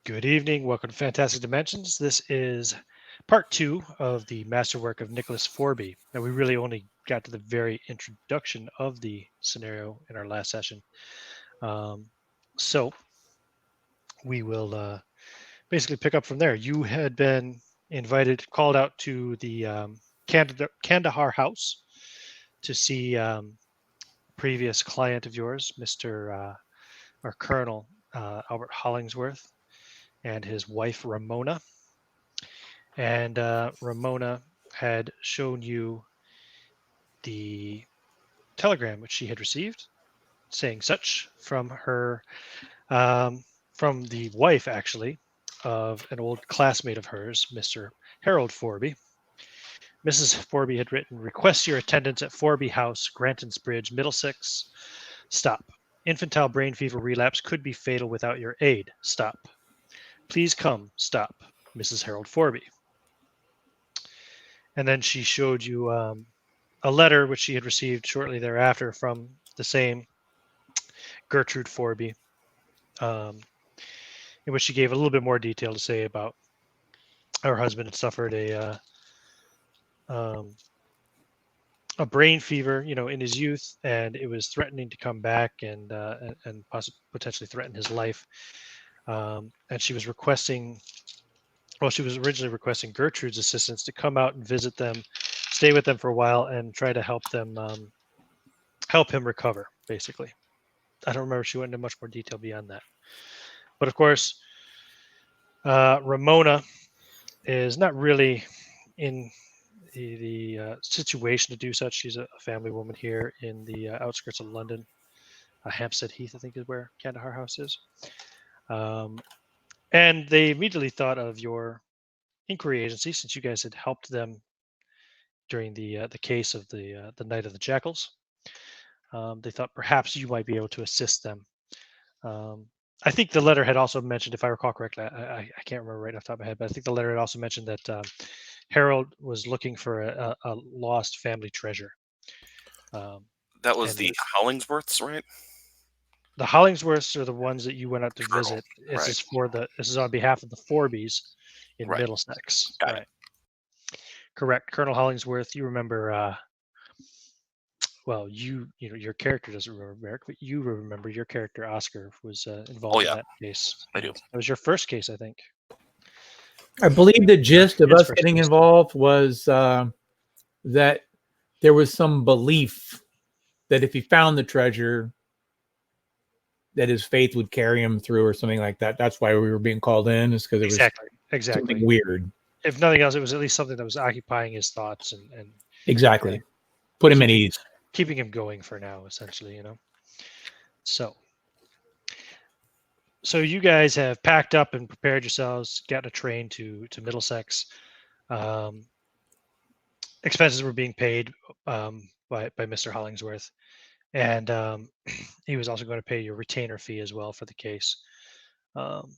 Good evening. Welcome to Fantastic Dimensions. This is part two of the Masterwork of Nicholas Forby. Now, we really only got to the very introduction of the scenario in our last session. So we will basically pick up from there. You had been called out to the Kandahar house to see previous client of yours, Mr. or Colonel Albert Hollingsworth, and his wife Ramona. And Ramona had shown you the telegram which she had received, saying such from her, from the wife actually, of an old classmate of hers, Mr. Harold Forby. Mrs. Forby had written, "Request your attendance at Forby House, Granton's Bridge, Middlesex. Stop. Infantile brain fever relapse could be fatal without your aid. Stop. Please come. Stop. Mrs. Harold Forby." And then she showed you a letter which she had received shortly thereafter from the same Gertrude Forby, um, in which she gave a little bit more detail to say about her husband had suffered a brain fever, in his youth, and it was threatening to come back and potentially threaten his life. And she was requesting, well, she was originally requesting Gertrude's assistance to come out and visit them, stay with them for a while, and try to help him recover, basically. I don't remember if she went into much more detail beyond that. But of course, Ramona is not really in the situation to do such. She's a family woman here in the outskirts of London. Hampstead Heath, I think, is where Kandahar House is. And they immediately thought of your inquiry agency, since you guys had helped them during the case of the Night of the Jackals. They thought perhaps you might be able to assist them. I think the letter had also mentioned, if I recall correctly, I can't remember right off the top of my head, but I think the letter had also mentioned that Harold was looking for a lost family treasure. That was And the Hollingsworths, right? the Hollingsworths are the ones that you went out to Colonel. visit. This Right. is this is on behalf of the Forbys in Right. Middlesex. Got it. Right. Correct. Colonel Hollingsworth, you remember, well, your character doesn't remember Merrick, but you remember your character Oscar was Oh involved in yeah, that case. I do. And that was your first case, I think. I believe the gist of His us first getting case. involved was that there was some belief that if he found the treasure, that his faith would carry him through or something like that. That's why we were being called in, is because it was Exactly. something weird. If nothing else, it was at least something that was occupying his thoughts and Exactly. Put him at ease. keeping him going for now, essentially, So you guys have packed up and prepared yourselves, gotten a train to Middlesex. Expenses were being paid by Mr. Hollingsworth, and he was also going to pay your retainer fee as well for the case,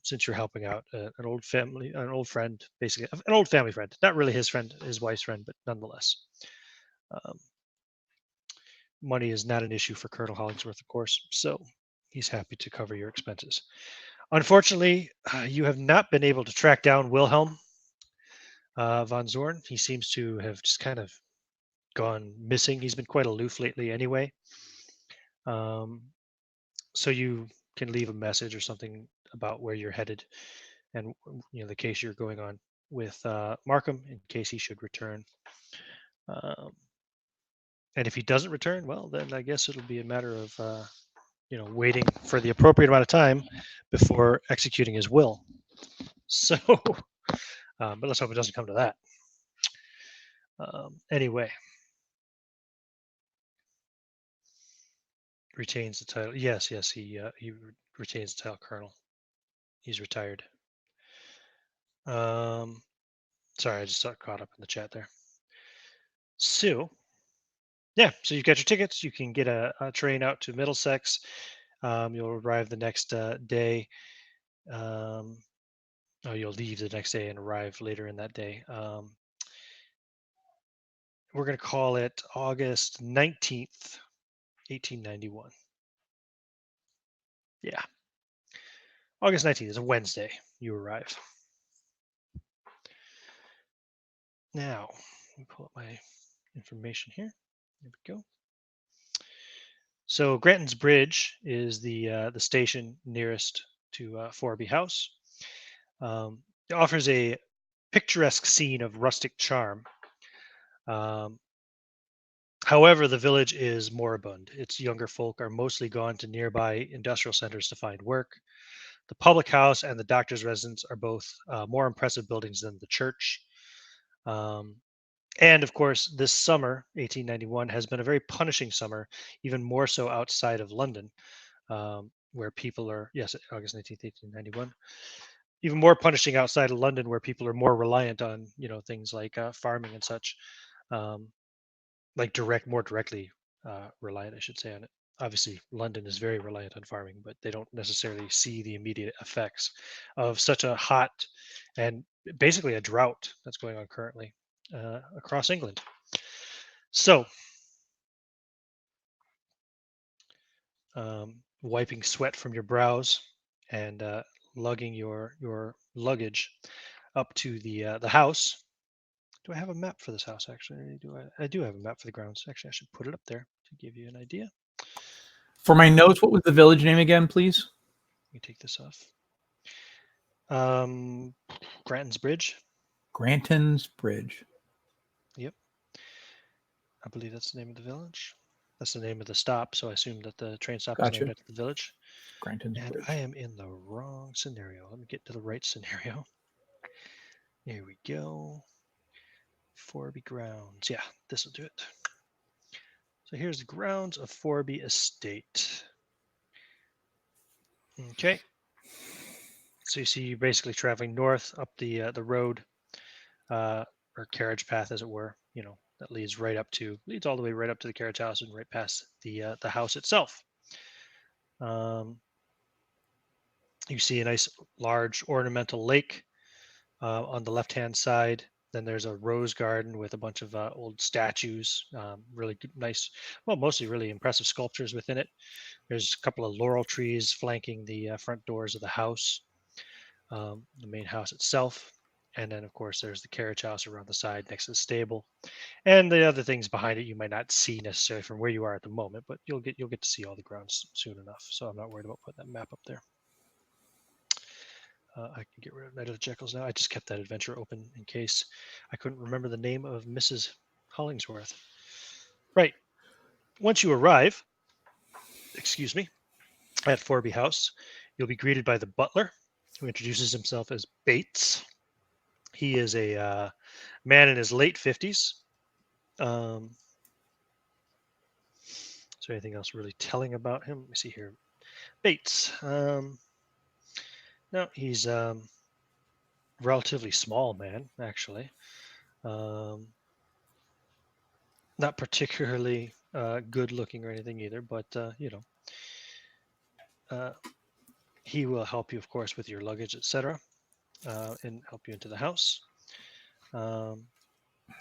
since you're helping out an old friend, basically an old family friend, not really his friend, his wife's friend, but nonetheless. Um, Money is not an issue for Colonel Hollingsworth, of course, so he's happy to cover your expenses. Unfortunately, you have not been able to track down Wilhelm von Zorn. He seems to have just kind of gone missing. He's been quite aloof lately anyway. So you can leave a message or something about where you're headed and the case you're going on with Markham in case he should return. And if he doesn't return, well, then I guess it'll be a matter of waiting for the appropriate amount of time before executing his will. So, but let's hope it doesn't come to that. Anyway, retains the title. Yes, he retains the title colonel. He's retired. Sorry, I just got caught up in the chat there. So, yeah, so you've got your tickets. You can get a train out to Middlesex. You'll arrive the next day. You'll leave the next day and arrive later in that day. We're going to call it August 19th, 1891. Yeah. August 19th is a Wednesday. You arrive. Now, let me pull up my information here. There we go. So Granton's Bridge is the station nearest to Forby House. It offers a picturesque scene of rustic charm. However, the village is moribund. Its younger folk are mostly gone to nearby industrial centers to find work. The public house and the doctor's residence are both more impressive buildings than the church. And of course, this summer, 1891, has been a very punishing summer, even more so outside of London, where people are, yes, August 19th, 1891, even more punishing outside of London, where people are more reliant on, things like farming and such, like more directly reliant, I should say, on it. Obviously, London is very reliant on farming, but they don't necessarily see the immediate effects of such a hot and basically a drought that's going on currently across England. So, wiping sweat from your brows and lugging your luggage up to the house. Do I have a map for this house? Actually, I do have a map for the grounds. Actually, I should put it up there to give you an idea. For my notes, what was the village name again, please? Let me take this off. Granton's Bridge. Granton's Bridge. Yep. I believe that's the name of the village. That's the name of the stop, so I assume that the train stop is named after the village. Granton's And Bridge. I am in the wrong scenario. Let me get to the right scenario. Here we go. Forby Grounds. Yeah, this will do it. So here's the grounds of Forby Estate. Okay. So you see you're basically traveling north up the road, or carriage path, as it were, that leads all the way right up to the carriage house and right past the house itself. You see a nice large ornamental lake on the left-hand side. Then there's a rose garden with a bunch of old statues, really nice, well, mostly really impressive sculptures within it. There's a couple of laurel trees flanking the front doors of the house, the main house itself. And then, of course, there's the carriage house around the side next to the stable, and the other things behind it you might not see necessarily from where you are at the moment, but you'll get to see all the grounds soon enough. So I'm not worried about putting that map up there. I can get rid of Night of the Jekylls now. I just kept that adventure open in case I couldn't remember the name of Mrs. Hollingsworth. Right. Once you arrive, at Forby House, you'll be greeted by the butler, who introduces himself as Bates. He is a man in his late 50s. Is there anything else really telling about him? Let me see here. Bates. No, he's relatively small man, actually. Not particularly good looking or anything either, but he will help you, of course, with your luggage, etc., and help you into the house. And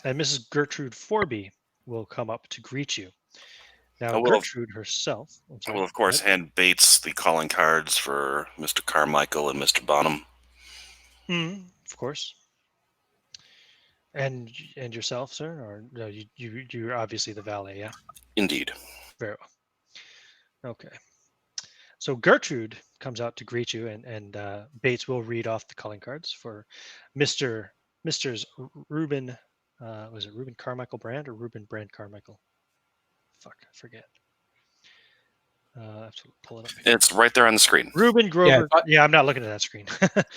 Mrs. Gertrude Forby will come up to greet you. Now, Gertrude herself. I will, of course, hand Bates the calling cards for Mr. Carmichael and Mr. Bonham. Of course. And yourself, sir? Or no, you're obviously the valet, yeah? Indeed. Very well. Okay. So Gertrude comes out to greet you, and Bates will read off the calling cards for Mr.'s Reuben. Was it Reuben Carmichael Brand or Reuben Brand Carmichael? Fuck, I forget. I have to pull it up here. It's right there on the screen. Reuben Grover. Yeah, I'm not looking at that screen.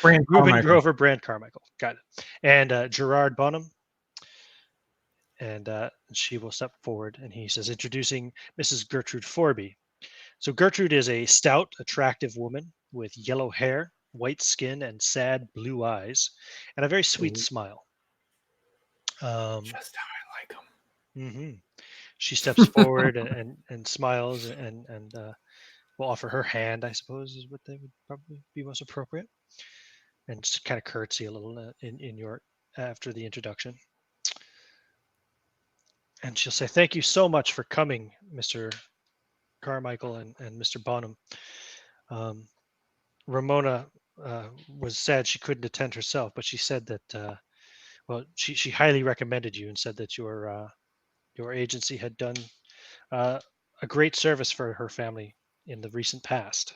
Brand Reuben Carmichael. Grover Brand Carmichael. Got it. And Gerard Bonham. And she will step forward, and he says, introducing Mrs. Gertrude Forby. So Gertrude is a stout, attractive woman with yellow hair, white skin, and sad blue eyes, and a very sweet smile. Just how I like them. Mm-hmm. She steps forward and smiles and will offer her hand, I suppose, is what they would probably be most appropriate, and just kind of curtsy a little in your after the introduction. And she'll say, "Thank you so much for coming, Mr. Carmichael and Mr. Bonham. Ramona was sad she couldn't attend herself, but she said that well, she highly recommended you and said that your agency had done uh, a great service for her family in the recent past.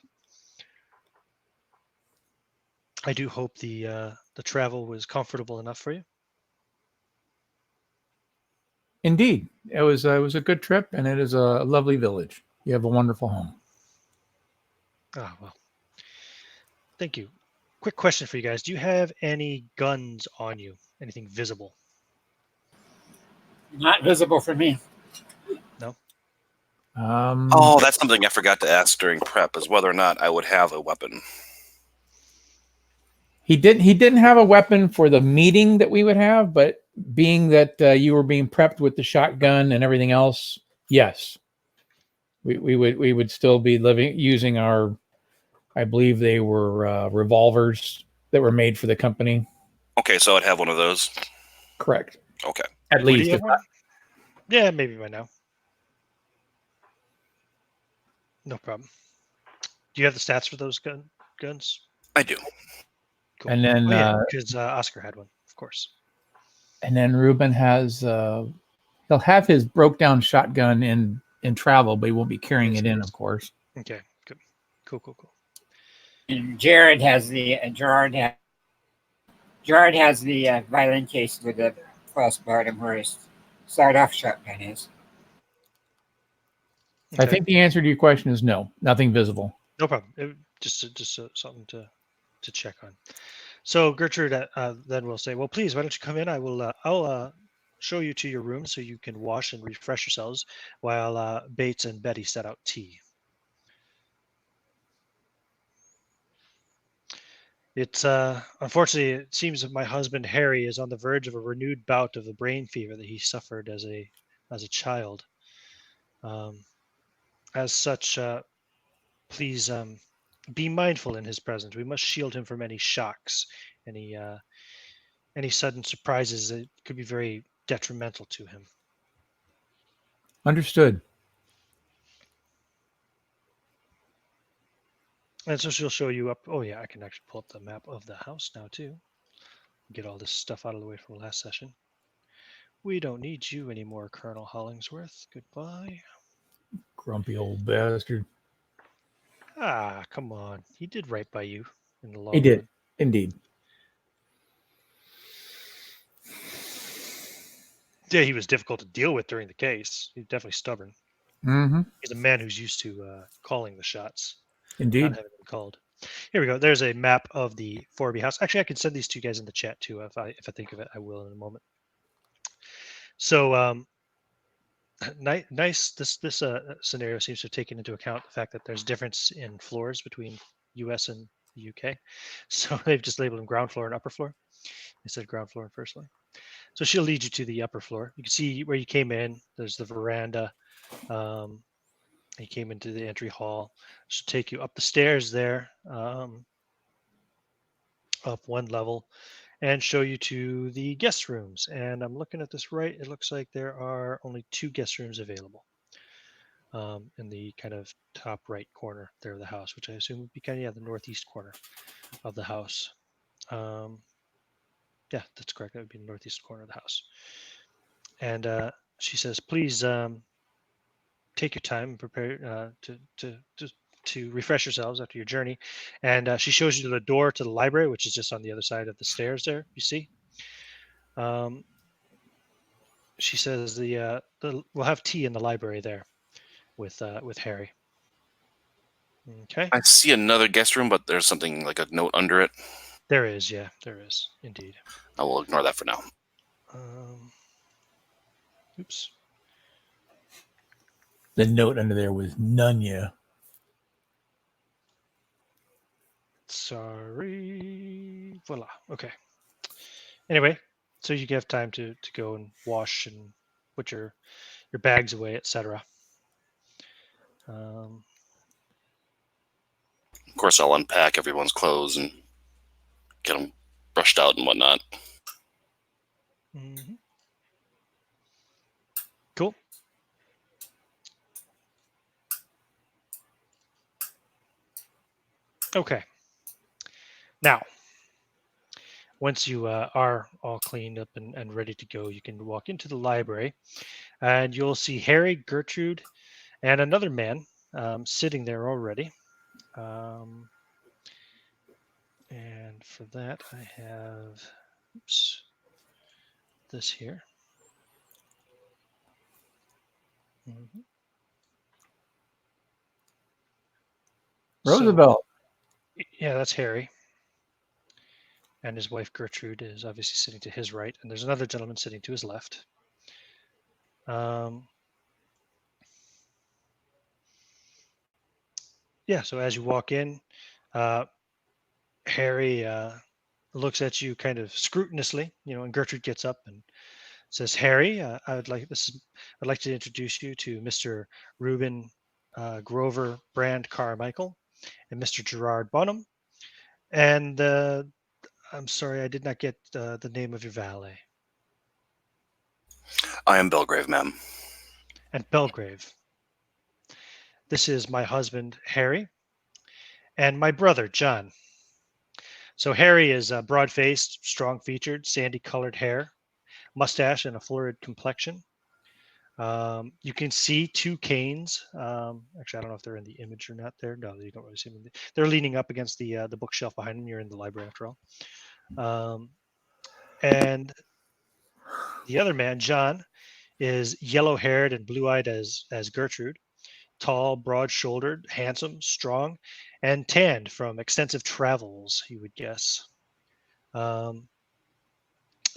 I do hope the travel was comfortable enough for you. Indeed, it was a good trip, and it is a lovely village. You have a wonderful home. Ah, well, thank you. Quick question for you guys: do you have any guns on you? Anything visible? Not visible for me. No. Oh, that's something I forgot to ask during prep, is whether or not I would have a weapon. He didn't have a weapon for the meeting that we would have, but being that you were being prepped with the shotgun and everything else, yes, we would still be using our, I believe they were revolvers that were made for the company. Okay, so I'd have one of those. Correct. Okay. At Would least. you have one? Yeah, maybe by now. No problem. Do you have the stats for those guns? I do. Cool. And then Oh, yeah, because Oscar had one, of course. and then Ruben has he'll have his broke down shotgun in travel, but he won't be carrying Yes, it he in, is. of course. Okay, good. Cool. And Jared has the Gerard has the violin case with the cross bottom where his sawed-off shotgun is. I Okay, think the answer to your question is no, nothing visible. no problem. Just something to check on. So Gertrude then will say, "Well, please, why don't you come in? I'll show you to your room so you can wash and refresh yourselves while Bates and Betty set out tea." It's unfortunately, it seems that my husband Harry is on the verge of a renewed bout of the brain fever that he suffered as a child. Um, as such, please be mindful in his presence. We must shield him from any shocks, any uh, any sudden surprises that could be very detrimental to him. Understood. And so she'll show you up. Oh yeah, I can actually pull up the map of the house now too. Get all this stuff out of the way from last session. We don't need you anymore, Colonel Hollingsworth. Goodbye. Grumpy old bastard. Ah, come on. He did right by you in the long He did. run. Indeed. Yeah, he was difficult to deal with during the case. He's definitely stubborn. Mm-hmm. He's a man who's used to calling the shots, Indeed. not having them called. Here we go. There's a map of the Forby house. Actually, I can send these to you guys in the chat too. If I think of it, I will in a moment. So nice. This scenario seems to have taken into account the fact that there's difference in floors between U.S. and the U.K. So they've just labeled them ground floor and upper floor instead of ground floor and first floor. So she'll lead you to the upper floor. You can see where you came in. There's the veranda. You came into the entry hall. She'll take you up the stairs there, up one level, and show you to the guest rooms. And I'm looking at this right. It looks like there are only 2 guest rooms available in the kind of top right corner there of the house, which I assume would be kind of the northeast corner of the house. Um, yeah, that's correct. That would be the northeast corner of the house. And she says, please take your time and prepare to refresh yourselves after your journey. And she shows you to the door to the library, which is just on the other side of the stairs there. You see. She says we'll have tea in the library there with Harry. Okay. I see another guest room, but there's something like a note under it. There is, yeah, there is indeed. I will ignore that for now. Oops. The note under there was none, yeah. Sorry. Voila. Okay. Anyway, so you have time to go and wash and put your bags away, etc. Of course, I'll unpack everyone's clothes and get them brushed out and whatnot. Mm-hmm. Cool. Okay. Now, once you are all cleaned up and ready to go, you can walk into the library, and you'll see Harry, Gertrude, and another man sitting there already. Um, and for that, I have this here. Mhm. Roosevelt. So, yeah, that's Harry. And his wife Gertrude is obviously sitting to his right, and there's another gentleman sitting to his left. Yeah, so as you walk in, Harry looks at you kind of scrupulously, and Gertrude gets up and says, "Harry, I'd like to introduce you to Mr. Reuben Grover Brand Carmichael and Mr. Gerard Bonham. And I'm sorry, I did not get the name of your valet." I am Belgrave, ma'am. "And Belgrave. This is my husband, Harry, and my brother, John." So Harry is broad-faced, strong-featured, sandy-colored hair, mustache, and a florid complexion. You can see two canes. Actually, I don't know if they're in the image or not. There, no, you don't really see them. They're leaning up against the bookshelf behind them. You're in the library after all. And the other man, John, is yellow-haired and blue-eyed as Gertrude, tall, broad-shouldered, handsome, strong, and tanned from extensive travels, you would guess. Um,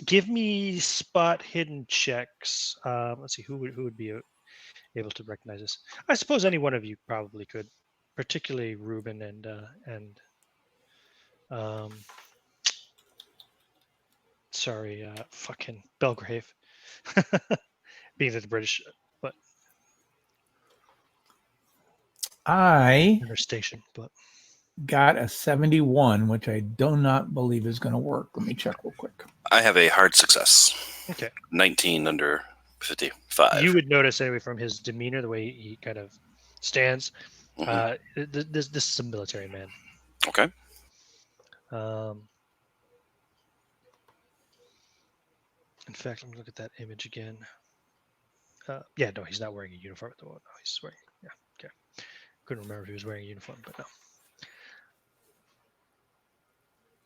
Give me spot hidden checks. Let's see who would be able to recognize this. I suppose any one of you probably could, particularly Ruben and sorry, fucking Belgrave, being that the British, but I their station. But got a 71, which I do not believe is going to work. Let me check real quick. I have a hard success. okay, 19 under 55. you would notice anyway from his demeanor, the way he kind of stands. This is a military man. Okay. In fact, let me look at that image again. Yeah, no, he's not wearing a uniform at the moment. No, he's wearing. Yeah, okay. Couldn't remember if he was wearing a uniform, but no.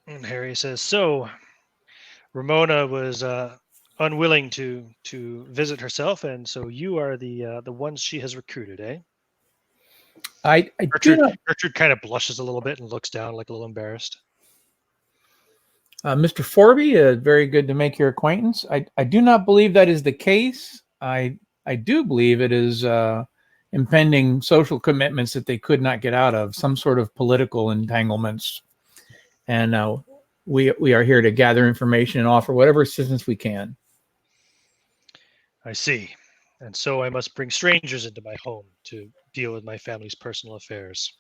And Harry says, "So, Ramona was unwilling to visit herself, and so you are the ones she has recruited, eh?" I do not. Gertrude kind of blushes a little bit and looks down, like a little embarrassed. Mr. Forby, very good to make your acquaintance. I do not believe that is the case. I do believe it is impending social commitments that they could not get out of, some sort of political entanglements. And we are here to gather information and offer whatever assistance we can. I see. And so I must bring strangers into my home to deal with my family's personal affairs.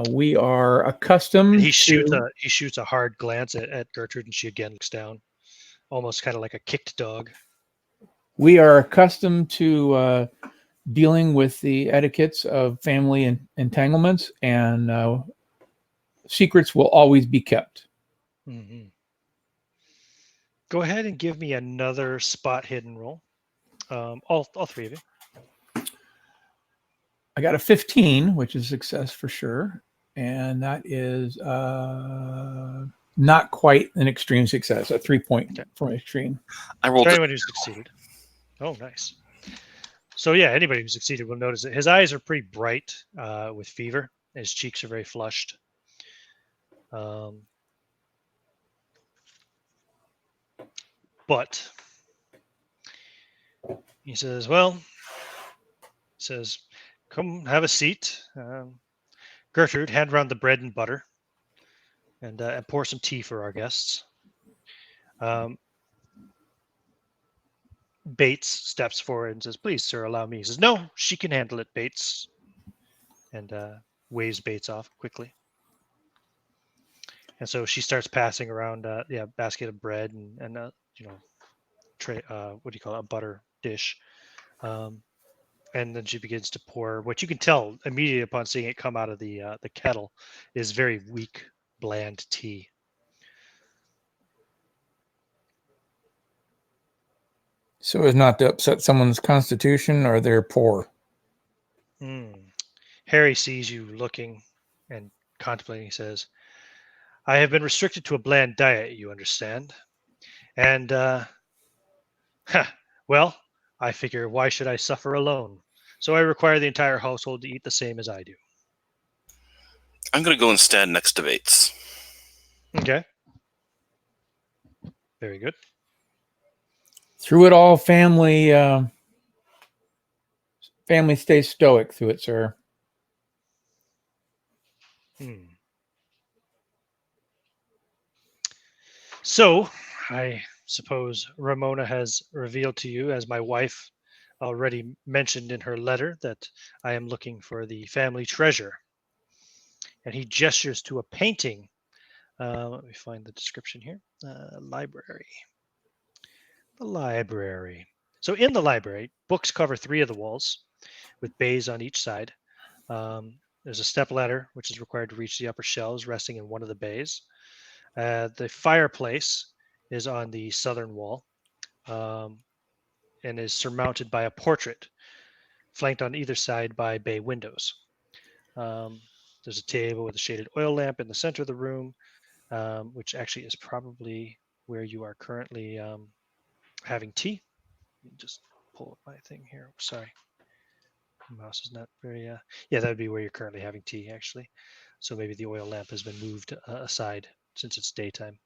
We are accustomed And he shoots a hard glance at Gertrude, and she again looks down, almost kind of like a kicked dog. We are accustomed to dealing with the etiquettes of family entanglements, and secrets will always be kept. Mm-hmm. Go ahead and give me another spot hidden roll. All three of you. I got a 15, which is a success for sure. And that is not quite an extreme success, a 3-point from extreme. I rolled anyone who succeeded. Oh, nice. So yeah, anybody who succeeded will notice that his eyes are pretty bright with fever. His cheeks are very flushed. But he says, "Come have a seat. Gertrude, hand around the bread and butter, and pour some tea for our guests." Bates steps forward and says, "Please, sir, allow me." He says, "No, she can handle it, Bates," and waves Bates off quickly. And so she starts passing around, a basket of bread and tray, what do you call it, a butter dish. And then she begins to pour what you can tell immediately upon seeing it come out of the kettle is very weak bland tea. So as not to upset someone's constitution, or they're poor. Harry sees you looking and contemplating. He says, I have been restricted to a bland diet, you understand. And, well, I figure, why should I suffer alone? So I require the entire household to eat the same as I do. I'm going to go and stand next to Bates. Okay. Very good. Through it all, family stays stoic through it, sir. So, I suppose Ramona has revealed to you, as my wife already mentioned in her letter, that I am looking for the family treasure. And he gestures to a painting. Let me find the description here. Library. The library. So in the library, books cover 3 of the walls with bays on each side. There's a step ladder, which is required to reach the upper shelves, resting in one of the bays. The fireplace is on the southern wall and is surmounted by a portrait, flanked on either side by bay windows. There's a table with a shaded oil lamp in the center of the room, which actually is probably where you are currently having tea. Let me just pull up my thing here. Sorry. The mouse is not very, yeah, that would be where you're currently having tea, actually. So maybe the oil lamp has been moved aside since it's daytime.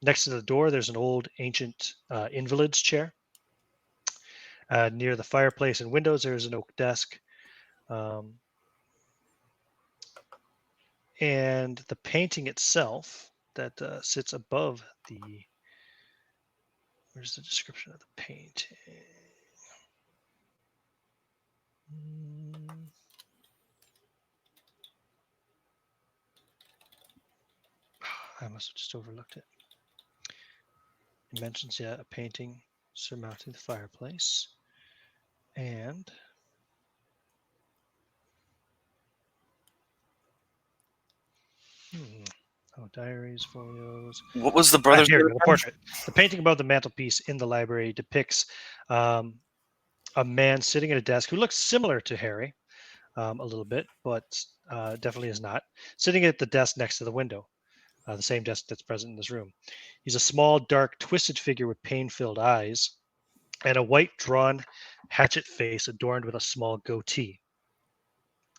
Next to the door, there's an old ancient invalid's chair. Near the fireplace and windows, there's an oak desk. And the painting itself that sits above the, where's the description of the painting? I must have just overlooked it. It mentions, yeah, a painting surmounting the fireplace. And oh, diaries, folios. What was the brother's here, name? the portrait. The painting above the mantelpiece in the library depicts a man sitting at a desk who looks similar to Harry a little bit, but definitely is not. Sitting at the desk next to the window, the same desk that's present in this room. He's a small, dark, twisted figure with pain-filled eyes and a white, drawn hatchet face adorned with a small goatee.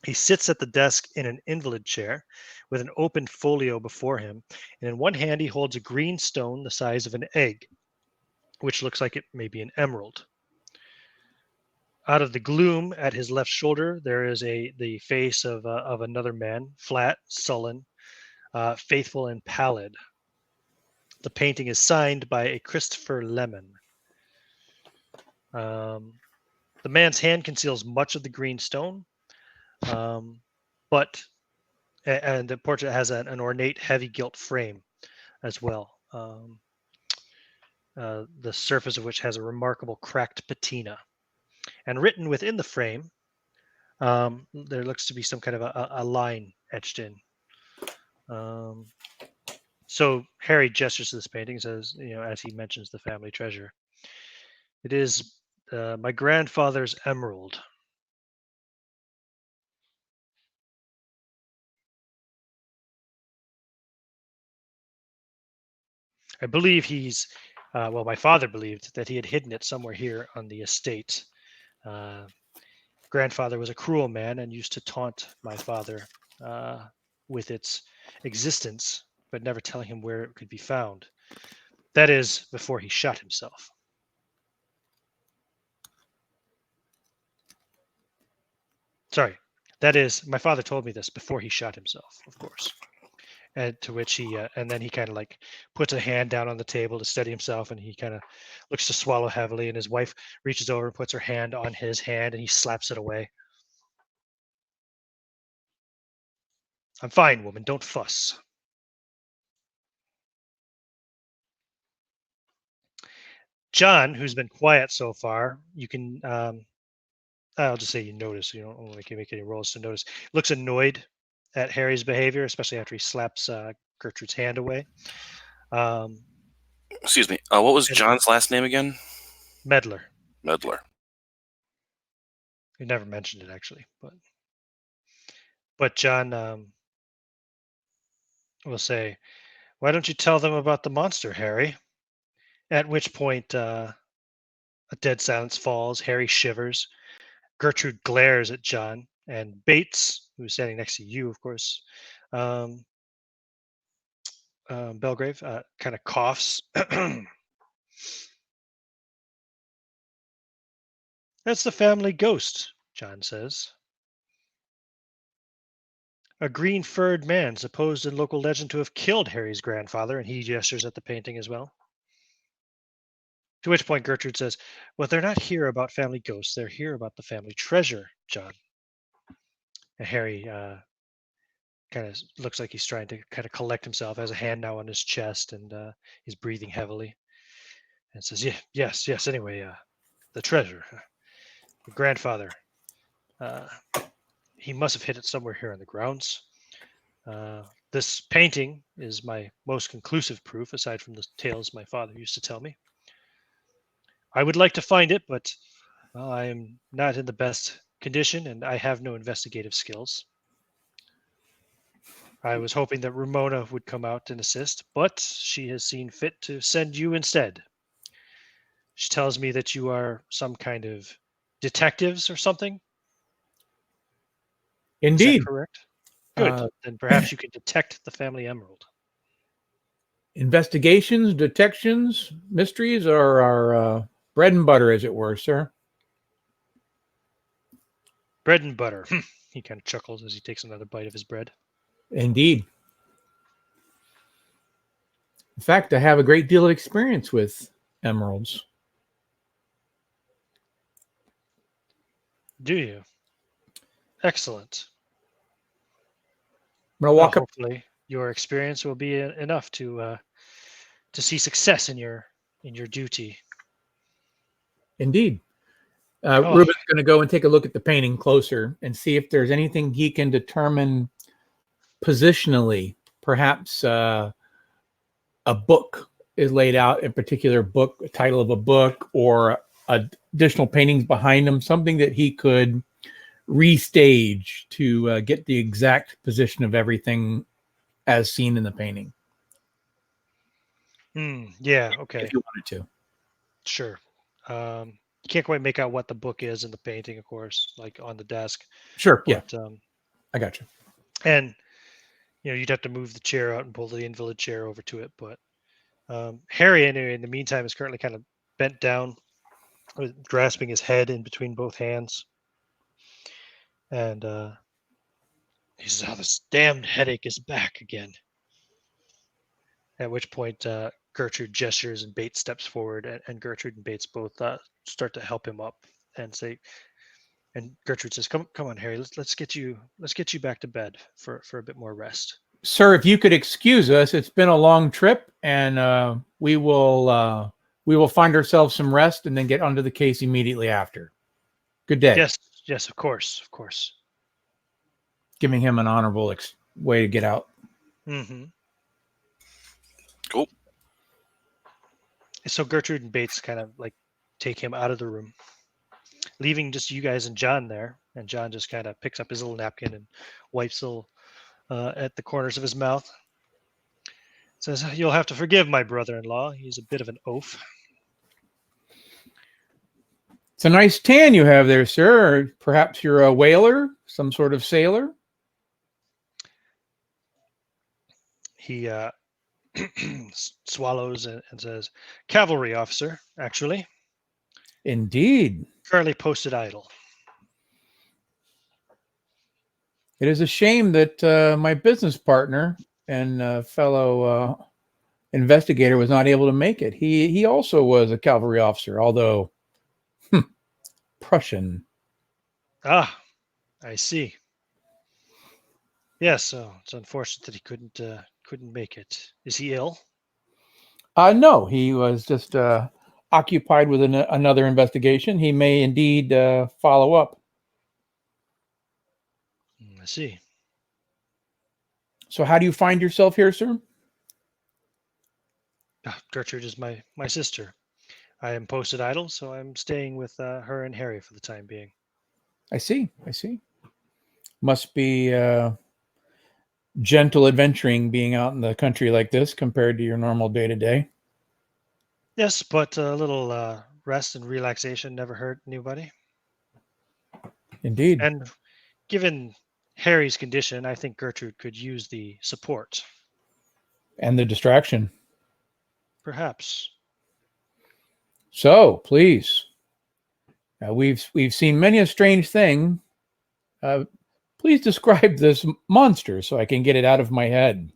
He sits at the desk in an invalid chair with an open folio before him, and in one hand he holds a green stone the size of an egg, which looks like it may be an emerald. Out of the gloom at his left shoulder, there is the face of another man, flat, sullen, faithful, and pallid. The painting is signed by a Christopher Lemon. The man's hand conceals much of the green stone, but and the portrait has an ornate, heavy gilt frame as well. The surface of which has a remarkable cracked patina. And written within the frame, there looks to be some kind of a line etched in. So Harry gestures to this painting and says, as he mentions the family treasure, it is my grandfather's emerald. I believe my father believed that he had hidden it somewhere here on the estate. Grandfather was a cruel man and used to taunt my father with its existence, but never telling him where it could be found. That is, before he shot himself. Sorry, that is, my father told me this before he shot himself, of course. And to which and then he kind of like puts a hand down on the table to steady himself, and he kind of looks to swallow heavily, and his wife reaches over and puts her hand on his hand, and he slaps it away. I'm fine, woman, don't fuss. John, who's been quiet so far, you can, I'll just say you notice, you don't make any rolls to notice, looks annoyed at Harry's behavior, especially after he slaps Gertrude's hand away. Excuse me. What was And- John's last name again? Meddler. Medler. He never mentioned it actually, but John will say, "Why don't you tell them about the monster, Harry?" At which point, a dead silence falls. Harry shivers. Gertrude glares at John, and Bates, who's standing next to you, of course, um, Belgrave, kind of coughs. That's the family ghost, John says. A green furred man supposed in local legend to have killed Harry's grandfather, and he gestures at the painting as well. To which point Gertrude says, "Well, they're not here about family ghosts. They're here about the family treasure, John." And Harry kind of looks like he's trying to kind of collect himself, has a hand now on his chest, and he's breathing heavily, and says, "Yeah, yes. Anyway, the treasure, your grandfather. Uh, he must have hid it somewhere here on the grounds. This painting is my most conclusive proof, aside from the tales my father used to tell me. I would like to find it, but well, I am not in the best condition, and I have no investigative skills. I was hoping that Ramona would come out and assist, but she has seen fit to send you instead. She tells me that you are some kind of detectives or something. Is that Indeed. correct? Good. Then perhaps you can detect the family emerald." Investigations, detections, mysteries are our bread and butter, as it were, sir. Bread and butter. He kind of chuckles as he takes another bite of his bread. Indeed. In fact, I have a great deal of experience with emeralds. Do you? Excellent. I'm going to Well, walk up. hopefully your experience will be enough to see success in your duty. Indeed. Oh. Ruben's going to go and take a look at the painting closer and see if there's anything he can determine positionally. Perhaps a book is laid out, a particular book, a title of a book, or additional paintings behind him, something that he could restage to get the exact position of everything as seen in the painting. Yeah, okay. If you wanted to. Sure. You can't quite make out what the book is in the painting, of course, like on the desk. Sure, yeah. But, I got you. And, you'd have to move the chair out and pull the invalid chair over to it. But Harry, anyway, in the meantime, is currently kind of bent down, grasping his head in between both hands. And he says, "Oh, this damned headache is back again." At which point Gertrude gestures and Bates steps forward, and Gertrude and Bates both start to help him up and say, and Gertrude says, come on, Harry, let's get you back to bed for a bit more rest." Sir, if you could excuse us, it's been a long trip, and we will find ourselves some rest and then get onto the case immediately after. Good day. Yes, of course. Giving him an honorable way to get out. Mm-hmm. Cool. So Gertrude and Bates kind of like take him out of the room, leaving just you guys and John there. And John just kind of picks up his little napkin and wipes at the corners of his mouth. Says, "You'll have to forgive my brother-in-law. He's a bit of an oaf." It's a nice tan you have there, sir. Or perhaps you're a whaler, some sort of sailor. He swallows and says, "Cavalry officer, actually. Indeed. Currently posted idle." It is a shame that my business partner and fellow investigator was not able to make it. He also was a cavalry officer, although Prussian. Ah, I see. Yes, so it's unfortunate that he couldn't make it. Is he ill? No, he was just occupied with another investigation. He may indeed follow up. I see. So how do you find yourself here, sir? Gertrude is my sister. I am posted idle, so I'm staying with her and Harry for the time being. I see. Must be gentle adventuring being out in the country like this compared to your normal day to day. Yes, but a little rest and relaxation never hurt anybody. Indeed. And given Harry's condition, I think Gertrude could use the support. And the distraction. Perhaps. So, please. We've seen many a strange thing. Please describe this monster so I can get it out of my head.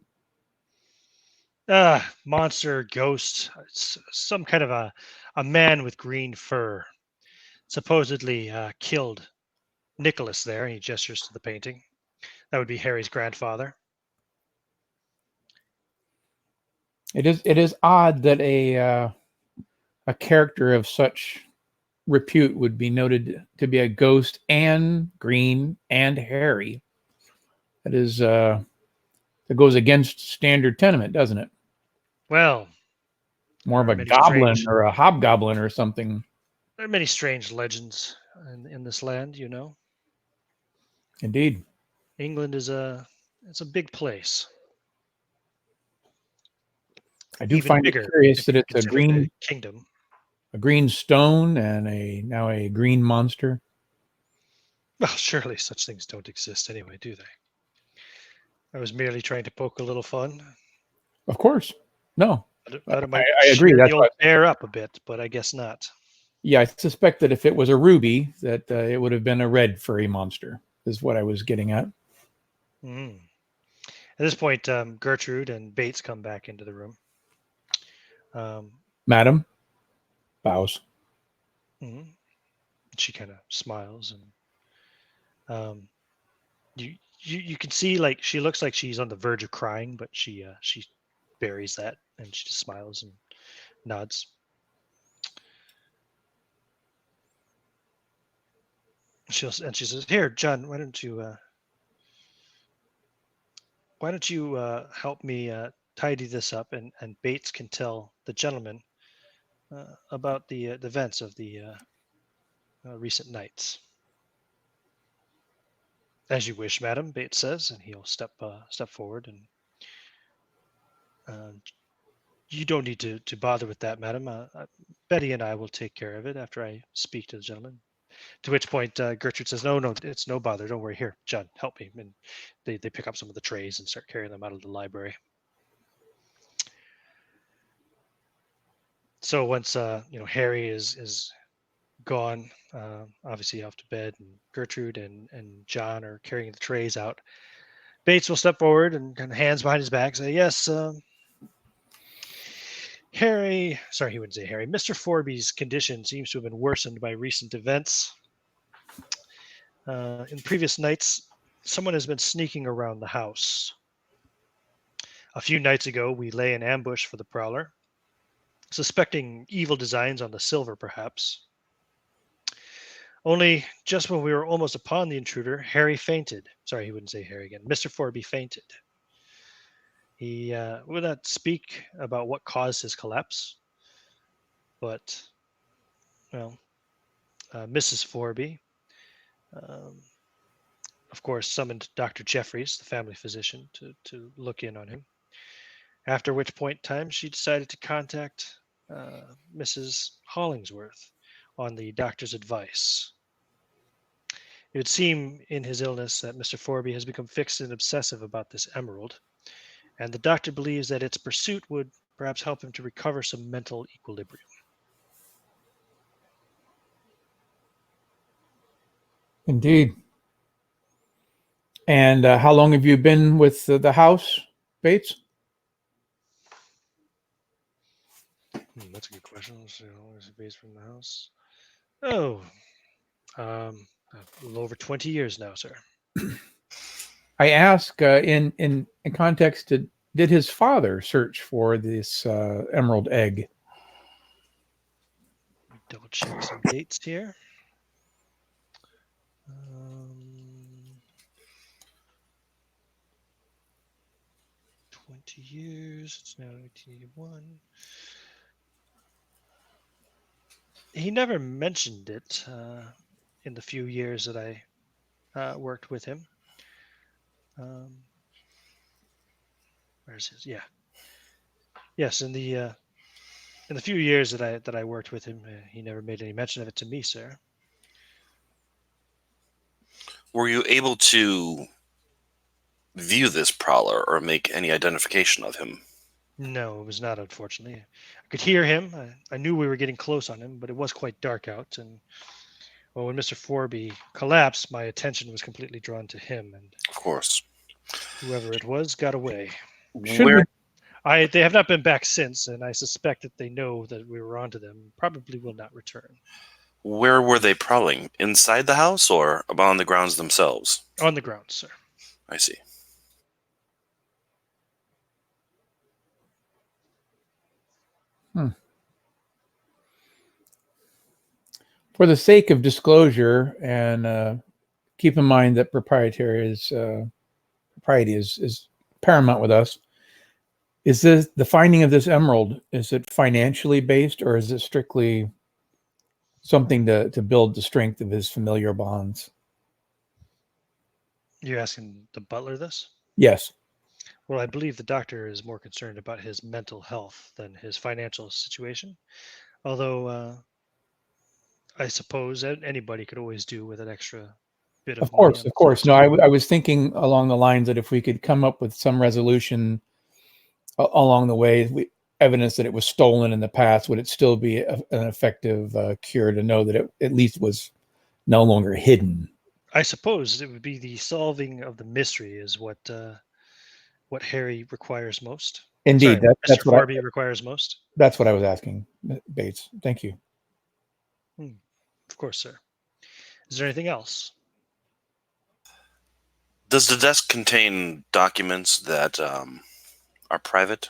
Monster, ghost, some kind of a man with green fur. Supposedly killed Nicholas there. He gestures to the painting. That would be Harry's grandfather. It is odd that a character of such repute would be noted to be a ghost and green and hairy. That goes against standard tenement, doesn't it? Well, More of there a are many goblin strange- or a hobgoblin or something. there are many strange legends in this land, you know. Indeed. England is it's a big place. I do Even find it bigger curious if that you it's consider the kingdom. a green stone and now a green monster. Well, surely such things don't exist anyway, do they? I was merely trying to poke a little fun. Of course. No. Thought it might I agree. cheer That's the why. old bear up a bit, but I guess not. Yeah, I suspect that if it was a ruby, that it would have been a red furry monster, is what I was getting at. Mm. At this point, Gertrude and Bates come back into the room. Madam, bows. Mhm. She kind of smiles, and you can see like she looks like she's on the verge of crying, but she buries that and she just smiles and nods. She says, "Here, John, why don't you help me tidy this up, and Bates can tell the gentleman about the events of the recent nights." "As you wish, madam," Bates says, and he'll step forward. And uh, you don't need to bother with that, madam. Betty and I will take care of it after I speak to the gentleman. To which point Gertrude says, "No, it's no bother. Don't worry. Here, John, help me." And they pick up some of the trays and start carrying them out of the library. So once Harry is gone, obviously off to bed, and Gertrude and John are carrying the trays out, Bates will step forward and kind of hands behind his back say, "Yes, Harry, sorry, he wouldn't say Harry. Mr. Forby's condition seems to have been worsened by recent events. In previous nights, someone has been sneaking around the house. A few nights ago, we lay in ambush for the prowler, suspecting evil designs on the silver, perhaps. Only just when we were almost upon the intruder, Harry fainted. Sorry, he wouldn't say Harry again. Mr. Forby fainted. He would not speak about what caused his collapse, but, well, Mrs. Forby, um, of course, summoned Dr. Jeffries, the family physician, to look in on him. After which point in time, she decided to contact Mrs. Hollingsworth on the doctor's advice. It would seem in his illness that Mr. Forby has become fixed and obsessive about this emerald, and the doctor believes that its pursuit would perhaps help him to recover some mental equilibrium." Indeed. And how long have you been with the house, Bates? That's a good question. Let's see, how long is it based from the house? Oh, a little over 20 years now, sir. I ask in context, did his father search for this emerald egg? Double check some dates here. 20 years. It's now 1981. He never mentioned it in the few years that I worked with him. Where's his? Yeah. Yes, in the few years that I worked with him, he never made any mention of it to me, sir. Were you able to view this prowler or make any identification of him? No, it was not, unfortunately. I could hear him. I knew we were getting close on him, but it was quite dark out. And well, when Mr. Forby collapsed, my attention was completely drawn to him, and Of course. whoever it was got away. Should Where They have not been back since, and I suspect that they know that we were onto them. Probably will not return. where were they prowling? Inside the house or on the grounds themselves? On the ground, sir. I see. For the sake of disclosure, and keep in mind that propriety is paramount with us. Is this the finding of this emerald? Is it financially based, or is it strictly something to build the strength of his familiar bonds? You're asking the butler this? Yes. Well, I believe the doctor is more concerned about his mental health than his financial situation. Although I suppose anybody could always do with an extra bit Of of money course, on of the course. side. No, I was thinking along the lines that if we could come up with some resolution along the way, evidence that it was stolen in the past, would it still be an effective cure to know that it at least was no longer hidden? I suppose it would be the solving of the mystery is what Harry requires most. Indeed, Sorry, Mr. that's what Forby requires most. that's what I was asking, Bates. Thank you. Of course, sir. Is there anything else? Does the desk contain documents that are private?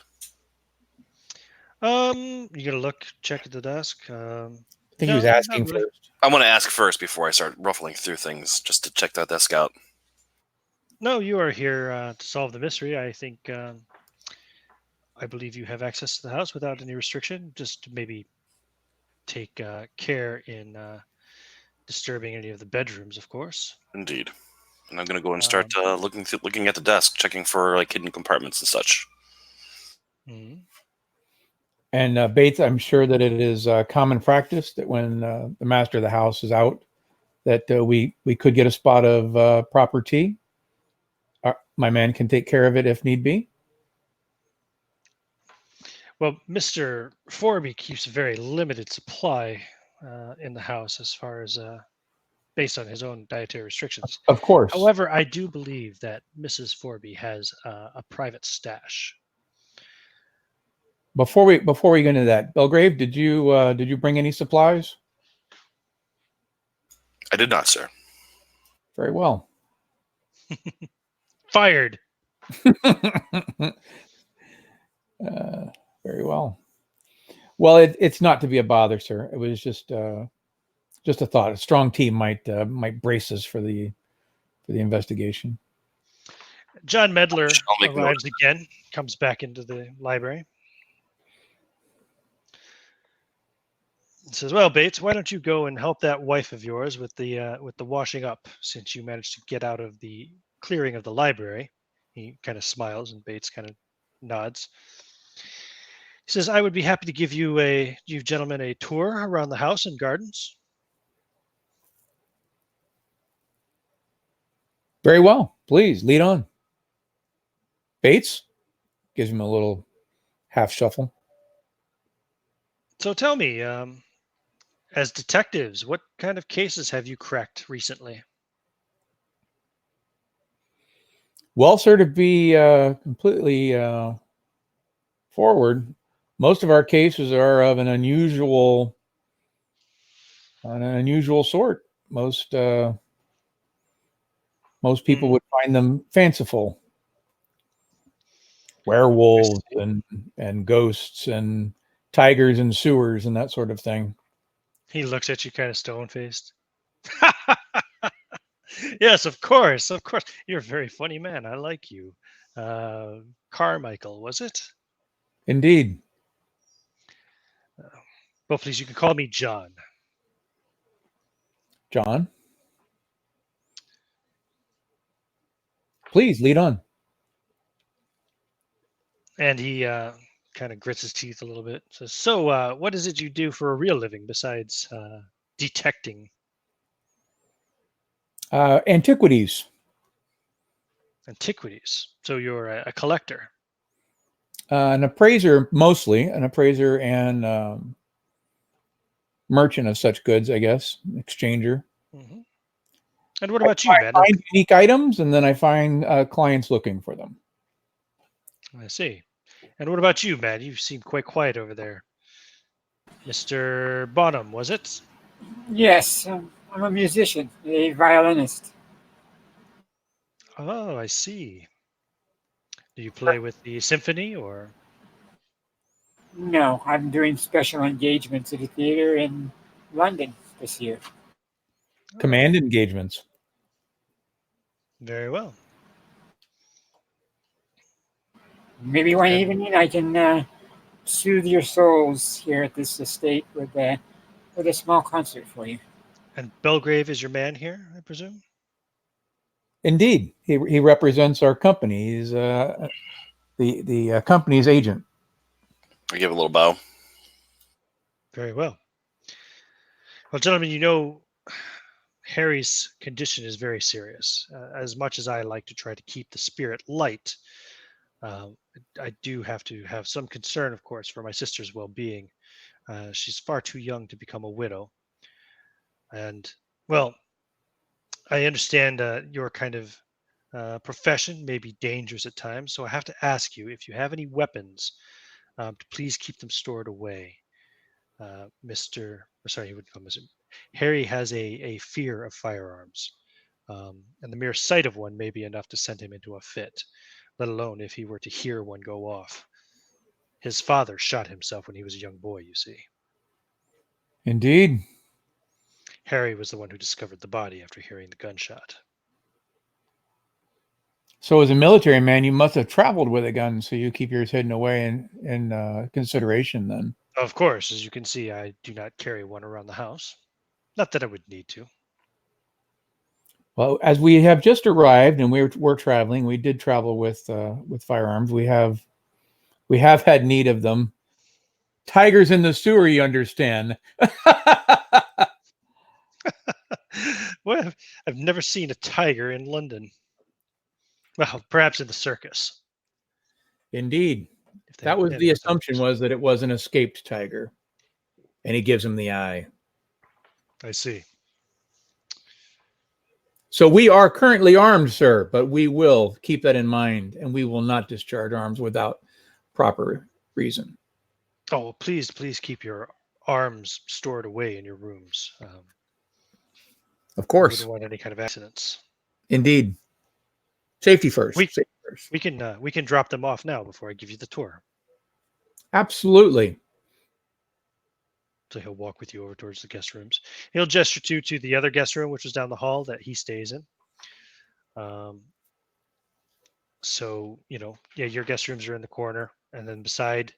You gotta look, check at the desk. I think he was No, asking not really. first. I want to ask first before I start ruffling through things, just to check that desk out. No, you are here to solve the mystery. I think I believe you have access to the house without any restriction. Just to maybe take care in disturbing any of the bedrooms, of course. Indeed. And I'm going to go and start looking at the desk, checking for like hidden compartments and such. Mhm. And Bates, I'm sure that it is common practice that when the master of the house is out, that we could get a spot of proper tea. My man can take care of it if need be. Well, Mr. Forby keeps a very limited supply in the house as far as based on his own dietary restrictions. Of course. However, I do believe that Mrs. Forby has a private stash. Before we get into that, Belgrave, did you bring any supplies? I did not, sir. Very well. Fired. Very well. Well, it's not to be a bother, sir. It was just a thought. A strong team might brace us for the investigation. John Medler I'll make note. arrives again, comes back into the library. He says, "Well, Bates, why don't you go and help that wife of yours with the washing up, since you managed to get out of the clearing of the library?" He kind of smiles, and Bates kind of nods. He says, "I would be happy to give you gentlemen a tour around the house and gardens." Very well. Please lead on. Bates gives him a little half shuffle. So tell me, as detectives, what kind of cases have you cracked recently? Well, sir, to be completely forward, most of our cases are of an unusual sort. Most people would find them fanciful. Werewolves and ghosts and tigers and sewers and that sort of thing. He looks at you kind of stone-faced. Yes, of course. You're a very funny man. I like you. Carmichael, was it? Indeed. Well, please, you can call me John. John, please lead on. And he kind of grits his teeth a little bit. Says, "So, what is it you do for a real living besides detecting Antiquities. antiquities? So you're a collector." An appraiser, mostly an appraiser and merchant of such goods, I guess, exchanger. Hmm. And what about you, man? I find unique items, and then I find clients looking for them. I see. And what about you, man? You seem quite quiet over there. Mr. Bonham, was it? Yes, I'm a musician, a violinist. Oh, I see. Do you play with the symphony or? No, I'm doing special engagements at a theater in London this year. Command engagements. Very well. Maybe one And, evening I can soothe your souls here at this estate with a small concert for you. and Belgrave is your man here, I presume? Indeed, he represents our company. He's the company's agent. I give a little bow. Very well. Well, gentlemen, you know Harry's condition is very serious. As much as I like to try to keep the spirit light, uh, I do have to have some concern, of course, for my sister's well-being. She's far too young to become a widow, and well, I understand your kind of profession may be dangerous at times, so I have to ask you if you have any weapons, to please keep them stored away. Mr. Sorry, he would call Mr. Harry has a fear of firearms, and the mere sight of one may be enough to send him into a fit, let alone if he were to hear one go off. His father shot himself when he was a young boy, you see. Indeed. Harry was the one who discovered the body after hearing the gunshot. So, as a military man, you must have traveled with a gun, so you keep yours hidden away in consideration. Then, Of course, as you can see, I do not carry one around the house. Not that I would need to. well, as we have just arrived and we're traveling, we did travel with firearms. We have had need of them. Tigers in the sewer, you understand. Well, I've never seen a tiger in London. Well, perhaps in the circus. Indeed. If they That have was the animal assumption, tigers. was that it was an escaped tiger, and he gives him the eye. I see. So we are currently armed, sir, but we will keep that in mind, and we will not discharge arms without proper reason. Oh, well, please keep your arms stored away in your rooms. Of We course. wouldn't want any kind of accidents. Indeed. Safety first. We- Safety first. We can drop them off now before I give you the tour. Absolutely. So he'll walk with you over towards the guest rooms. He'll gesture to the other guest room, which is down the hall that he stays in. So yeah, your guest rooms are in the corner, and then beside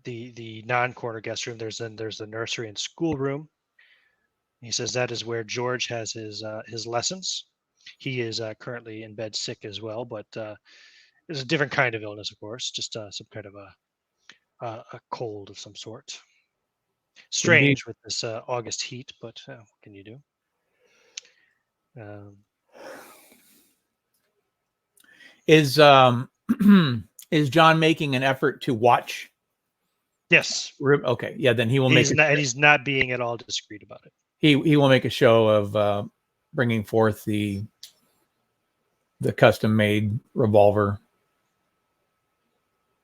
the non-corner guest room, there's the nursery and school room. He says that is where George has his lessons. He is currently in bed sick as well, but it's a different kind of illness, of course, just some kind of a cold of some sort. Indeed. Strange with this August heat, but what can you do? Is is John making an effort to watch? Yes, Okay, yeah. Then he will he's not, and he's not being at all discreet about it. he will make a show of bringing forth the custom made revolver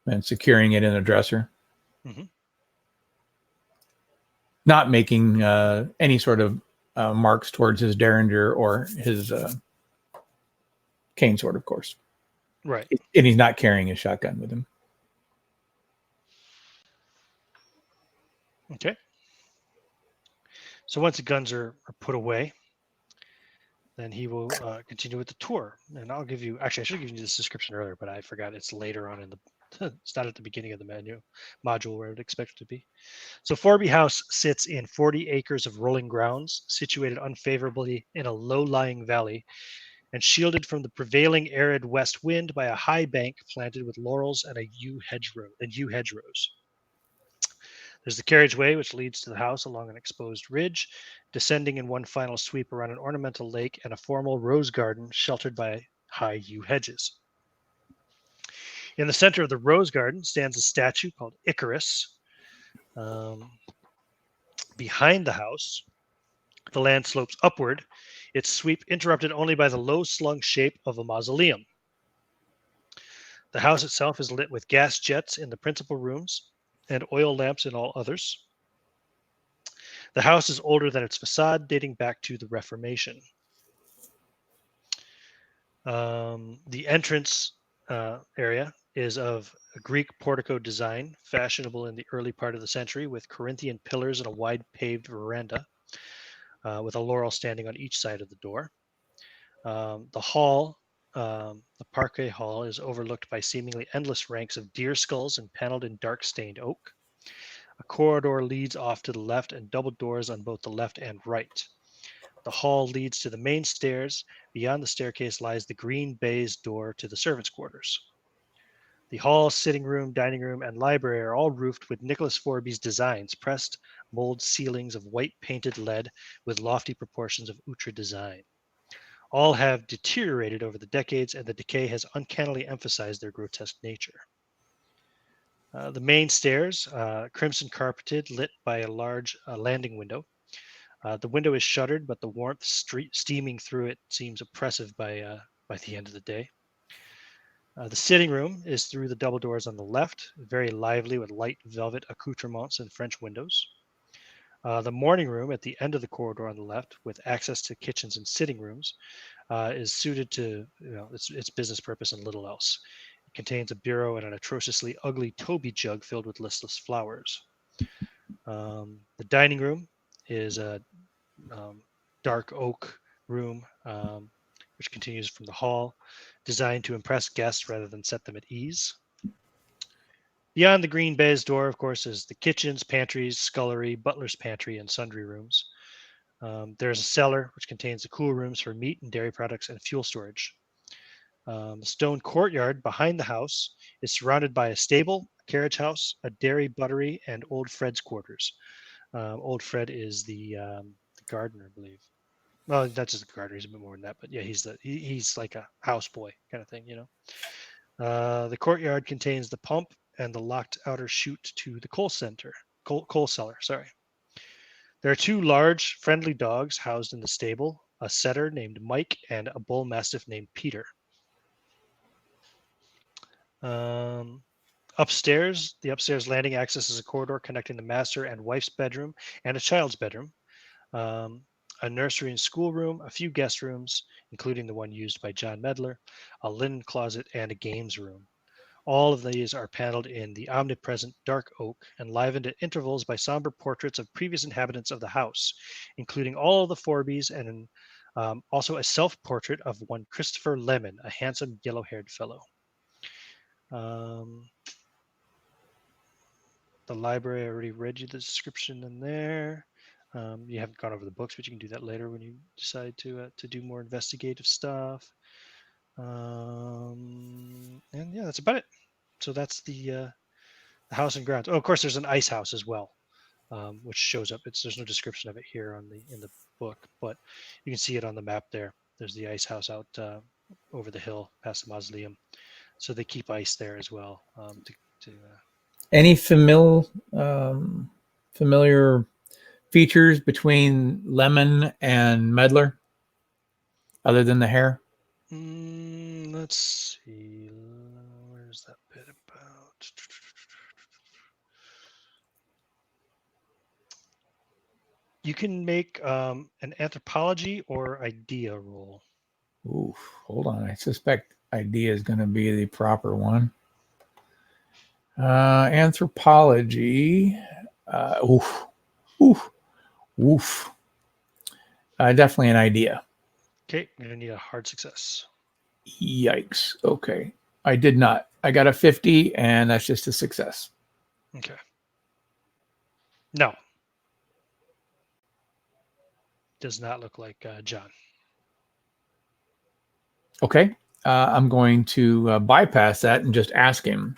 and securing it in a dresser. Mhm. Not making any sort of marks towards his derringer or his cane sword, of course. Right. And he's not carrying his shotgun with him. Okay. So once the guns are put away, then he will continue with the tour. And I'll give you, actually, I should have given you this description earlier, but I forgot it's later on in the, it's not at the beginning of the module where I would expect it to be. So Forby House sits in 40 acres of rolling grounds, situated unfavorably in a low-lying valley and shielded from the prevailing arid west wind by a high bank planted with laurels and yew hedgerows. There's the carriageway, which leads to the house along an exposed ridge, descending in one final sweep around an ornamental lake and a formal rose garden sheltered by high yew hedges. In the center of the rose garden stands a statue called Icarus. Behind the house, the land slopes upward, its sweep interrupted only by the low-slung shape of a mausoleum. The house itself is lit with gas jets in the principal rooms and oil lamps in all others. The house is older than its facade, dating back to the Reformation. The entrance area is of a Greek portico design, fashionable in the early part of the century, with Corinthian pillars and a wide paved veranda, with a laurel standing on each side of the door. The hall, the parquet hall, is overlooked by seemingly endless ranks of deer skulls and paneled in dark stained oak. A corridor leads off to the left and double doors on both the left and right. The hall leads to the main stairs. Beyond the staircase lies the green baize door to the servants' quarters. The hall, sitting room, dining room, and library are all roofed with Nicholas Forby's designs, pressed mold ceilings of white painted lead with lofty proportions of outre design. All have deteriorated over the decades, and the decay has uncannily emphasized their grotesque nature. The main stairs, crimson carpeted, lit by a large landing window. The window is shuttered, but the warmth steaming through it seems oppressive by the end of the day. The sitting room is through the double doors on the left, very lively with light velvet accoutrements and French windows. The morning room at the end of the corridor on the left, with access to kitchens and sitting rooms, is suited to its business purpose and little else. It contains a bureau and an atrociously ugly Toby jug filled with listless flowers. The dining room is a dark oak room, which continues from the hall, designed to impress guests rather than set them at ease. Beyond the green baize door, of course, is the kitchens, pantries, scullery, butler's pantry, and sundry rooms. There's a cellar, which contains the cool rooms for meat and dairy products and fuel storage. The stone courtyard behind the house is surrounded by a stable, a carriage house, a dairy buttery, and Old Fred's quarters. Old Fred is the gardener, I believe. Well, that's just the gardener. He's a bit more than that, but yeah, he's like a houseboy kind of thing, you know. The courtyard contains the pump and the locked outer chute to the coal cellar. Sorry. There are two large, friendly dogs housed in the stable: a setter named Mike and a bull mastiff named Peter. Upstairs, the upstairs landing accesses a corridor connecting the master and wife's bedroom and a child's bedroom. A nursery and schoolroom, a few guest rooms, including the one used by John Medler, a linen closet, and a games room. All of these are paneled in the omnipresent dark oak, enlivened at intervals by somber portraits of previous inhabitants of the house, including all of the Forbys and also a self-portrait of one Christopher Lemon, a handsome yellow-haired fellow. The library, I already read you the description in there. You haven't gone over the books, but you can do that later when you decide to do more investigative stuff. And yeah, that's about it. So that's the house and grounds. Oh, of course, there's an ice house as well, which shows up. There's no description of it here in the book, but you can see it on the map there. There's the ice house out over the hill past the mausoleum. So they keep ice there as well. Any familiar features between Lemon and Medler, other than the hair? Let's see. Where's that bit about? You can make an anthropology or idea roll. Ooh, hold on. I suspect idea is going to be the proper one. Anthropology. Definitely an idea. Okay, you're gonna need a hard success. Yikes. Okay. I did not. I got a 50, and that's just a success. Okay. No. Does not look like John. Okay. I'm going to bypass that and just ask him.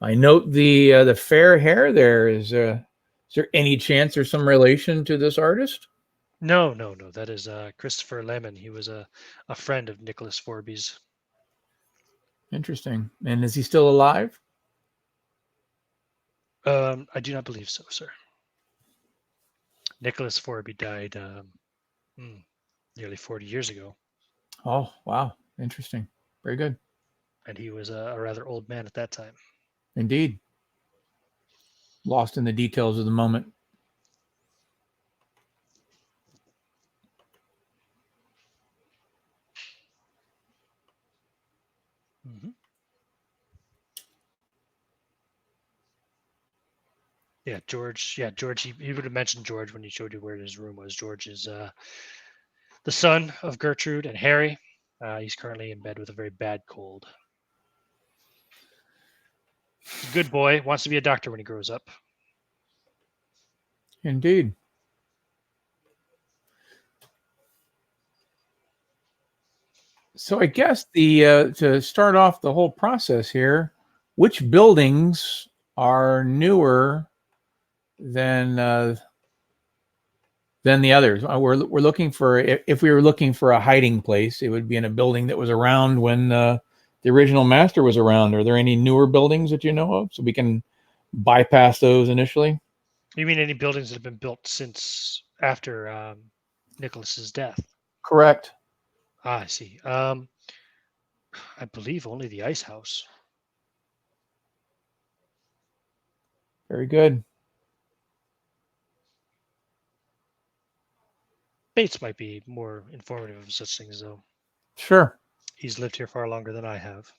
I note the fair hair there. Is there any chance there's some relation to this artist? No. That is Christopher Lemon. He was a friend of Nicholas Forby's. Interesting. And is he still alive? I do not believe so, sir. Nicholas Forby died nearly 40 years ago, Oh, wow. Interesting. Very good. and he was a rather old man at that time. Indeed. Lost in the details of the moment. Mm-hmm. Yeah, George. Yeah, George. He would have mentioned George when he showed you where his room was. George is the son of Gertrude and Harry. He's currently in bed with a very bad cold. He's a good boy. Wants to be a doctor when he grows up. Indeed. So I guess the to start off the whole process here, which buildings are newer than the others? We're looking for, if we were looking for a hiding place, it would be in a building that was around when the original master was around. Are there any newer buildings that you know of, so we can bypass those initially? You mean any buildings that have been built since after Nicholas's death? Correct. Ah, I see. I believe only the ice house. Very good. Bates might be more informative of such things, though. Sure. He's lived here far longer than I have.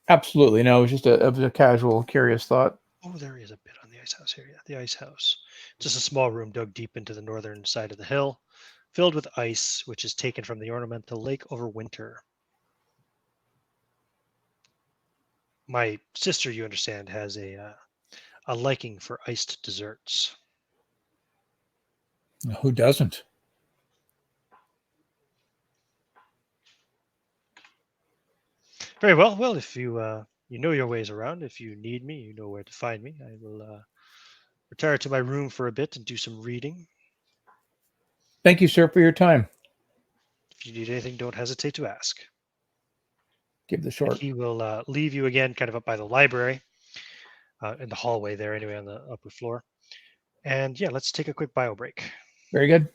Absolutely. No, it was just a casual, curious thought. Oh, there is a bit on the ice house here. Yeah, the ice house. Just a small room dug deep into the northern side of the hill, filled with ice, which is taken from the ornamental lake over winter. My sister, you understand, has a liking for iced desserts. Who doesn't? Very well. Well, if you know your ways around, if you need me, you know where to find me. I will retire to my room for a bit and do some reading. Thank you, sir, for your time. If you need anything, don't hesitate to ask. Give the And short. he will leave you again, kind of up by the library, in the hallway there, anyway, on the upper floor. And yeah, let's take a quick bio break. Very good.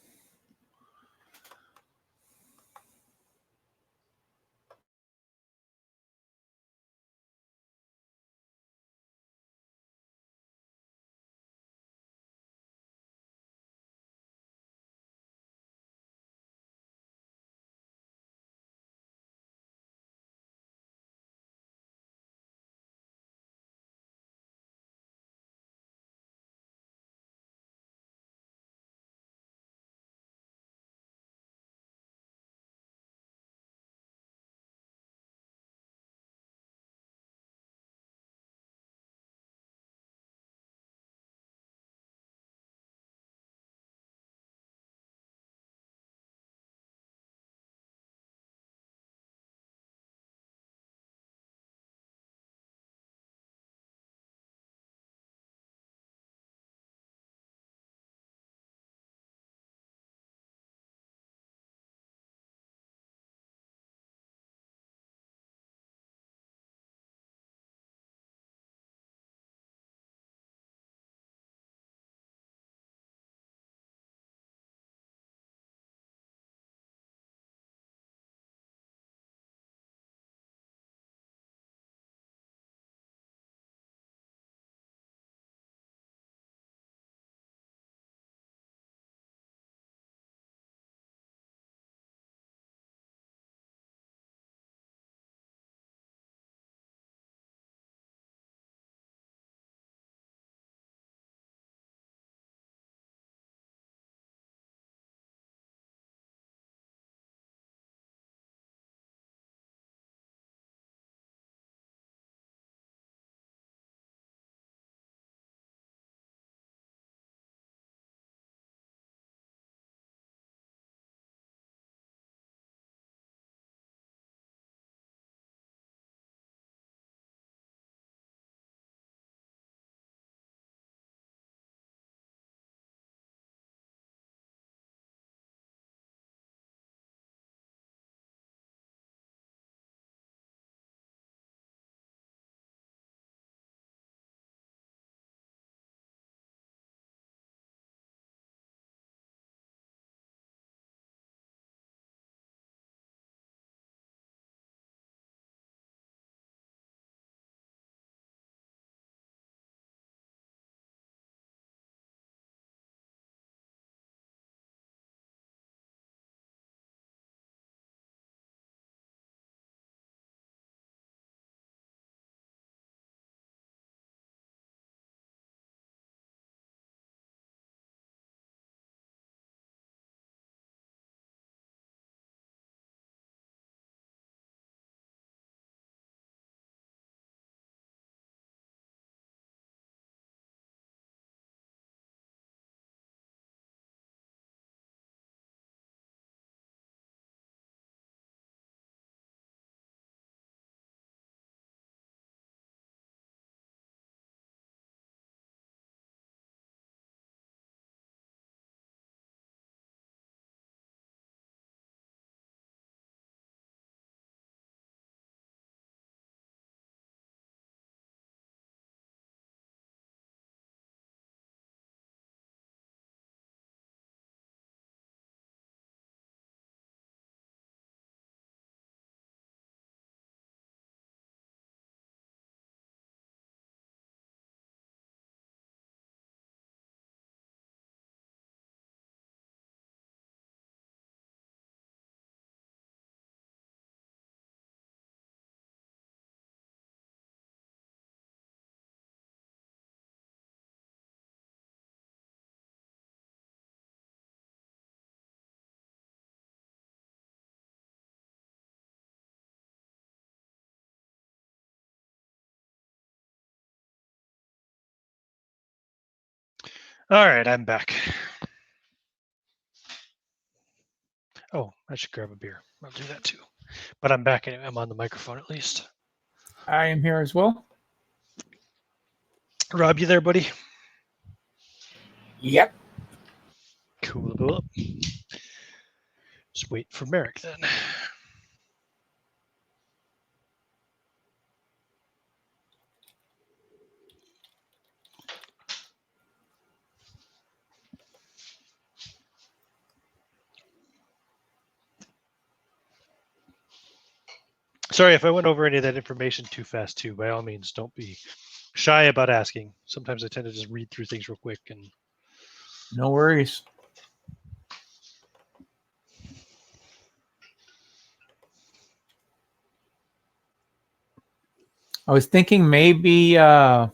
All right, I'm back. Oh, I should grab a beer. I'll do that too. But I'm back anyway. I'm on the microphone at least. I am here as well. Rob, you there, buddy? Yep. Cool. Just wait for Merrick then. Sorry if I went over any of that information too fast too. By all means, don't be shy about asking. Sometimes I tend to just read through things real quick and No worries. I was thinking maybe our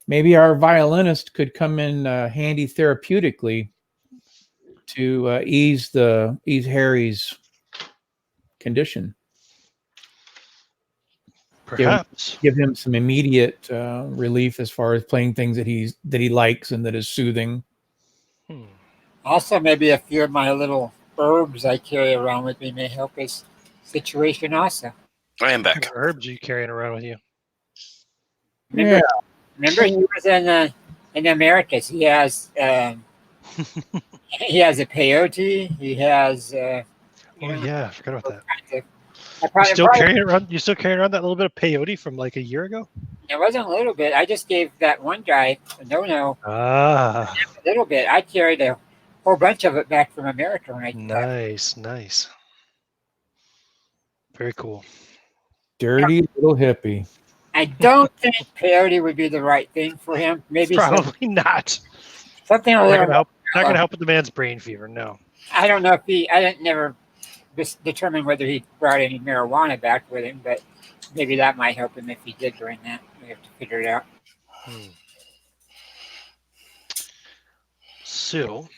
violinist could come in handy therapeutically to ease Harry's condition. perhaps. Give him some immediate relief as far as playing things that he likes and that is soothing. Also, maybe a few of my little herbs I carry around with me may help his situation also. I am What back. kind of herbs are you carrying around with you? Remember he was in the Americas. He has he has a peyote. He has Oh yeah, I forgot about that. kinds of. You still carrying around that little bit of peyote from like a year ago? It wasn't a little bit. I just gave that one guy no Ah, a little bit. I carried a whole bunch of it back from America when I came back. nice. Very cool. Dirty little hippie. I don't think peyote would be the right thing for him. Maybe Probably not. something a Not little. gonna help with the man's brain fever. No. I don't know if I didn't never determine whether he brought any marijuana back with him, but maybe that might help him if he did bring that. We have to figure it out. So,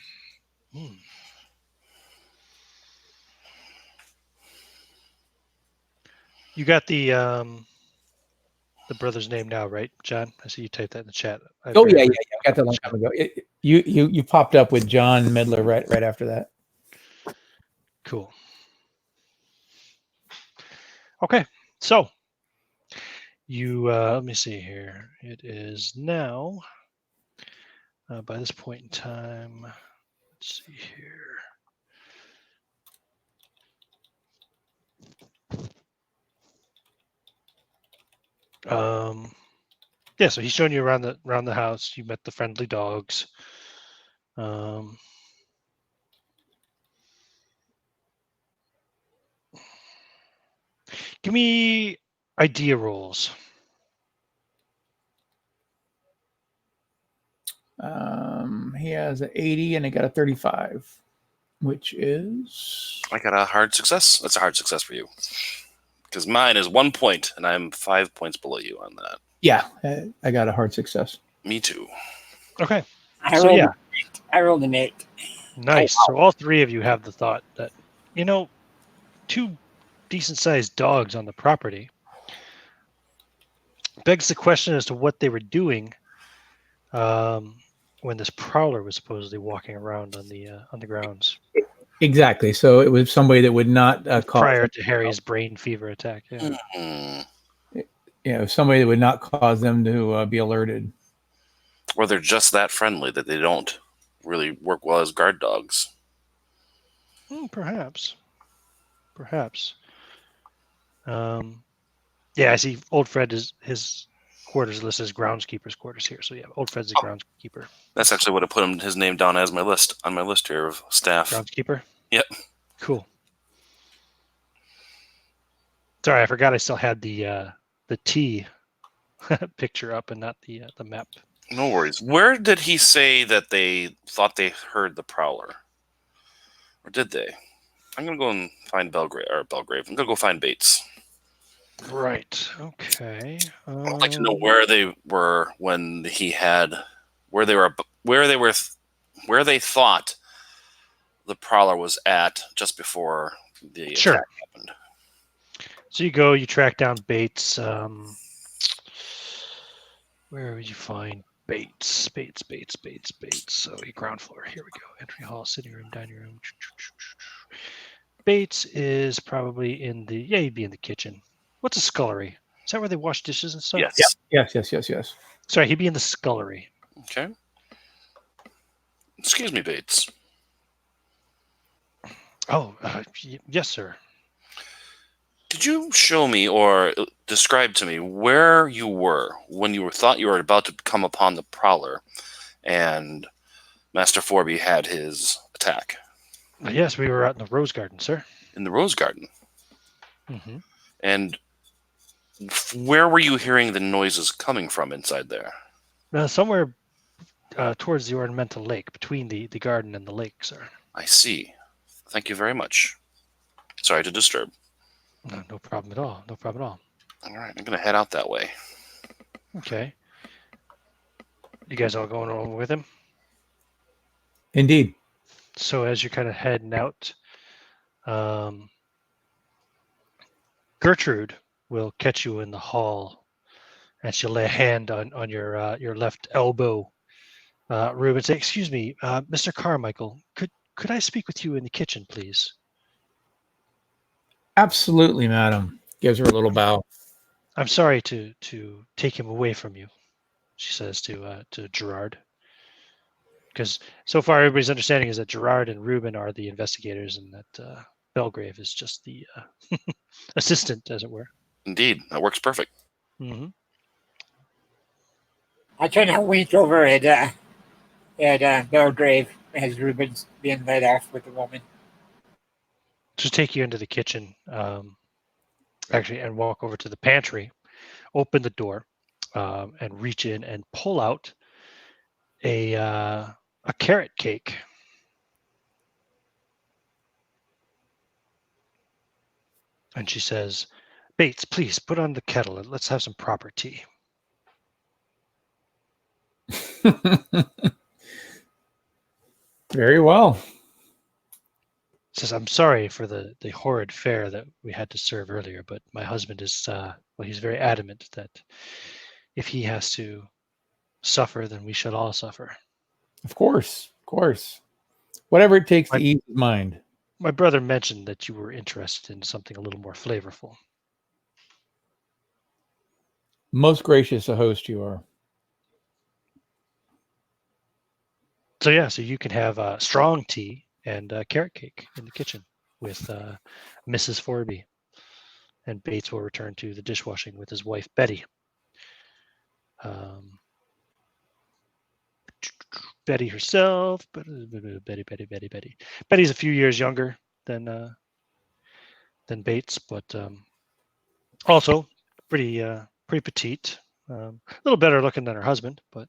you got the brother's name now, right, John? I see you typed that in the chat. I got that a long time ago. You popped up with John Midler right after that. Cool. Okay, so you let me see here. It is now by this point in time. Let's see here. Yeah, so he's showing you around the house. You met the friendly dogs. Give me idea rolls. He has an 80 and I got a 35, which is I got a hard success. That's a hard success for you. Because mine is 1 point, and I'm 5 points below you on that. yeah. I got a hard success. Me too. Okay. I rolled an 8. Nice. Oh, wow. So all three of you have the thought that, two decent-sized dogs on the property begs the question as to what they were doing when this prowler was supposedly walking around on the grounds. Exactly. So it was somebody that would not cause Prior to Harry's brain fever attack. Yeah. Somebody that would not cause them to be alerted. Or they're just that friendly that they don't really work well as guard dogs. Perhaps. Yeah, I see. Old Fred is his quarters listed as groundskeeper's quarters here. So yeah, Old Fred's the groundskeeper. That's actually what I put his name down as on my list here of staff. Groundskeeper. Yep. Cool. Sorry, I forgot I still had the T picture up and not the map. No worries. Where did he say that they thought they heard the prowler? Or did they? I'm going to go and find Belgrave. I'm going to go find Bates. Right. Okay. I'd like to know where they were when he had, where they thought the prowler was at just before the attack happened. So you track down Bates. Where would you find Bates. So ground floor. Here we go. Entry hall, sitting room, dining room. Bates is probably in the he'd be in the kitchen. What's a scullery? Is that where they wash dishes and stuff? Yes. Yes. Sorry, he'd be in the scullery. Okay. Excuse me, Bates. Oh, yes, sir. Did you show me or describe to me where you were when you thought you were about to come upon the Prowler and Master Forby had his attack? Yes, we were out in the rose garden, sir. In the Rose Garden. Mm-hmm. And where were you hearing the noises coming from inside there? Somewhere towards the ornamental lake, between the garden and the lake, sir. I see. Thank you very much. Sorry to disturb. No problem at all. No problem at all. All right, I'm going to head out that way. Okay. You guys all going over with him? Indeed. So as you're kind of heading out, Gertrude will catch you in the hall, and she'll lay a hand on your left elbow, Rube, and say, "Excuse me, Mr. Carmichael, could I speak with you in the kitchen, please?" Absolutely, madam. Gives her a little bow. "I'm sorry to take him away from you," she says to Gerard. Because so far everybody's understanding is that Gerard and Reuben are the investigators, and that Belgrave is just the assistant, as it were. Indeed, that works perfect. Mm-hmm. I kind of wink over at Belgrave as Ruben's being led off with the woman. Just take you into the kitchen, actually, and walk over to the pantry, open the door, and reach in and pull out a carrot cake. And she says, "Bates, please put on the kettle and let's have some proper tea." Very well. Says, "I'm sorry for the horrid fare that we had to serve earlier, but my husband is, he's very adamant that if he has to suffer, then we should all suffer." Of course. Whatever it takes to My- ease his mind. My brother mentioned that you were interested in something a little more flavorful. Most gracious a host you are. So yeah, so you can have strong tea and carrot cake in the kitchen with Mrs. Forby, and Bates will return to the dishwashing with his wife Betty. Betty herself, Betty. Betty's a few years younger than Bates, but also pretty petite. A little better looking than her husband, but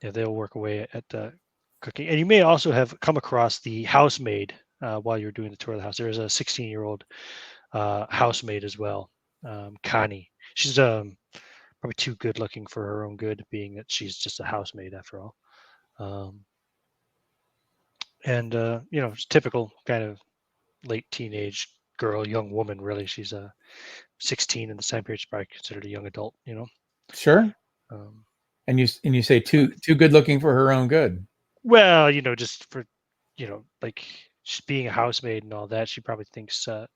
yeah, they'll work away at cooking. And you may also have come across the housemaid while you're doing the tour of the house. There's a 16-year-old housemaid as well, Connie. She's probably too good looking for her own good, being that she's just a housemaid after all. And it's typical kind of late teenage girl, young woman, really. She's 16 in the time period. She's probably considered a young adult, Sure. And you say too good looking for her own good. Well, just for, like she's being a housemaid and all that, she probably thinks that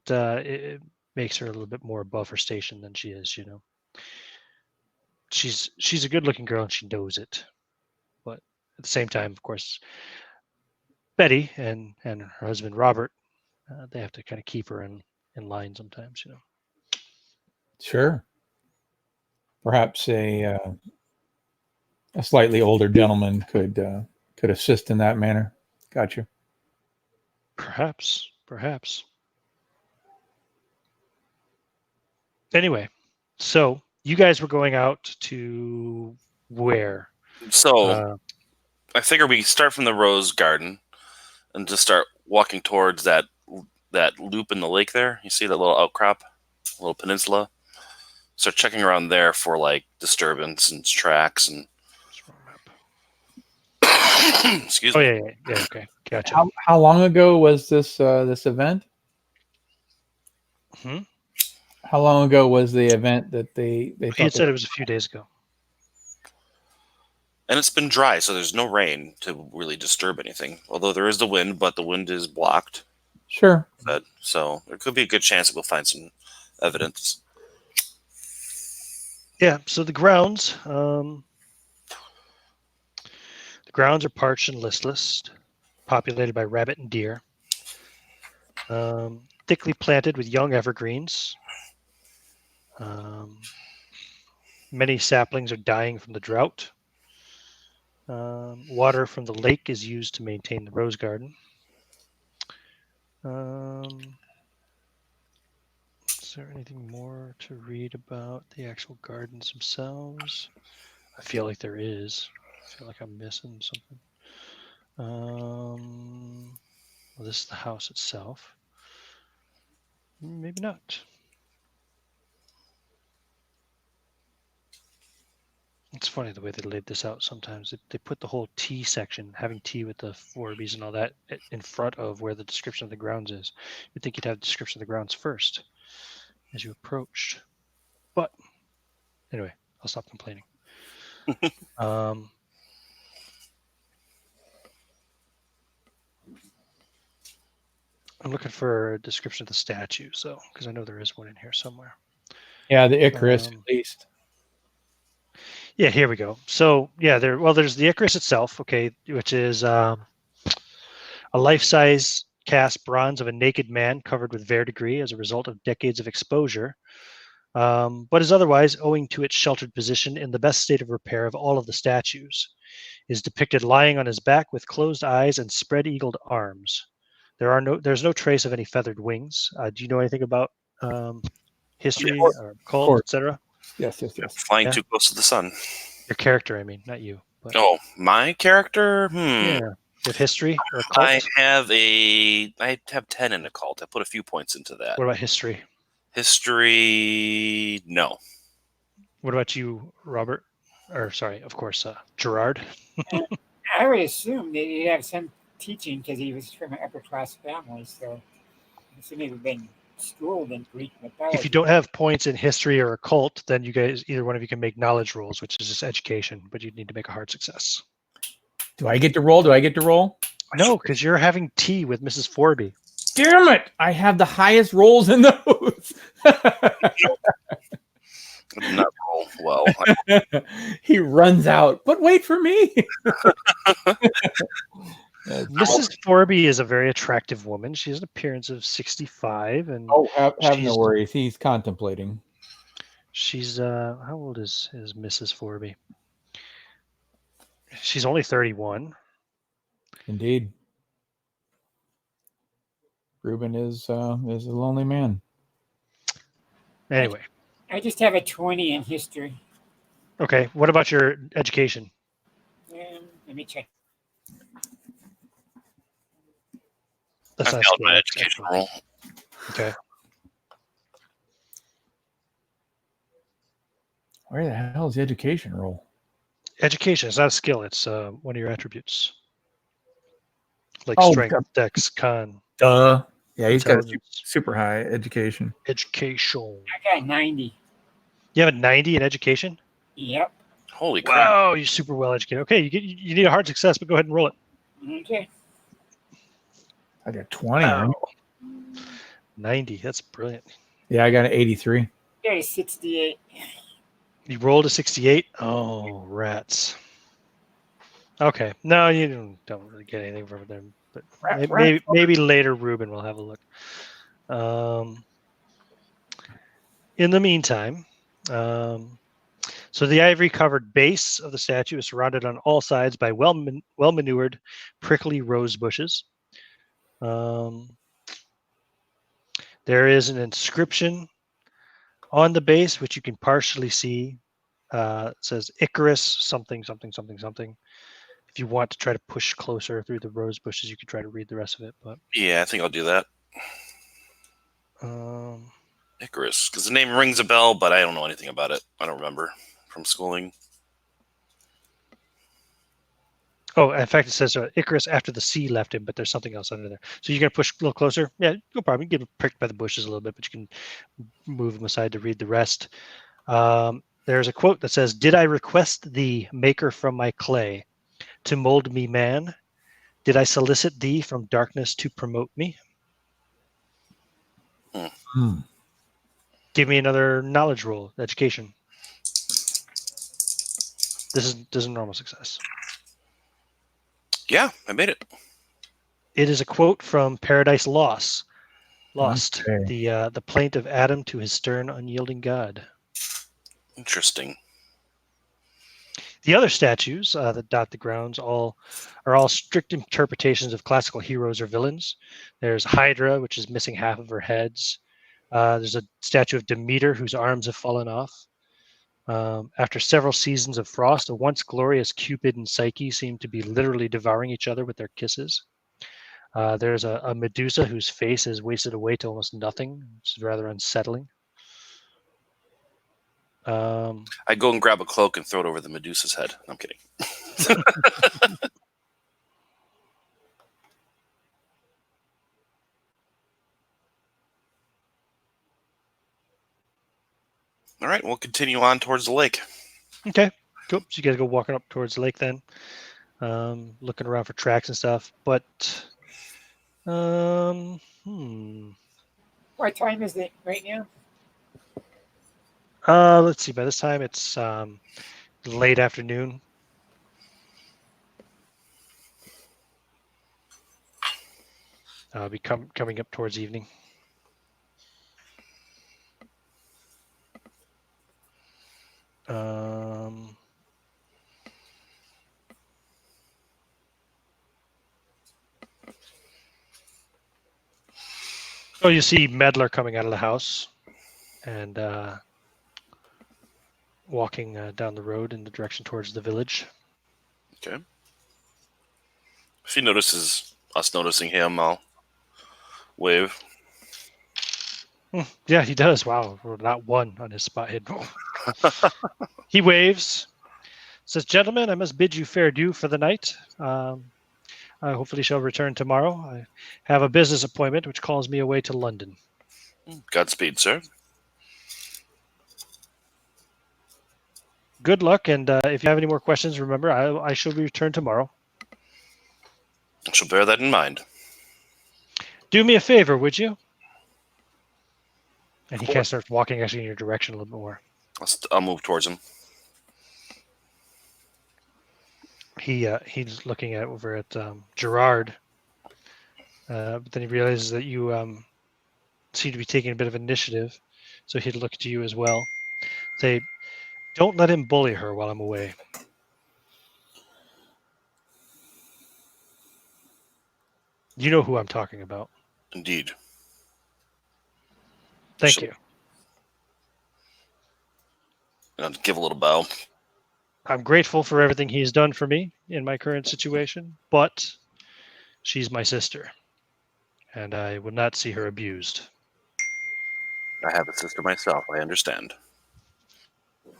it makes her a little bit more above her station than she is. She's a good-looking girl and she knows it, but at the same time, of course, Betty and her husband Robert, they have to kind of keep her in line sometimes. Sure. Perhaps a slightly older gentleman could assist in that manner. Gotcha. Perhaps. Anyway, so you guys were going out to where? So I figure we start from the Rose Garden and just start walking towards that loop in the lake there. You see that little outcrop, little peninsula? Start checking around there for like disturbance and tracks and excuse me. Oh yeah, okay, gotcha. How long ago was this event? How long ago was the event that they He thought had said it was a few days ago. And it's been dry, so there's no rain to really disturb anything. Although there is the wind, but the wind is blocked. Sure. So there could be a good chance that we'll find some evidence. Yeah. So the grounds are parched and listless, populated by rabbit and deer. Thickly planted with young evergreens. Many saplings are dying from the drought. Water from the lake is used to maintain the rose garden. Is there anything more to read about the actual gardens themselves? I feel like there is. I feel like I'm missing something. Well, this is the house itself. Maybe not. It's funny the way they laid this out sometimes. They put the whole tea section, having tea with the Forbies and all that, in front of where the description of the grounds is. You'd think you'd have the description of the grounds first as you approached. But anyway, I'll stop complaining. I'm looking for a description of the statue, so because I know there is one in here somewhere. Yeah, the Icarus at least. Yeah, here we go. So yeah, there's the Icarus itself, okay, which is a life-size cast bronze of a naked man covered with verdigris as a result of decades of exposure, but is otherwise, owing to its sheltered position, in the best state of repair of all of the statues. Is depicted lying on his back with closed eyes and spread-eagled arms. There's no trace of any feathered wings. Do you know anything about history or cult, etc.? Yes. Flying too close to the sun. Your character, I mean, not you. But, Oh, my character? yeah. You have history or occult? I have 10 in occult. I put a few points into that. What about history? History, no. What about you, Robert? Or sorry, of course, Gerard. I would assume that he'd have some teaching because he was from an upper class family, so I assume he would have been schooled in Greek mythology. If you don't have points in history or occult, then you guys, either one of you can make knowledge rolls, which is just education, but you need to make a hard success. Do I get to roll? No, because you're having tea with Mrs. Forby. Damn it! I have the highest rolls in those. I did not roll well. He runs out, but wait for me. Mrs. Forby is a very attractive woman. She has an appearance of 65, and have no worries. He's contemplating. She's how old is Mrs. Forby? She's only 31. Indeed. Reuben is a lonely man. Anyway. I just have a 20 in history. Okay. What about your education? Let me check. I failed my education roll. Okay. Where the hell is the education roll? Education is not a skill. It's one of your attributes. Like strength, dex, con. Duh. Yeah, he's got super high education. Education. I got 90. You have a 90 in education? Yep. Holy crap. Wow, you're super well educated. Okay, you need a hard success, but go ahead and roll it. Okay. I got 20. Wow. 90. That's brilliant. Yeah, I got an 83. Yeah, 68. You rolled a 68? Oh, rats. Okay. No, you don't really get anything from them. But maybe later Reuben will have a look. In the meantime, so the ivory-covered base of the statue is surrounded on all sides by well-manured, prickly rose bushes. There is an inscription on the base, which you can partially see. It says Icarus something, something, something, something. If you want to try to push closer through the rose bushes, you can try to read the rest of it. But yeah, I think I'll do that. Icarus, because the name rings a bell, but I don't know anything about it. I don't remember from schooling. Oh, in fact, it says Icarus after the sea left him, but there's something else under there. So you're gonna push a little closer. Yeah, no problem. You get pricked by the bushes a little bit, but you can move them aside to read the rest. There's a quote that says, "Did I request thee, maker from my clay, to mold me man? Did I solicit thee from darkness to promote me?" Hmm. Give me another knowledge roll, education. This is a normal success. Yeah, I made it. It is a quote from Paradise Lost. Okay. The plaint of Adam to his stern, unyielding God. Interesting. The other statues that dot the grounds are all strict interpretations of classical heroes or villains. There's Hydra, which is missing half of her heads. There's a statue of Demeter, whose arms have fallen off. After several seasons of frost, a once glorious Cupid and Psyche seem to be literally devouring each other with their kisses. There's a Medusa whose face is wasted away to almost nothing, which is rather unsettling. I go and grab a cloak and throw it over the Medusa's head. I'm kidding. All right, we'll continue on towards the lake. Okay, cool. So you guys go walking up towards the lake then, looking around for tracks and stuff. But, What time is it right now? let's see. By this time, it's late afternoon. Be coming up towards evening. So you see Medler coming out of the house and walking down the road in the direction towards the village. Okay. If he notices us noticing him, I'll wave. Yeah, he does. Wow, not one on his spot hidden. He waves, says, "Gentlemen, I must bid you fair due for the night. I hopefully shall return tomorrow. I have a business appointment which calls me away to London." Godspeed, sir. Good luck, and if you have any more questions, remember, I shall return tomorrow. I shall bear that in mind. Do me a favor, would you? And he kind of starts walking actually in your direction a little bit more. I'll move towards him. He's looking over at Gerard, but then he realizes that you seem to be taking a bit of initiative, so he'd look to you as well. Say, "Don't let him bully her while I'm away." You know who I'm talking about. Indeed. Thank Sure. you. And I'll give a little bow. I'm grateful for everything he's done for me in my current situation, but she's my sister, and I would not see her abused. I have a sister myself. I understand.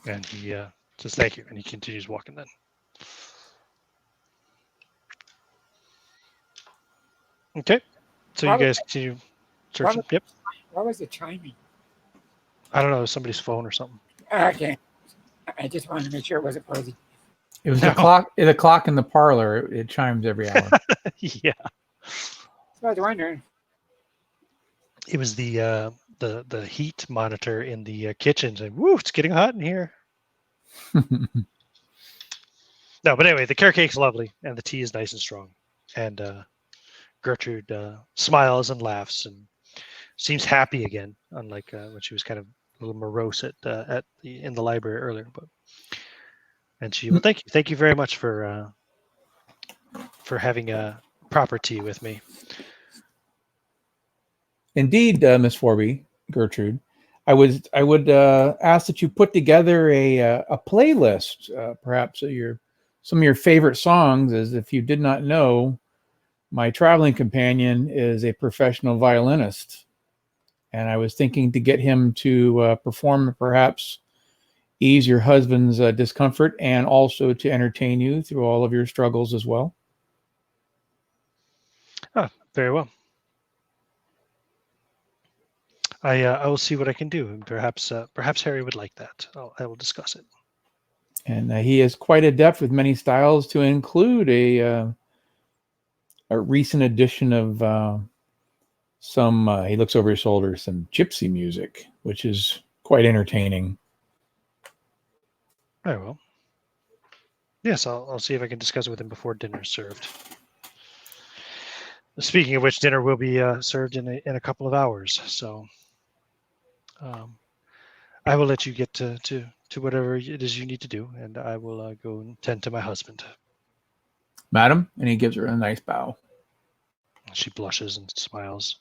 And he says, "Thank you," and he continues walking then. Okay, so you guys continue searching. Yep. What was the timing? I don't know, somebody's phone or something. Okay. I just wanted to make sure it wasn't Posey. It was the clock. The clock in the parlor. It chimes every hour. Yeah. So I was wondering. It was the heat monitor in the kitchen saying, "Woo, it's getting hot in here." No, but anyway, the carrot cake's lovely, and the tea is nice and strong. And Gertrude smiles and laughs and seems happy again, unlike when she was kind of a little morose in the library earlier. And she, "Well, thank you very much for having a proper tea with me." Indeed, Miss Forby, Gertrude, I would ask that you put together a playlist, perhaps some of your favorite songs. As if you did not know, my traveling companion is a professional violinist, and I was thinking to get him to perform perhaps ease your husband's discomfort and also to entertain you through all of your struggles as well. Ah, very well. I will see what I can do, and perhaps Harry would like that. I will discuss it. And he is quite adept with many styles, to include a recent edition of some. He looks over his shoulder, some gypsy music, which is quite entertaining. Very well. Yes, I'll see if I can discuss it with him before dinner is served. Speaking of which, dinner will be served in a couple of hours. So, I will let you get to whatever it is you need to do, and I will go and tend to my husband. Madam, and he gives her a nice bow. She blushes and smiles.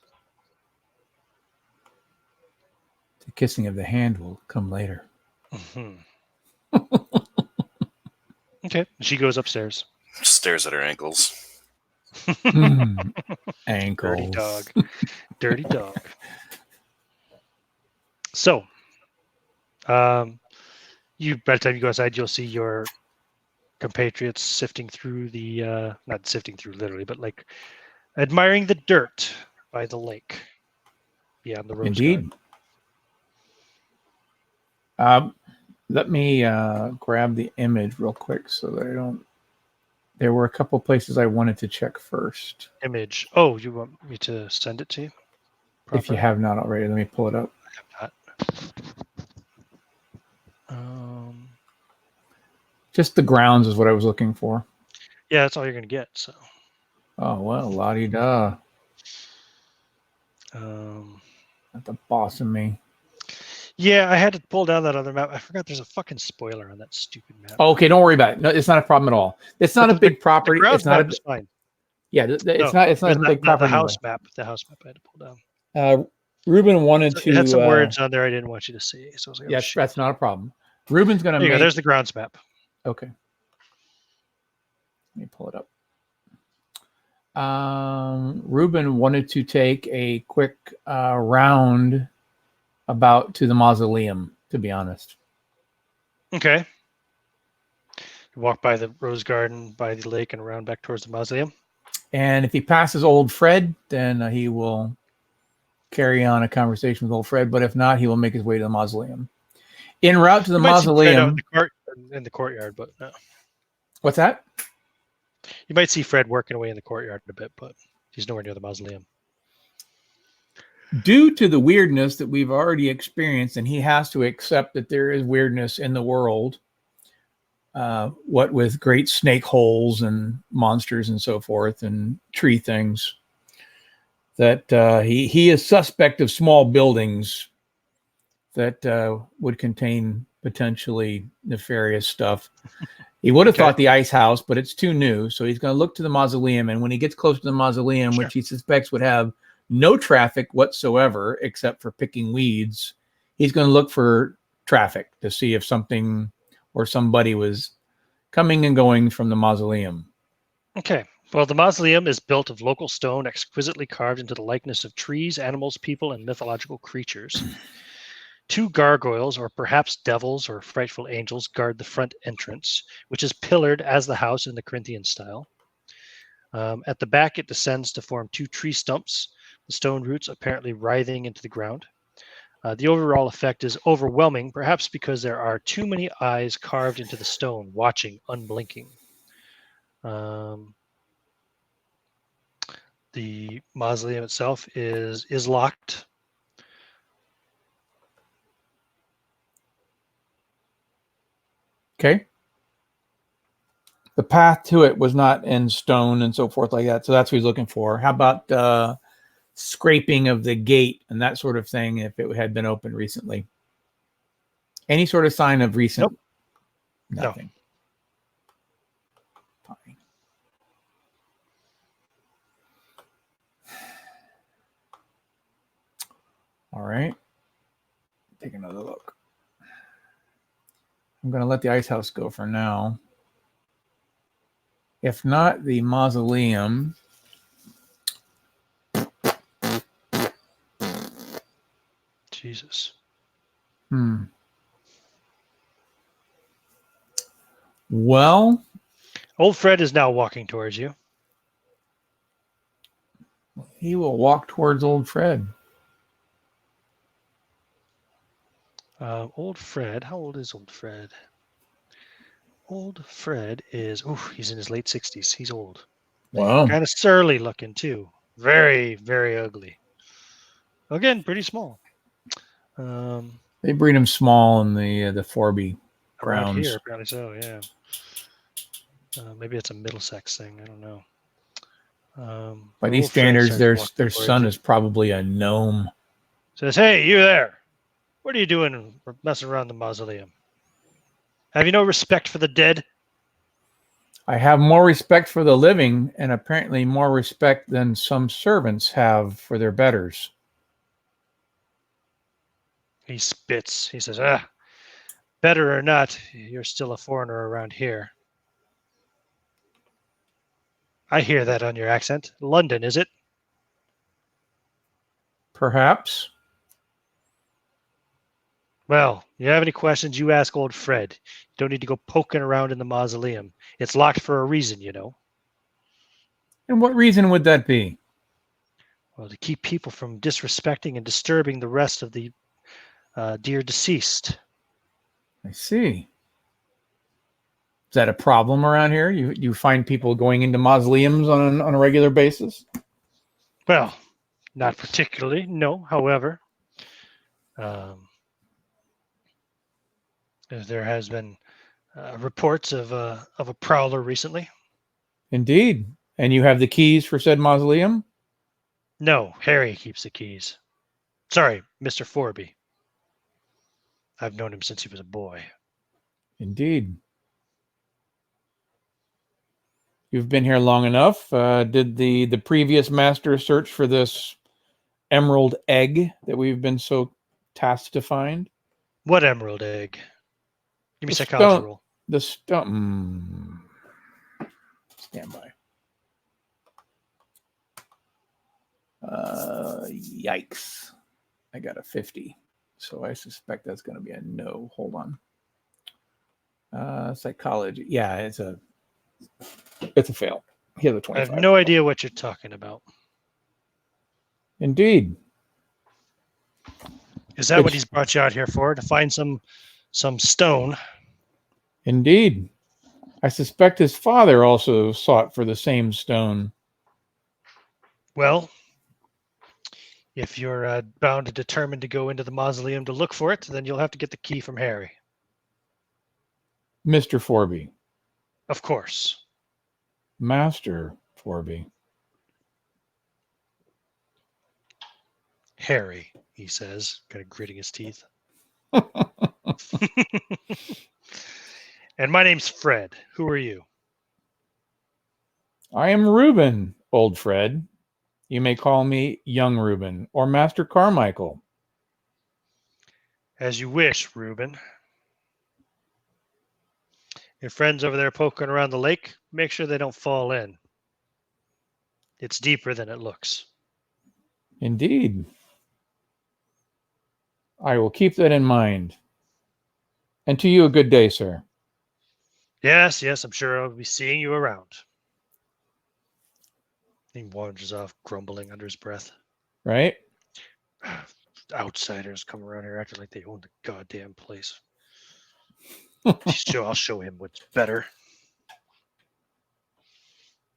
The kissing of the hand will come later. Mm-hmm. Okay, she goes upstairs. Stares at her ankles. Ankles. Dirty dog. Dirty dog. So, you by the time you go outside, you'll see your compatriots sifting through the not sifting through literally, but like admiring the dirt by the lake beyond the rose Indeed. garden. Let me grab the image real quick so that I don't. There were a couple places I wanted to check first. Image. Oh, you want me to send it to you? If you have not already, let me pull it up. I have not. Just the grounds is what I was looking for. Yeah, that's all you're gonna get. So. Oh well, la-di-da. Not the boss of me. Yeah, I had to pull down that other map. I forgot there's a fucking spoiler on that stupid map. Oh, okay, don't worry about it. No, it's not a problem at all. It's not a big property. It's not a, fine. Yeah, it's not a big property. The house map. The house map I had to pull down. Ruben wanted to. It had some words on there I didn't want you to see. So I was like, oh, yes, shit. that's not a problem. Ruben's gonna make. There's the grounds map. Okay. Let me pull it up. Ruben wanted to take a quick round about to the mausoleum, to be honest. Okay. Walk by the rose garden, by the lake, and around back towards the mausoleum. And if he passes old Fred, then he will carry on a conversation with old Fred. But if not, he will make his way to the mausoleum. En route to the mausoleum. In the courtyard, but no. What's that? You might see Fred working away in the courtyard a bit, but he's nowhere near the mausoleum. Due to the weirdness that we've already experienced, and he has to accept that there is weirdness in the world, what with great snake holes and monsters and so forth and tree things, that he is suspect of small buildings that would contain potentially nefarious stuff. He would have thought the ice house, but it's too new. So he's going to look to the mausoleum. And when he gets close to the mausoleum, which he suspects would have no traffic whatsoever, except for picking weeds, he's going to look for traffic to see if something or somebody was coming and going from the mausoleum. Okay. Well, the mausoleum is built of local stone, exquisitely carved into the likeness of trees, animals, people, and mythological creatures. 2 gargoyles, or perhaps devils or frightful angels, guard the front entrance, which is pillared as the house in the Corinthian style. At the back, it descends to form 2 tree stumps, the stone roots apparently writhing into the ground. The overall effect is overwhelming, perhaps because there are too many eyes carved into the stone, watching, unblinking. The mausoleum itself is locked. Okay. The path to it was not in stone and so forth like that. So that's what he's looking for. How about scraping of the gate and that sort of thing if it had been opened recently? Any sort of sign of recent? Nope. Nothing. No. Fine. All right. Take another look. I'm going to let the ice house go for now. If not, the mausoleum. Jesus. Well, Old Fred is now walking towards you. he will walk towards old Fred. Old Fred, how old is Old Fred? Old Fred is, he's in his late 60s. He's old. Wow. Kind of surly looking, too. Very, very ugly. Again, pretty small. They breed him small in the Forby Around grounds. here, apparently so, yeah. Maybe it's a Middlesex thing. I don't know. By but these Old Fred standards, starts their walking son towards is probably a gnome. you. Says, "Hey, you there? What are you doing messing around the mausoleum? Have you no respect for the dead?" I have more respect for the living, and apparently more respect than some servants have for their betters. He spits. He says, better or not, you're still a foreigner around here. I hear that on your accent. London, is it? Perhaps. Well, you have any questions, you ask old Fred. You don't need to go poking around in the mausoleum. It's locked for a reason, you know. And what reason would that be? Well, to keep people from disrespecting and disturbing the rest of the dear deceased. I see. Is that a problem around here? You find people going into mausoleums on a regular basis? Well, not particularly, no. However, there has been reports of a prowler recently. Indeed. And you have the keys for said mausoleum? No, Harry keeps the keys. Sorry, Mr. Forby. I've known him since he was a boy. Indeed. You've been here long enough. Did the previous master search for this emerald egg that we've been so tasked to find? What emerald egg? Give me The psychology stone- roll. The stone. Stand by. Yikes. I got a 50. So I suspect that's going to be a no. Hold on. Psychology. Yeah, it's a fail. He has a I 25. have no idea what you're talking about. Indeed. Is that what he's brought you out here for? To find some stone? Indeed. I suspect his father also sought for the same stone. Well, if you're bound and determined to go into the mausoleum to look for it, then you'll have to get the key from Harry. Mr. Forby. Of course. Master Forby. Harry, he says, kind of gritting his teeth. And my name's Fred. Who are you? I am Reuben, old Fred. You may call me young Reuben or Master Carmichael. As you wish, Reuben. Your friends over there poking around the lake, make sure they don't fall in. It's deeper than it looks. Indeed. I will keep that in mind. And to you, a good day, sir. Yes, I'm sure I'll be seeing you around. He wanders off, grumbling under his breath. Right? Outsiders come around here acting like they own the goddamn place. I'll show him what's better.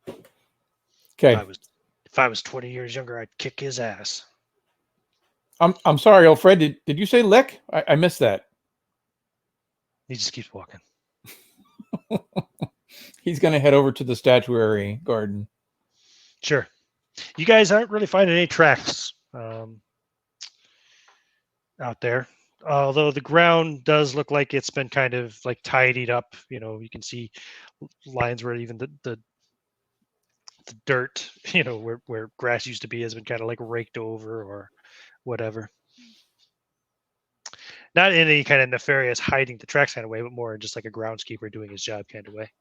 Okay. If I was 20 years younger, I'd kick his ass. I'm sorry, old Fred. Did you say lick? I missed that. He just keeps walking. He's going to head over to the statuary garden. Sure. You guys aren't really finding any tracks out there. Although the ground does look like it's been kind of like tidied up. You know, you can see lines where even the dirt, you know, where grass used to be has been kind of like raked over or whatever. Not in any kind of nefarious hiding the tracks kind of way, but more just like a groundskeeper doing his job kind of way.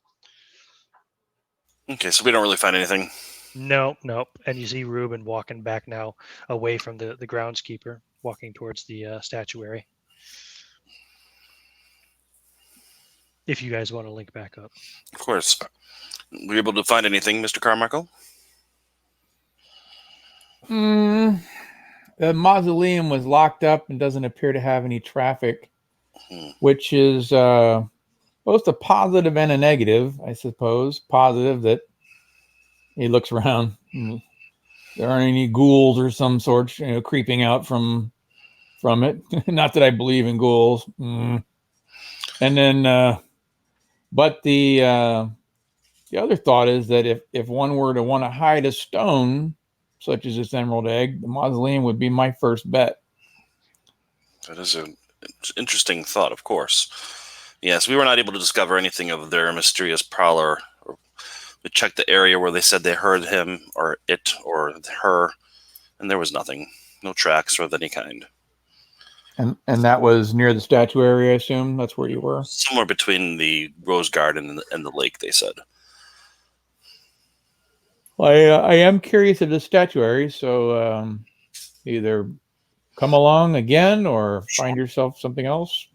Okay, so we don't really find anything. Nope. And you see Reuben walking back now away from the groundskeeper, walking towards the statuary. if you guys want to link back up. Of course. Were you able to find anything, Mr. Carmichael? The mausoleum was locked up and doesn't appear to have any traffic, Hmm. which is both a positive and a negative, I suppose. Positive that he looks around. There aren't any ghouls or some sort, creeping out from it. Not that I believe in ghouls. And then, but the other thought is that if one were to want to hide a stone, such as this emerald egg, the mausoleum would be my first bet. That is an interesting thought, of course. Yes, we were not able to discover anything of their mysterious prowler. We checked the area where they said they heard him, or it, or her, and there was nothing. No tracks of any kind. And that was near the statue area, I assume? That's where you were? Somewhere between the rose garden and the lake, they said. I am curious of the statuary, so either come along again or find yourself something else.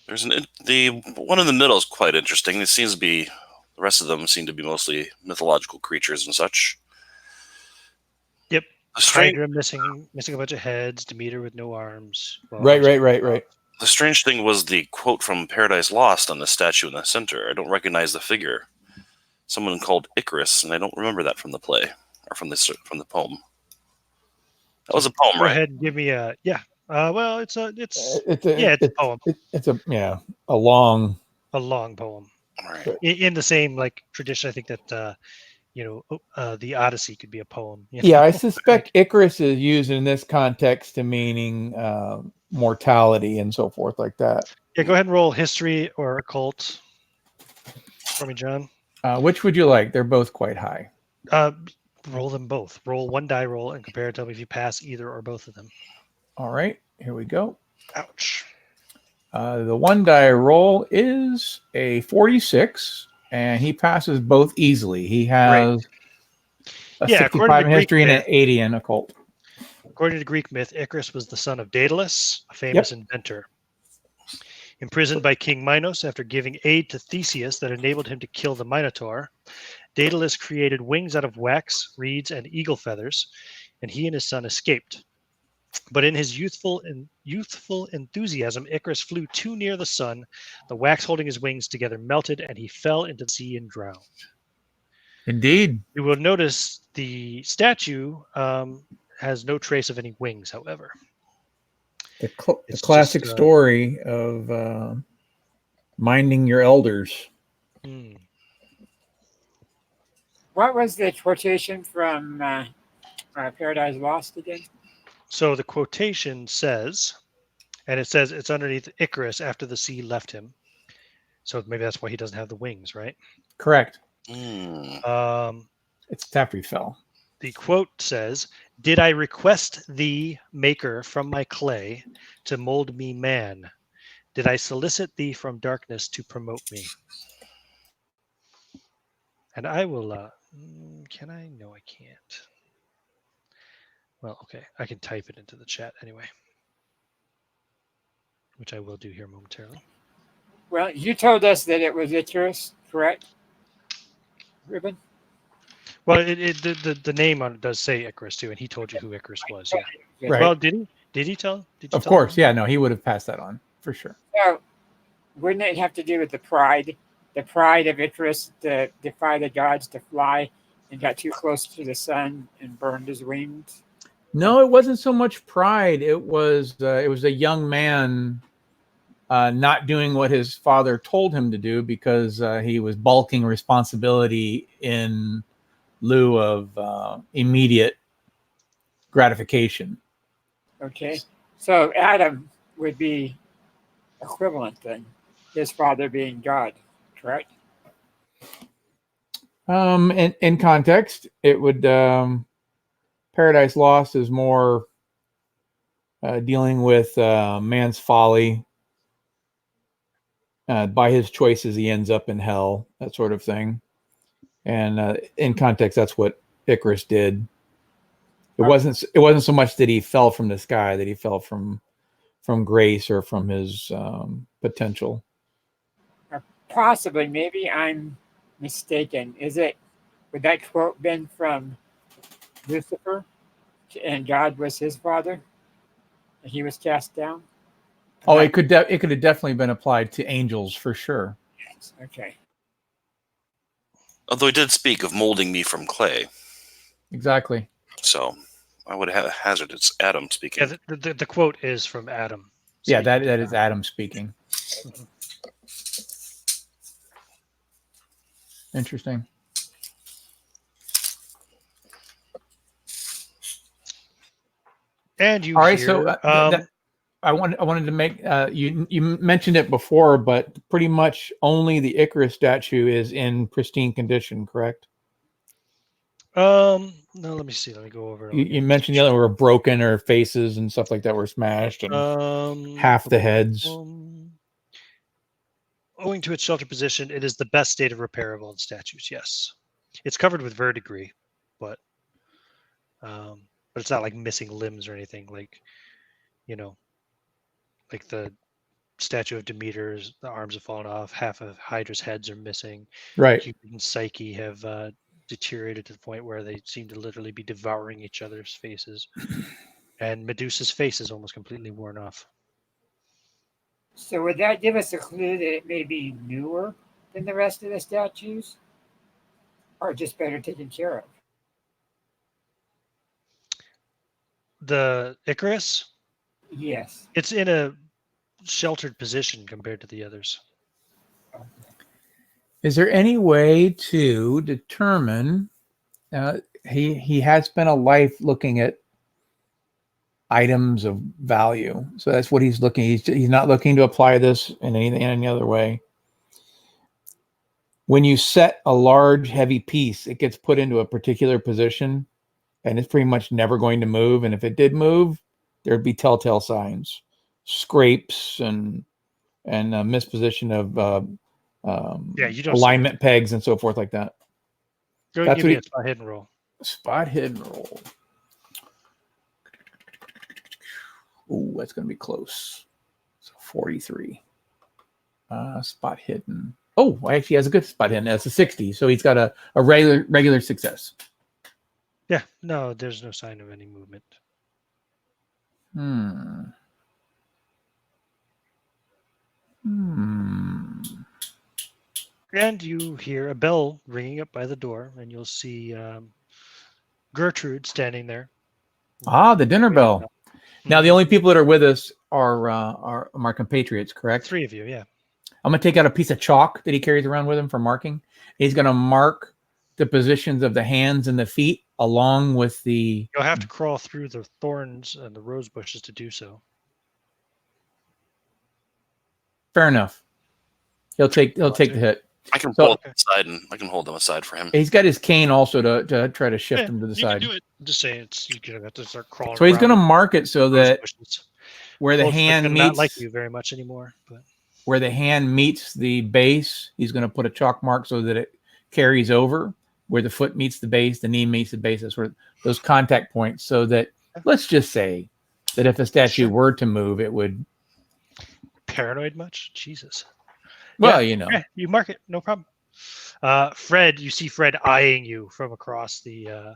There's the one in the middle is quite interesting. It seems to be the rest of them seem to be mostly mythological creatures and such. Yep. The strange, Hydra missing a bunch of heads. Demeter with no arms. Well, Right. the strange thing was the quote from Paradise Lost on the statue in the center. I don't recognize the figure. Someone called Icarus, and I don't remember that from the play or from the poem. That was a poem, Go right? ahead and give me a well, it's a poem, It's a long. a long poem All right. in the same like tradition. I think that the Odyssey could be a poem. Yeah, I suspect Icarus is used in this context to meaning mortality and so forth like that. Yeah, go ahead and roll history or occult for me, John. Which would you like? They're both quite high. Roll them both. Roll one die roll and compare. Tell me if you pass either or both of them. All right, here we go. Ouch. The one die roll is a 46, and he passes both easily. He has a 65 in history and an 80 in occult. According to Greek myth, Icarus was the son of Daedalus, a famous inventor. Imprisoned by King Minos after giving aid to Theseus that enabled him to kill the Minotaur, Daedalus created wings out of wax, reeds, and eagle feathers, and he and his son escaped. But in his youthful enthusiasm, Icarus flew too near the sun. The wax holding his wings together melted, and he fell into the sea and drowned. Indeed. You will notice the statue has no trace of any wings, however. The classic story of minding your elders. What was the quotation from Paradise Lost again? So the quotation says, and it says it's underneath Icarus after the sea left him. So maybe that's why he doesn't have the wings, right? Correct. Mm. It's after he fell. The quote says, "Did I request thee, maker, from my clay, to mold me man? Did I solicit thee from darkness to promote me?" And I will, can I? No, I can't. Well, okay, I can type it into the chat anyway, which I will do here momentarily. Well, you told us that it was Icarus, correct, Ruben? Well, the name on it does say Icarus too, and he told you who Icarus was. Yeah. Right. Well, did he? Did he tell? Did you Of tell course, him? yeah. No, he would have passed that on for sure. So, wouldn't it have to do with the pride of Icarus to defy the gods to fly, and got too close to the sun and burned his wings? No, it wasn't so much pride. It was a young man not doing what his father told him to do because he was bulking responsibility in lieu of immediate gratification. Okay, so Adam would be equivalent then, his father being God, correct? In context, it would Paradise Lost is more dealing with man's folly. By his choices, he ends up in hell, that sort of thing. And in context, that's what Icarus did. It wasn't so much that he fell from the sky, that he fell from grace or from his potential. Possibly, maybe I'm mistaken. Would that quote been from Lucifer and God was his father? And he was cast down? Oh, it could have definitely been applied to angels for sure. Yes. Okay. Although he did speak of molding me from clay. Exactly. So I would have hazard it's Adam speaking. Yeah, the quote is from Adam. Yeah, speaking that to is God. Adam speaking. Mhm. Interesting. And you All right, hear, so I wanted to make you mentioned it before, but pretty much only the Icarus statue is in pristine condition, correct? no, let me see. Let me go over it. You mentioned the other were broken or faces and stuff like that were smashed and half the heads. Owing to its shelter position, it is the best state of repair of all the statues. Yes, it's covered with verdigris, but it's not like missing limbs or anything. Like, like the statue of Demeter's, the arms have fallen off. Half of Hydra's heads are missing. Right. Cupid and Psyche have deteriorated to the point where they seem to literally be devouring each other's faces. And Medusa's face is almost completely worn off. So would that give us a clue that it may be newer than the rest of the statues? Or just better taken care of? The Icarus, Yes. it's in a sheltered position compared to the others. Is there any way to determine? He has spent a life looking at items of value, so that's what he's looking. He's not looking to apply this in any other way. When you set a large, heavy piece, it gets put into a particular position, and it's pretty much never going to move. And if it did move, there'd be telltale signs, scrapes, and misposition of You don't alignment pegs and so forth like that. Go That's give what me a spot hidden roll. Spot hidden roll. Ooh, that's going to be close. So 43. Spot hidden. Oh, actually has a good spot hidden. That's a 60. So he's got a regular success. Yeah, no, there's no sign of any movement. And you hear a bell ringing up by the door, and you'll see Gertrude standing there. The dinner bell. Now, the only people that are with us are my compatriots, correct? 3 of you, yeah. I'm going to take out a piece of chalk that he carries around with him for marking. He's going to mark the positions of the hands and the feet along with the... You'll have to crawl through the thorns and the rose bushes to do so. Fair enough. He'll take the hit. I can pull them aside, and I can hold them aside for him. He's got his cane also to try to shift him to the you side. Can do it. I'm just saying, you're gonna have to start crawling. So he's going to mark it so that where the Most hand not meets, like you very much anymore, but where the hand meets the base, he's going to put a chalk mark so that it carries over. Where the foot meets the base, the knee meets the base. That's where those contact points. So that, let's just say that if a statue were to move, it would. Paranoid much? Jesus. Well, yeah, you mark it, no problem. Fred, you see Fred eyeing you from across the.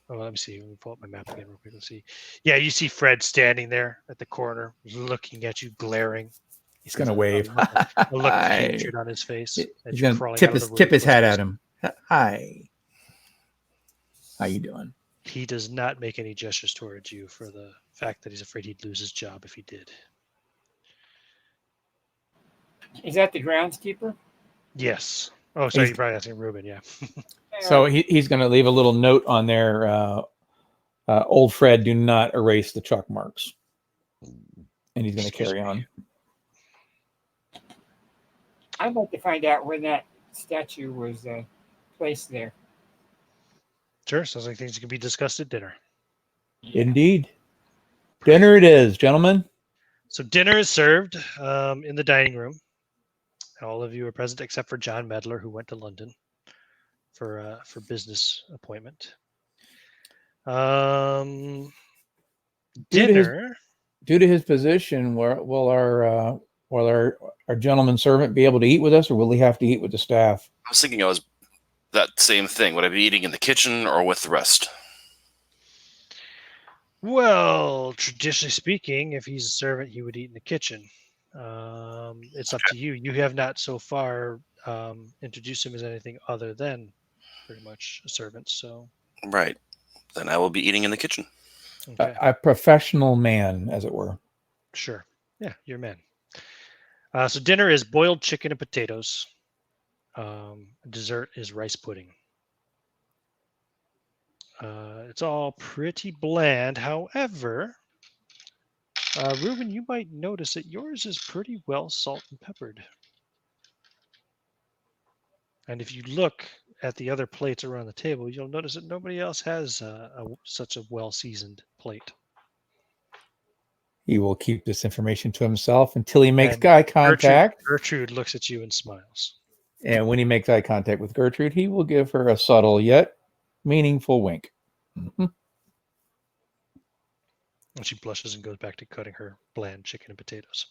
Let me see. Let me pull up my map again real quick. Let's see. Yeah, you see Fred standing there at the corner, looking at you, glaring. He's going to wave. A look of hatred on his face. He's going to tip his hat at him. Hi. How you doing? He does not make any gestures towards you for the fact that he's afraid he'd lose his job if he did. Is that the groundskeeper? Yes. Oh, sorry, you're probably asking Ruben, yeah. So he's going to leave a little note on there. Old Fred, do not erase the chalk marks. And he's going to carry on. I'd like to find out when that statue was placed there. Sure, sounds like things can be discussed at dinner. Indeed. Dinner it is, gentlemen. So dinner is served in the dining room. All of you are present except for John Medler, who went to London for business appointment. Dinner. Due to his position, will our Will our gentleman servant be able to eat with us, or will he have to eat with the staff? I was thinking that same thing. Would I be eating in the kitchen or with the rest? Well, traditionally speaking, if he's a servant, he would eat in the kitchen. It's up to you. You have not so far introduced him as anything other than pretty much a servant. So, Right. Then I will be eating in the kitchen. okay, A professional man, as it were. sure. Yeah, you're a man. So dinner is boiled chicken and potatoes. Dessert is rice pudding. It's all pretty bland. However, Ruben, you might notice that yours is pretty well salt and peppered. And if you look at the other plates around the table, you'll notice that nobody else has such a well-seasoned plate. He will keep this information to himself until he makes And eye contact. Gertrude looks at you and smiles. And when he makes eye contact with Gertrude, he will give her a subtle yet meaningful wink. Mhm. And she blushes and goes back to cutting her bland chicken and potatoes.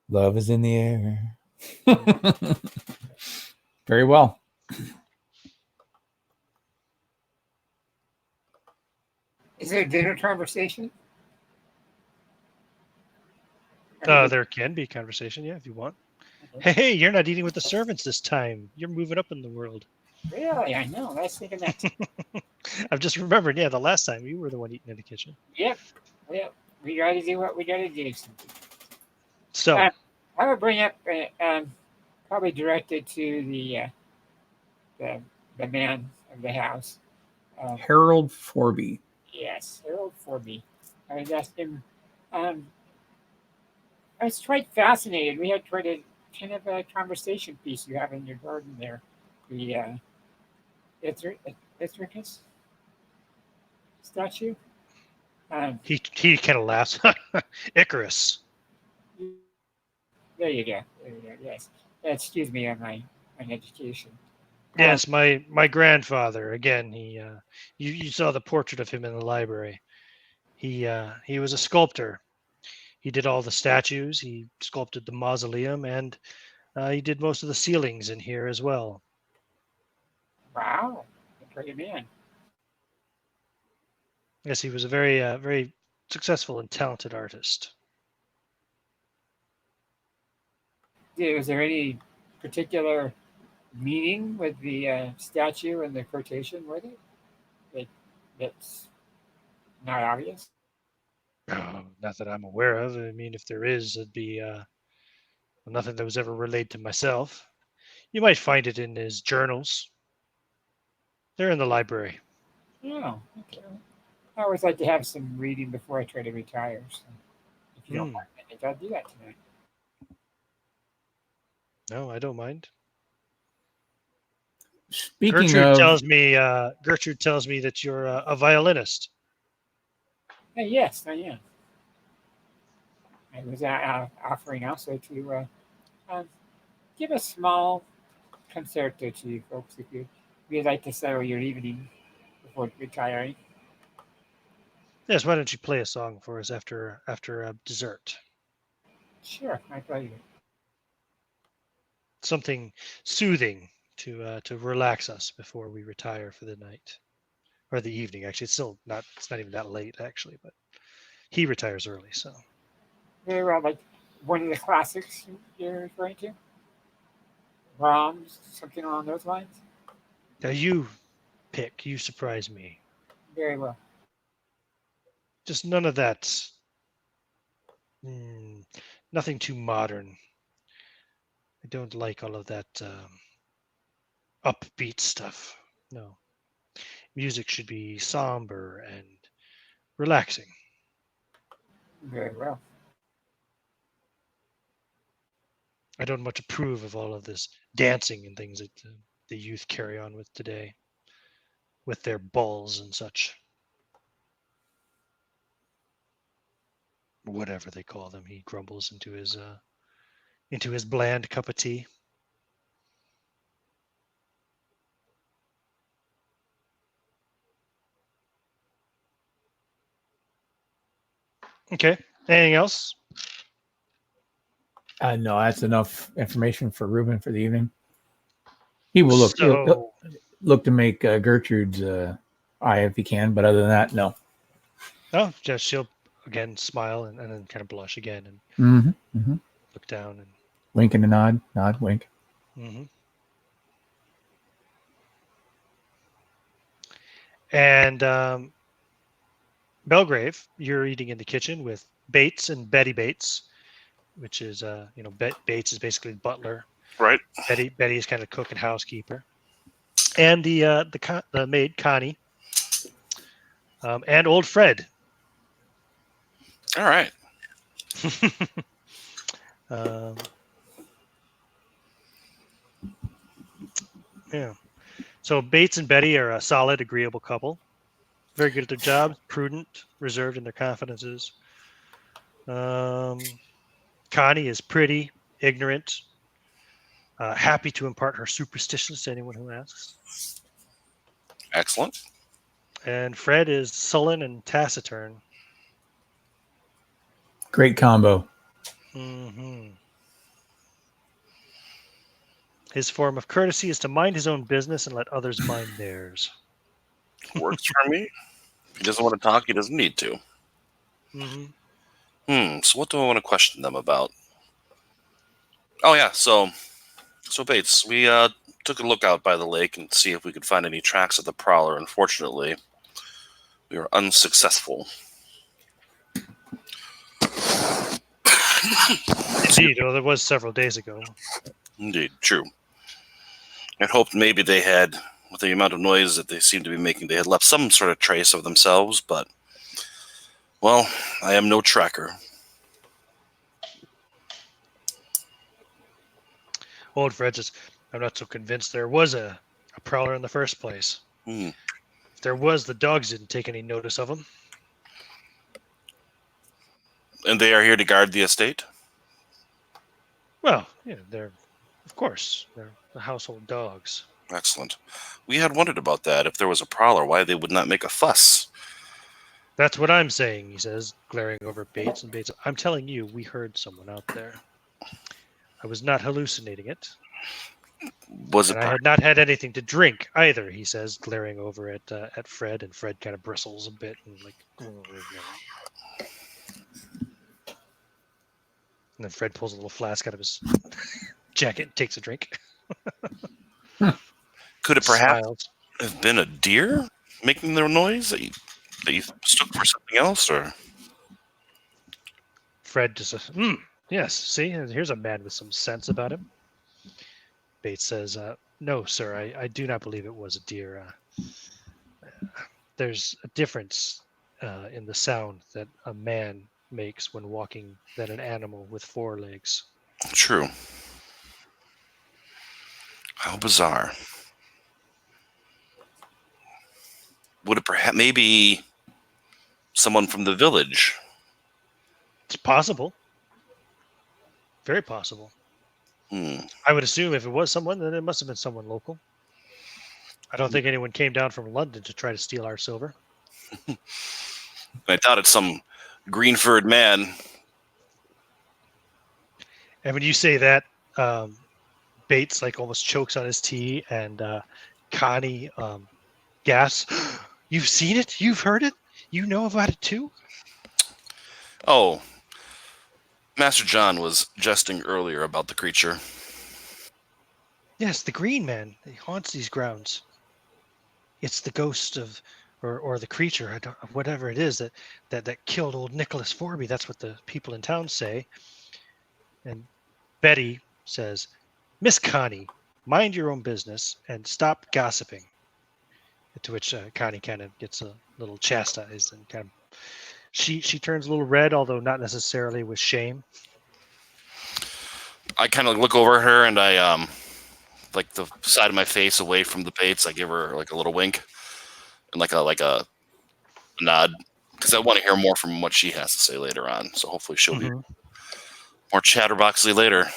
Love is in the air. Very well. Is there a dinner conversation? There can be conversation, yeah, if you want. Hey, you're not eating with the servants this time. You're moving up in the world. Really? I know. I was thinking that. I've just remembered, yeah, the last time you were the one eating in the kitchen. Yep. We got to do what we got to do. So, I would bring up, probably directed to the man of the house. Harold Forby. Yes, Harold Forby. I was asking him. I was quite fascinated. We had quite a kind of a conversation piece you have in your garden there. The Ithacus statue. he kind of laughs. Icarus. There you go. Yes. Excuse me on my education. Yes, my grandfather. Again, you saw the portrait of him in the library. He was a sculptor. He did all the statues. He sculpted the mausoleum, and he did most of the ceilings in here as well. Wow. Great man. Yes, he was a very successful and talented artist. Was there any particular meaning with the statue and the quotation with it? That's not obvious. Not that I'm aware of. I mean, if there is, it'd be nothing that was ever relayed to myself. You might find it in his journals. They're in the library. Oh, okay. I always like to have some reading before I try to retire. So if you don't mind, I think I'll do that tonight. No, I don't mind. Speaking Gertrude of, tells me that you're a violinist. Yes, I am. I was offering also to give a small concerto to you folks if you'd like to settle your evening before retiring. Yes, why don't you play a song for us after dessert? Sure, my pleasure. Something soothing to relax us before we retire for the night or the evening. Actually, it's not even that late actually, but he retires early, so. Very well, like one of the classics you're referring to? Brahms, something along those lines? Now you pick. You surprise me. Very well. Just none of that. Nothing too modern. I don't like all of that upbeat stuff. No. Music should be somber and relaxing. Very well. I don't much approve of all of this dancing and things that the youth carry on with today, with their balls and such. Whatever they call them, he grumbles into his bland cup of tea. Okay. Anything else? No, that's enough information for Ruben for the evening. He will look. He'll So, look to make Gertrude's eye if he can, but other than that, no. oh, just she'll again smile and then kind of blush again and look down and. Wink and a nod. Nod, wink. And Belgrave, you're eating in the kitchen with Bates and Betty Bates, which is Bates is basically the butler. Right. Betty is kind of cook and housekeeper, and the maid Connie, and old Fred. All right. Yeah. So Bates and Betty are a solid, agreeable couple. Very good at their jobs, prudent, reserved in their confidences. Connie is pretty, ignorant, happy to impart her superstitions to anyone who asks. Excellent. And Fred is sullen and taciturn. Great combo. His form of courtesy is to mind his own business and let others mind theirs. Works for me. If he doesn't want to talk, he doesn't need to. So what do I want to question them about? Oh yeah, so Bates, we took a look out by the lake and see if we could find any tracks of the prowler. Unfortunately, we were unsuccessful. Indeed, well, that was several days ago. Indeed, true. I'd hoped maybe they had, with the amount of noise that they seemed to be making, they had left some sort of trace of themselves, but, well, I am no tracker. Old Fred says, I'm not so convinced there was a prowler in the first place. If there was, the dogs didn't take any notice of him. And they are here to guard the estate? Well, yeah, they're the household dogs. Excellent. We had wondered about that. If there was a prowler, why they would not make a fuss. That's what I'm saying, he says, glaring over at Bates. And Bates, I'm telling you, we heard someone out there. I was not hallucinating it. And I had not had anything to drink either, he says, glaring over at Fred. And Fred kind of bristles a bit and and then Fred pulls a little flask out of his jacket and takes a drink. Could it perhaps have been a deer making the noise that you took for something else, or? Fred just says, yes, see, here's a man with some sense about him. Bates says, no, sir, I do not believe it was a deer. There's a difference in the sound that a man makes when walking than an animal with 4 legs. True. How bizarre. Would it perhaps maybe someone from the village? It's possible. Very possible. I would assume if it was someone, then it must have been someone local. I don't think anyone came down from London to try to steal our silver. I thought it's some green-furred man. And when you say that, Bates almost chokes on his tea, and Connie gasps, "You've seen it? You've heard it? You know about it too?" Oh, Master John was jesting earlier about the creature. Yes, the Green Man. He haunts these grounds. It's the ghost of, or the creature, whatever it is that killed old Nicholas Forby. That's what the people in town say. And Betty says, "Miss Connie, mind your own business and stop gossiping." To which Connie kind of gets a little chastised and kind of she turns a little red, although not necessarily with shame. I kind of look over at her and I the side of my face away from the Bates. I give her a little wink and like a nod because I want to hear more from what she has to say later on. So hopefully she'll be more chatterboxy later.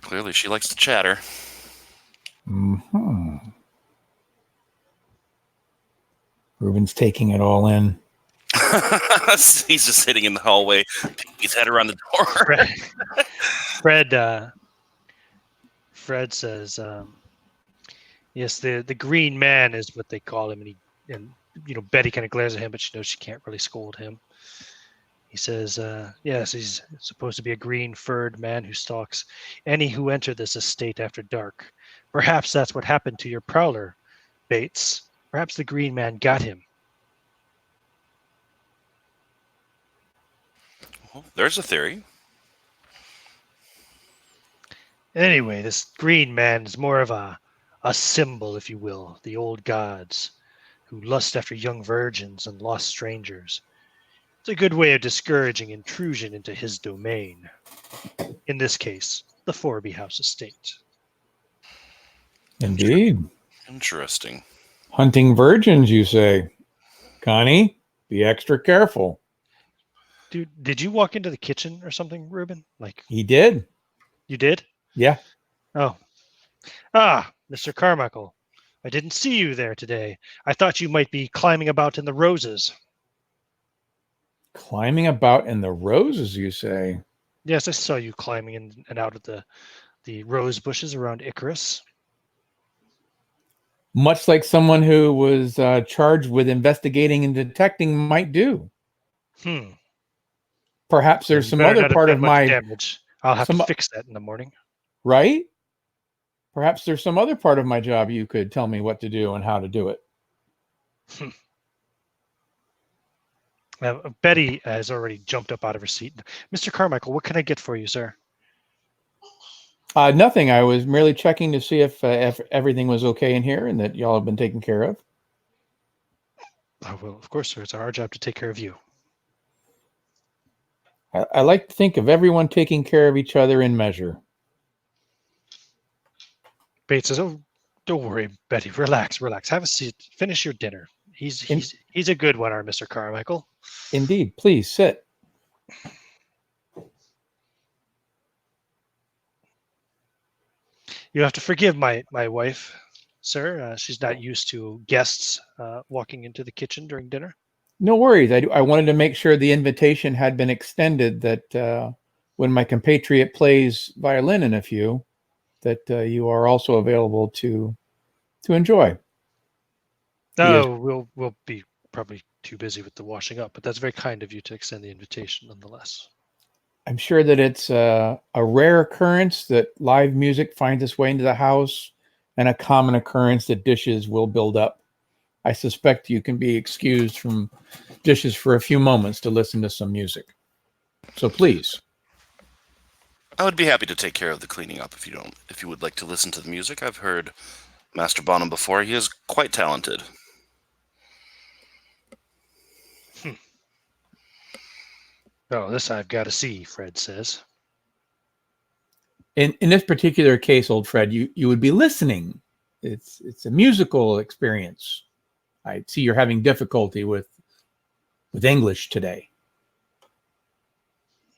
Clearly, she likes to chatter. Ruben's taking it all in. He's just sitting in the hallway, peeking his head around the door. Fred says, yes, the green man is what they call him, and Betty kind of glares at him, but she knows she can't really scold him. He says, yes, he's supposed to be a green-furred man who stalks any who enter this estate after dark. Perhaps that's what happened to your prowler, Bates. Perhaps the green man got him. Well, there's a theory. Anyway, this green man is more of a symbol, if you will, the old gods who lust after young virgins and lost strangers. It's a good way of discouraging intrusion into his domain. In this case, the Forby House estate. Indeed. Interesting. Hunting virgins, you say. Connie, be extra careful. Dude, did you walk into the kitchen or something, Reuben? Like, He did. you did? Yeah. Oh. Ah, Mr. Carmichael. I didn't see you there today. I thought you might be climbing about in the roses. Climbing about in the roses, you say. Yes, I saw you climbing in and out of the rose bushes around Icarus. Much like someone who was charged with investigating and detecting might do. Perhaps there's some Better other not have part done of much my damage. I'll have to fix that in the morning. Right? Perhaps there's some other part of my job you could tell me what to do and how to do it. Betty has already jumped up out of her seat. Mr. Carmichael, what can I get for you, sir? Nothing. I was merely checking to see if everything was okay in here and that y'all have been taken care of. Oh, well, of course, sir. It's our job to take care of you. I like to think of everyone taking care of each other in measure. Bates says, "Oh, don't worry, Betty. Relax. Have a seat. Finish your dinner. He's a good one, our Mr. Carmichael." Indeed. Please sit. You have to forgive my wife, sir. She's not used to guests walking into the kitchen during dinner. No worries. I wanted to make sure the invitation had been extended that when my compatriot plays violin in a few, that you are also available to enjoy. No, we'll be probably too busy with the washing up, but that's very kind of you to extend the invitation nonetheless. I'm sure that it's a rare occurrence that live music finds its way into the house and a common occurrence that dishes will build up. I suspect you can be excused from dishes for a few moments to listen to some music. So please. I would be happy to take care of the cleaning up if you would like to listen to the music. I've heard Master Bonham before. He is quite talented. Oh, this I've got to see, Fred says. In this particular case, old Fred, you would be listening. It's a musical experience. I see you're having difficulty with English today.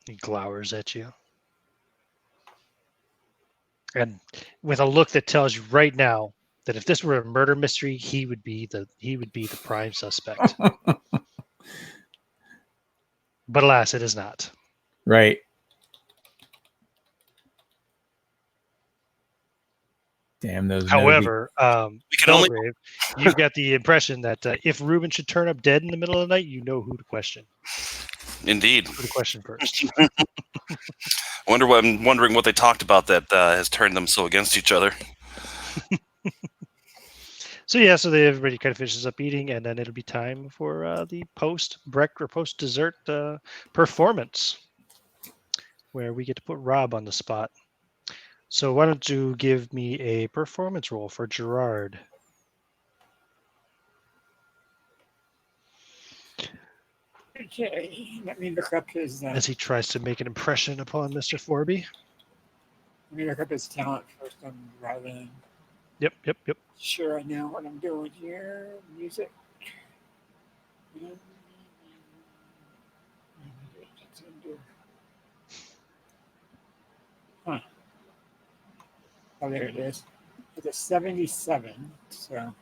He glowers at you. And with a look that tells you right now that if this were a murder mystery, he would be the prime suspect. But alas, it is not. Right. Damn those. However, only... Belgrave, you've got the impression that if Reuben should turn up dead in the middle of the night, you know who to question. Indeed. Who to question first. I'm wondering what they talked about that has turned them so against each other. So everybody kind of finishes up eating, and then it'll be time for the post-breakfast or post-dessert performance, where we get to put Rob on the spot. So why don't you give me a performance roll for Gerard? Okay, let me look up his. As he tries to make an impression upon Mr. Forby. Let me look up his talent first on violin. Yep. Sure, I know what I'm doing here. Music. Huh. Oh, there it is. It's a 77. So.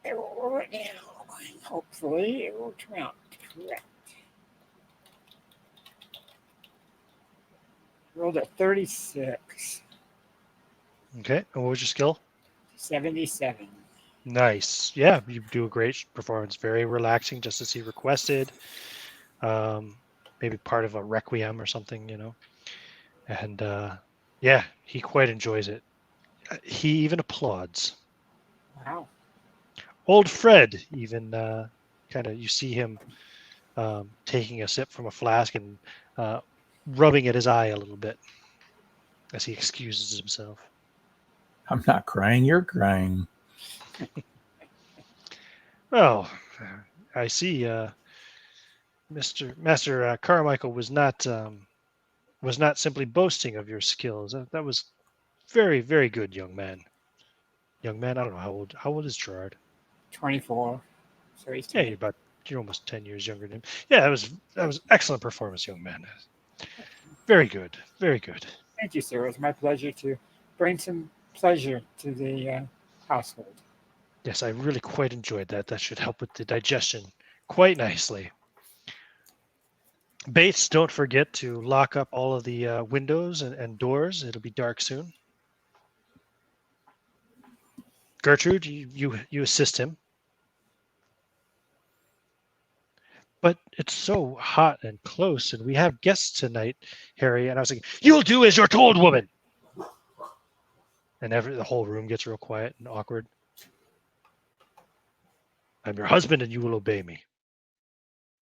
Right now. hopefully it will turn out correct. Rolled a 36. Okay. And what was your skill? 77. Nice. Yeah, you do a great performance. Very relaxing, just as he requested. Maybe part of a requiem or something, And yeah, he quite enjoys it. He even applauds. Wow. Old Fred even kind of, you see him taking a sip from a flask and rubbing at his eye a little bit as he excuses himself. I'm not crying. You're crying. Well, I see. Master Carmichael was not simply boasting of your skills. That was very, very good, young man. Young man, I don't know how old. How old is Gerard? 24. So he's Yeah, 10. you're almost 10 years younger than him. Yeah, that was excellent performance, young man. Very good, very good. Thank you, sir. It was my pleasure to bring some pleasure to the household. Yes, I really quite enjoyed that. That should help with the digestion quite nicely. Bates, don't forget to lock up all of the windows and doors. It'll be dark soon. Gertrude, you assist him. But it's so hot and close, and we have guests tonight, Harry. And I was like, "You'll do as you're told, woman." And the whole room gets real quiet and awkward. I'm your husband, and you will obey me.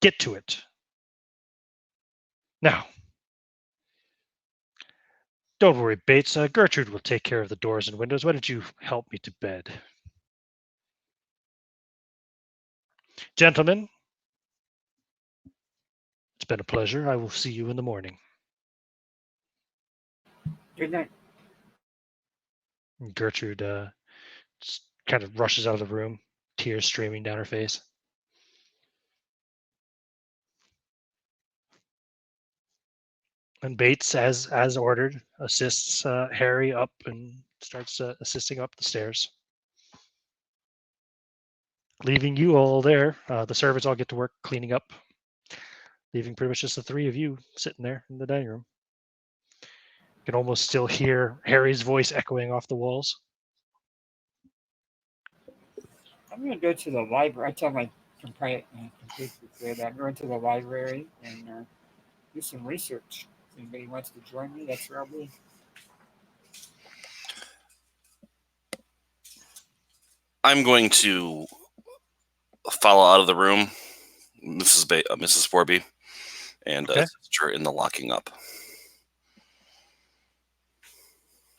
Get to it. Now, don't worry, Bates. Gertrude will take care of the doors and windows. Why don't you help me to bed? Gentlemen, it's been a pleasure. I will see you in the morning. Good night. And Gertrude just kind of rushes out of the room, tears streaming down her face. And Bates, as ordered, assists Harry up and starts assisting up the stairs, leaving you all there. The servants all get to work cleaning up, leaving pretty much just the three of you sitting there in the dining room. You can almost still hear Harry's voice echoing off the walls. I'm going to go to the library. I tell my compatriots that I'm going to the library and do some research. If anybody wants to join me, that's where I'll be. I'm going to follow out of the room, Mrs. Forby, and Okay. assist her in the locking up.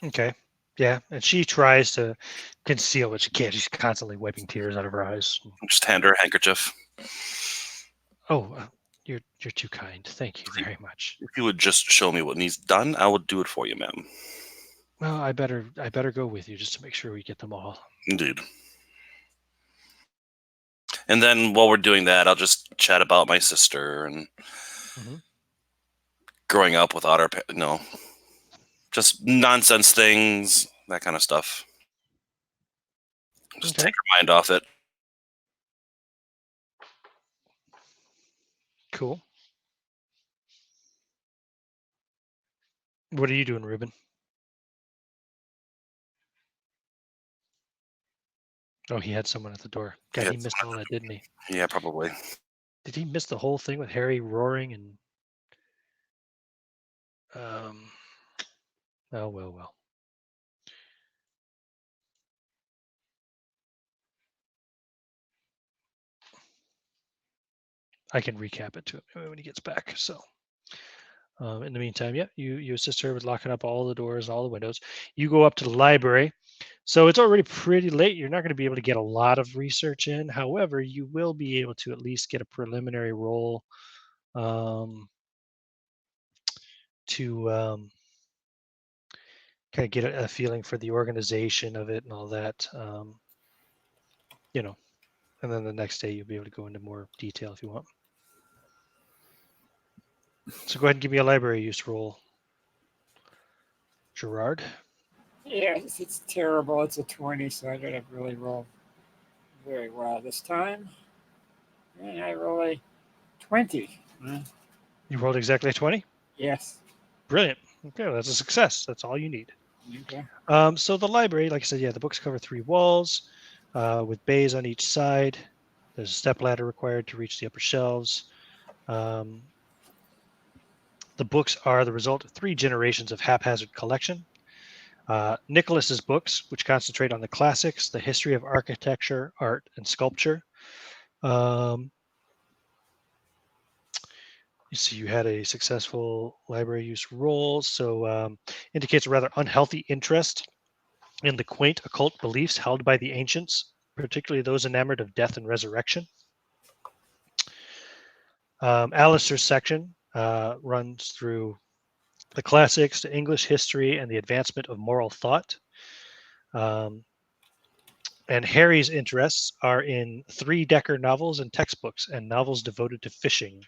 Okay. Yeah, and she tries to conceal what she can. She's constantly wiping tears out of her eyes. Just hand her a handkerchief. Oh, you're too kind. Thank you very much. If you would just show me what needs done, I will do it for you, ma'am. Well, I better go with you just to make sure we get them all. Indeed. And then while we're doing that, I'll just chat about my sister and growing up without her, just nonsense things, that kind of stuff. Just take her mind off it. Cool. What are you doing, Ruben? Oh, he had someone at the door. God, he missed all that, didn't he? Yeah, probably. Did he miss the whole thing with Harry roaring and? Oh well. I can recap it to him when he gets back. So, in the meantime, yeah, you assist her with locking up all the doors, all the windows. You go up to the library. So it's already pretty late. You're not going to be able to get a lot of research in. However, you will be able to at least get a preliminary roll to kind of get a feeling for the organization of it and all that. And then the next day you'll be able to go into more detail if you want. So go ahead and give me a library use roll, Gerard. Yes, it's terrible. It's a 20, so I don't have really rolled very well this time. And I roll a 20. You rolled exactly a 20? Yes. Brilliant. Okay, well, that's a success. That's all you need. Okay. So the library, like I said, yeah, the books cover 3 walls with bays on each side. There's a step ladder required to reach the upper shelves. The books are the result of 3 generations of haphazard collection. Nicholas's books, which concentrate on the classics, the history of architecture, art, and sculpture. You see, you had a successful library use roll, so indicates a rather unhealthy interest in the quaint occult beliefs held by the ancients, particularly those enamored of death and resurrection. Alistair's section runs through the classics, the English history, and the advancement of moral thought. And Harry's interests are in 3-decker novels and textbooks and novels devoted to fishing.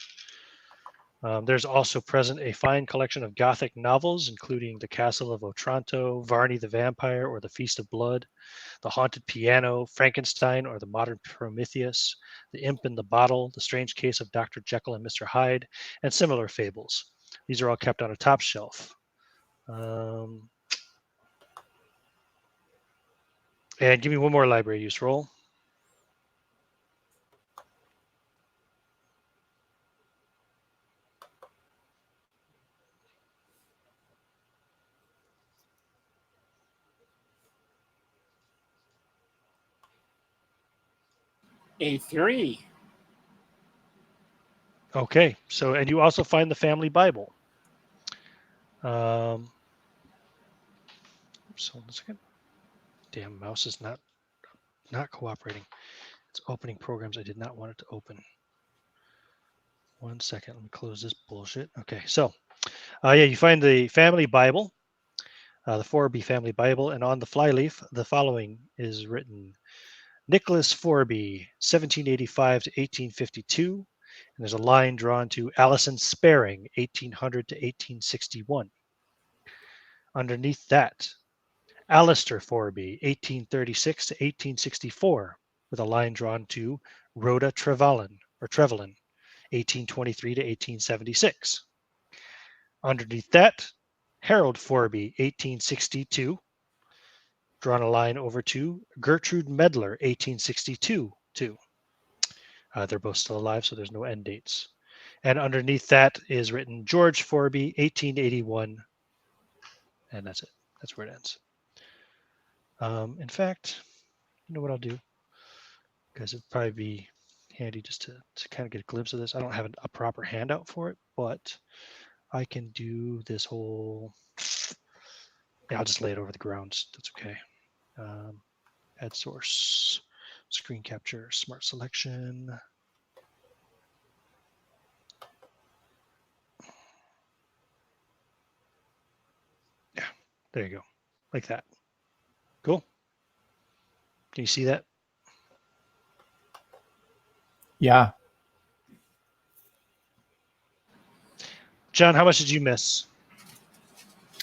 There's also present a fine collection of Gothic novels, including The Castle of Otranto, Varney the Vampire, or The Feast of Blood, The Haunted Piano, Frankenstein, or The Modern Prometheus, The Imp in the Bottle, The Strange Case of Dr. Jekyll and Mr. Hyde, and similar fables. These are all kept on a top shelf. And give me one more library use roll. A 3. Okay, so and you also find the family Bible. Oops, hold on a second. Damn, mouse is not cooperating. It's opening programs I did not want it to open. 1 second, let me close this bullshit. Okay, so yeah, you find the family Bible, the Forby family Bible, and on the flyleaf, the following is written: Nicholas Forby, 1785 to 1852. And there's a line drawn to Alison Sparing, 1800 to 1861. Underneath that, Alistair Forby, 1836 to 1864, with a line drawn to Rhoda Trevelyan, 1823 to 1876. Underneath that, Harold Forby, 1862, drawn a line over to Gertrude Medler, 1862 too. They're both still alive, so there's no end dates. And underneath that is written George Forby, 1881, and that's it. That's where it ends. In fact, you know what I'll do? Because it'd probably be handy just to kind of get a glimpse of this. I don't have a proper handout for it, but I can do this whole. Yeah, I'll just lay it over the ground. That's okay. Add source, screen capture, smart selection. Yeah, there you go. Like that. Cool. Can you see that? Yeah. John, how much did you miss?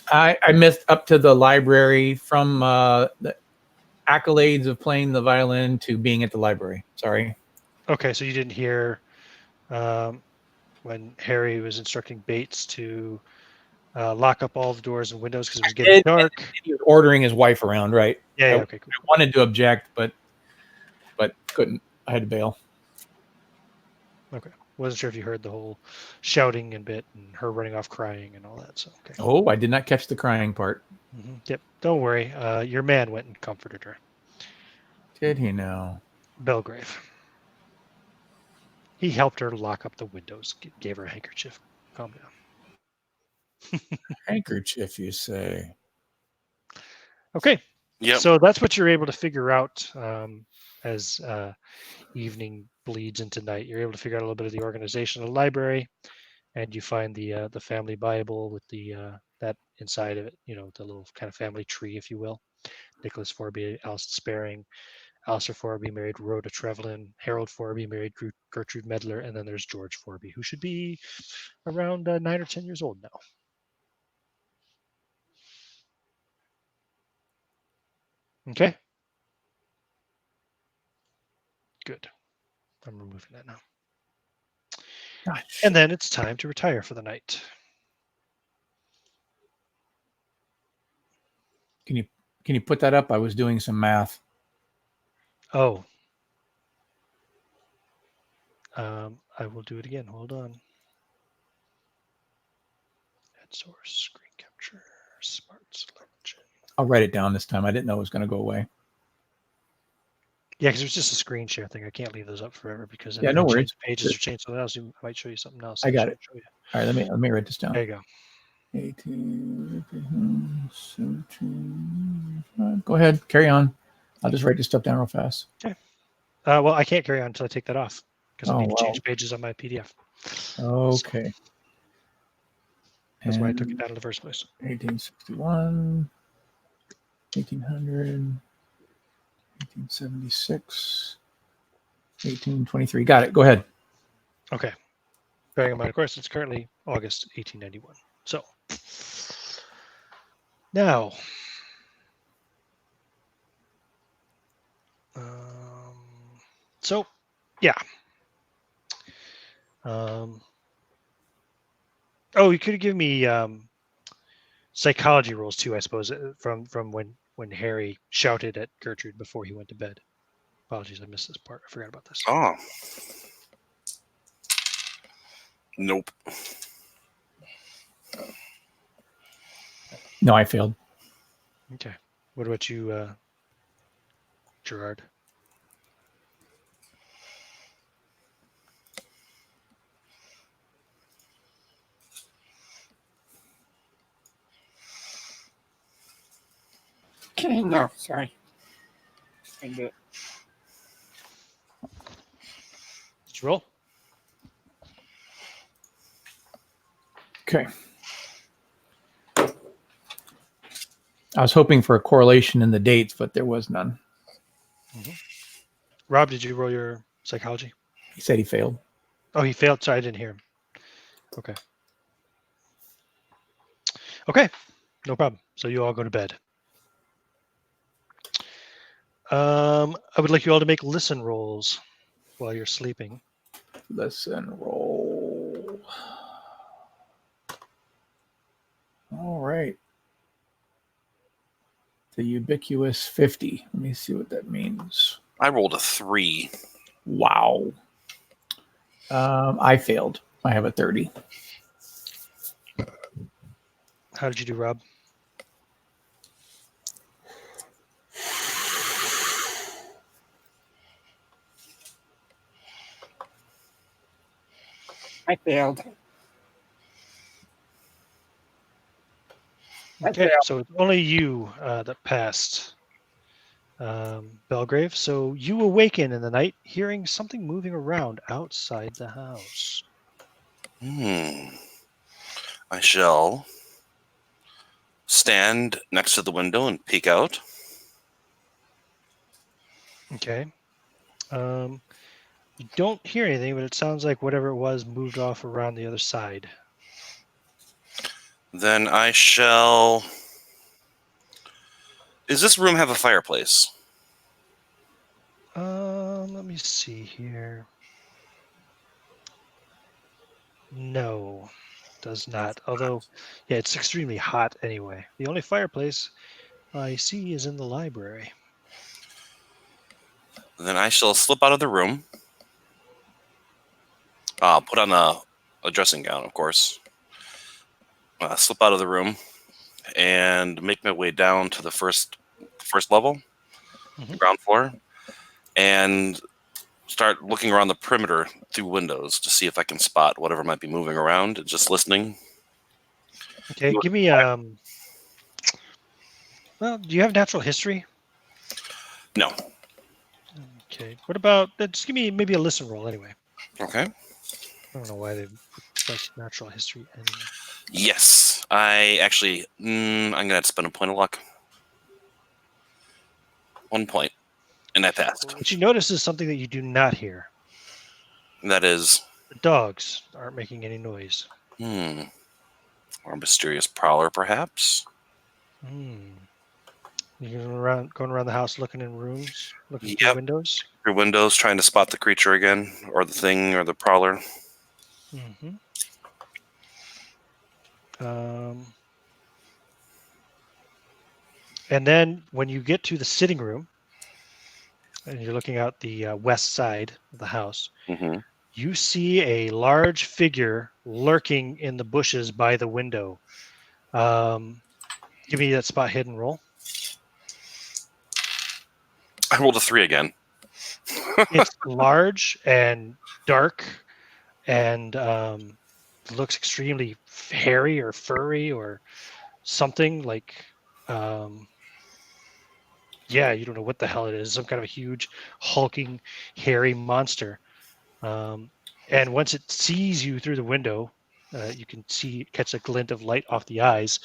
I missed up to the library from the accolades of playing the violin to being at the library. Sorry. Okay, so you didn't hear when Harry was instructing Bates to lock up all the doors and windows because it was getting dark. He was ordering his wife around, right? Yeah, okay, cool. I wanted to object, but couldn't. I had to bail. Okay. Wasn't sure if you heard the whole shouting and bit and her running off crying and all that. So okay. Oh, I did not catch the crying part. Mm-hmm. Yep. Don't worry. Your man went and comforted her. Did he now? Belgrave. He helped her lock up the windows, gave her a handkerchief. Calm down. Handkerchief, you say? Okay. Yep. So that's what you're able to figure out as evening bleeds into night. You're able to figure out a little bit of the organization of the library, and you find the family Bible with the that inside of it, you know, the little kind of family tree, if you will. Nicholas Forby, Alison Sparing, Alistair Forby married Rhoda Trevelyan, Harold Forby married Gertrude Medler, and then there's George Forby, who should be around 9 or 10 years old now. Okay. Good. I'm removing that now. Ah, And then it's time to retire for the night. Can you put that up? I was doing some math. Oh. I will do it again. Hold on. Add source, screen capture, smart selection. I'll write it down this time. I didn't know it was going to go away. Yeah, because it was just a screen share thing. I can't leave those up forever because if Yeah, no I worries. change pages or change something else, I might show you something else. I got it. Show you. All right, let me write this down. There you go. 18, 17. Go ahead, carry on. I'll just write this stuff down real fast. Well, I can't carry on until I take that off because I Oh, need to wow. change pages on my PDF. Okay. That's why I took it down in the first place. 1861, 1800, 1876, 1823. Got it. Go ahead. Okay. Bearing in mind, of course, it's currently August 1891. So now, yeah. Oh, you could have given me psychology rules too, I suppose, from when Harry shouted at Gertrude before he went to bed. Apologies, I missed this part. I forgot about this. Oh. Nope. No, I failed. Okay. What about you, Gerard? Okay, no, sorry. I do it. Did you roll? Okay. I was hoping for a correlation in the dates, but there was none. Mm-hmm. Rob, did you roll your psychology? He said he failed. Oh, he failed. Sorry, I didn't hear him. Okay. Okay, no problem. So you all go to bed. I would like you all to make listen rolls while you're sleeping. Listen, roll. All right. The ubiquitous 50. Let me see what that means. I rolled a 3. Wow. I failed. I have a 30. How did you do, Rob? I failed. Okay, so it's only you that passed, Belgrave. So you awaken in the night hearing something moving around outside the house. I shall stand next to the window and peek out. Okay. You don't hear anything, but it sounds like whatever it was moved off around the other side. Then I shall... Does this room have a fireplace? Let me see here. No, does not. Although, yeah, it's extremely hot anyway. The only fireplace I see is in the library. Then I shall slip out of the room. Put on a dressing gown, of course. Slip out of the room and make my way down to the first level, the ground floor, and start looking around the perimeter through windows to see if I can spot whatever might be moving around. Just listening. Okay, give me well, do you have natural history? No. Okay. What about just give me maybe a listen roll anyway. Okay. I don't know why they put like natural history anyway. Yes, I actually. I'm gonna have to spend a point of luck. 1 point, and I passed. What you notice is something that you do not hear. That is. The dogs aren't making any noise. Or a mysterious prowler, perhaps. You're going around the house looking in rooms, looking through Yep. windows. Through windows, trying to spot the creature again, or the thing, or the prowler. Mm-hmm. Um, and then when you get to the sitting room and you're looking out the west side of the house, Mm-hmm. you see a large figure lurking in the bushes by the window. Give me that spot hidden roll. I rolled a 3 again. It's large and dark and looks extremely hairy or furry or something like yeah, you don't know what the hell it is. Some kind of a huge, hulking, hairy monster. Um, and once it sees you through the window, you can catch a glint of light off the eyes.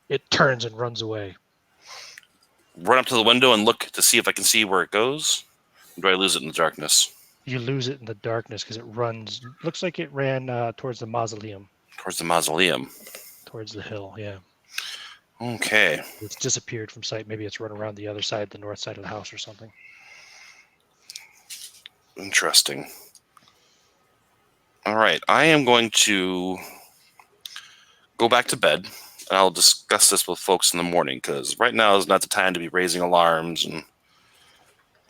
It turns and runs away. Run up to the window and look to see if I can see where it goes. Or do I lose it in the darkness? You lose it in the darkness because it runs. Looks like it ran towards the mausoleum, Towards the mausoleum. towards the hill. Yeah, Okay. it's disappeared from sight. Maybe it's run around the other side, the north side of the house, or something. Interesting. All right. I am going to go back to bed. And I'll discuss this with folks in the morning because right now is not the time to be raising alarms and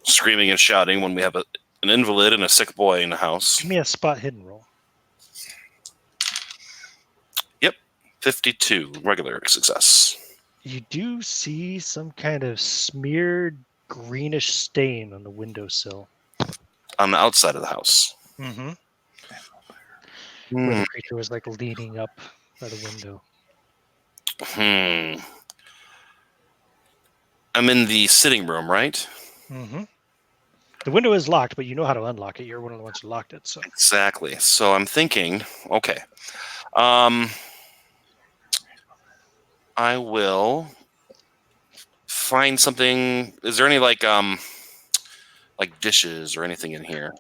screaming and shouting when we have an invalid and a sick boy in the house. Give me a spot hidden roll. 52, regular success. You do see some kind of smeared greenish stain on the windowsill. On the outside of the house. Mm-hmm. Hmm. Where the creature was like leaning up by the window. I'm in the sitting room, right? Mm-hmm. The window is locked, but you know how to unlock it. You're one of the ones who locked it. So Exactly. So I'm thinking, okay. I will find something. Is there any like dishes or anything in here?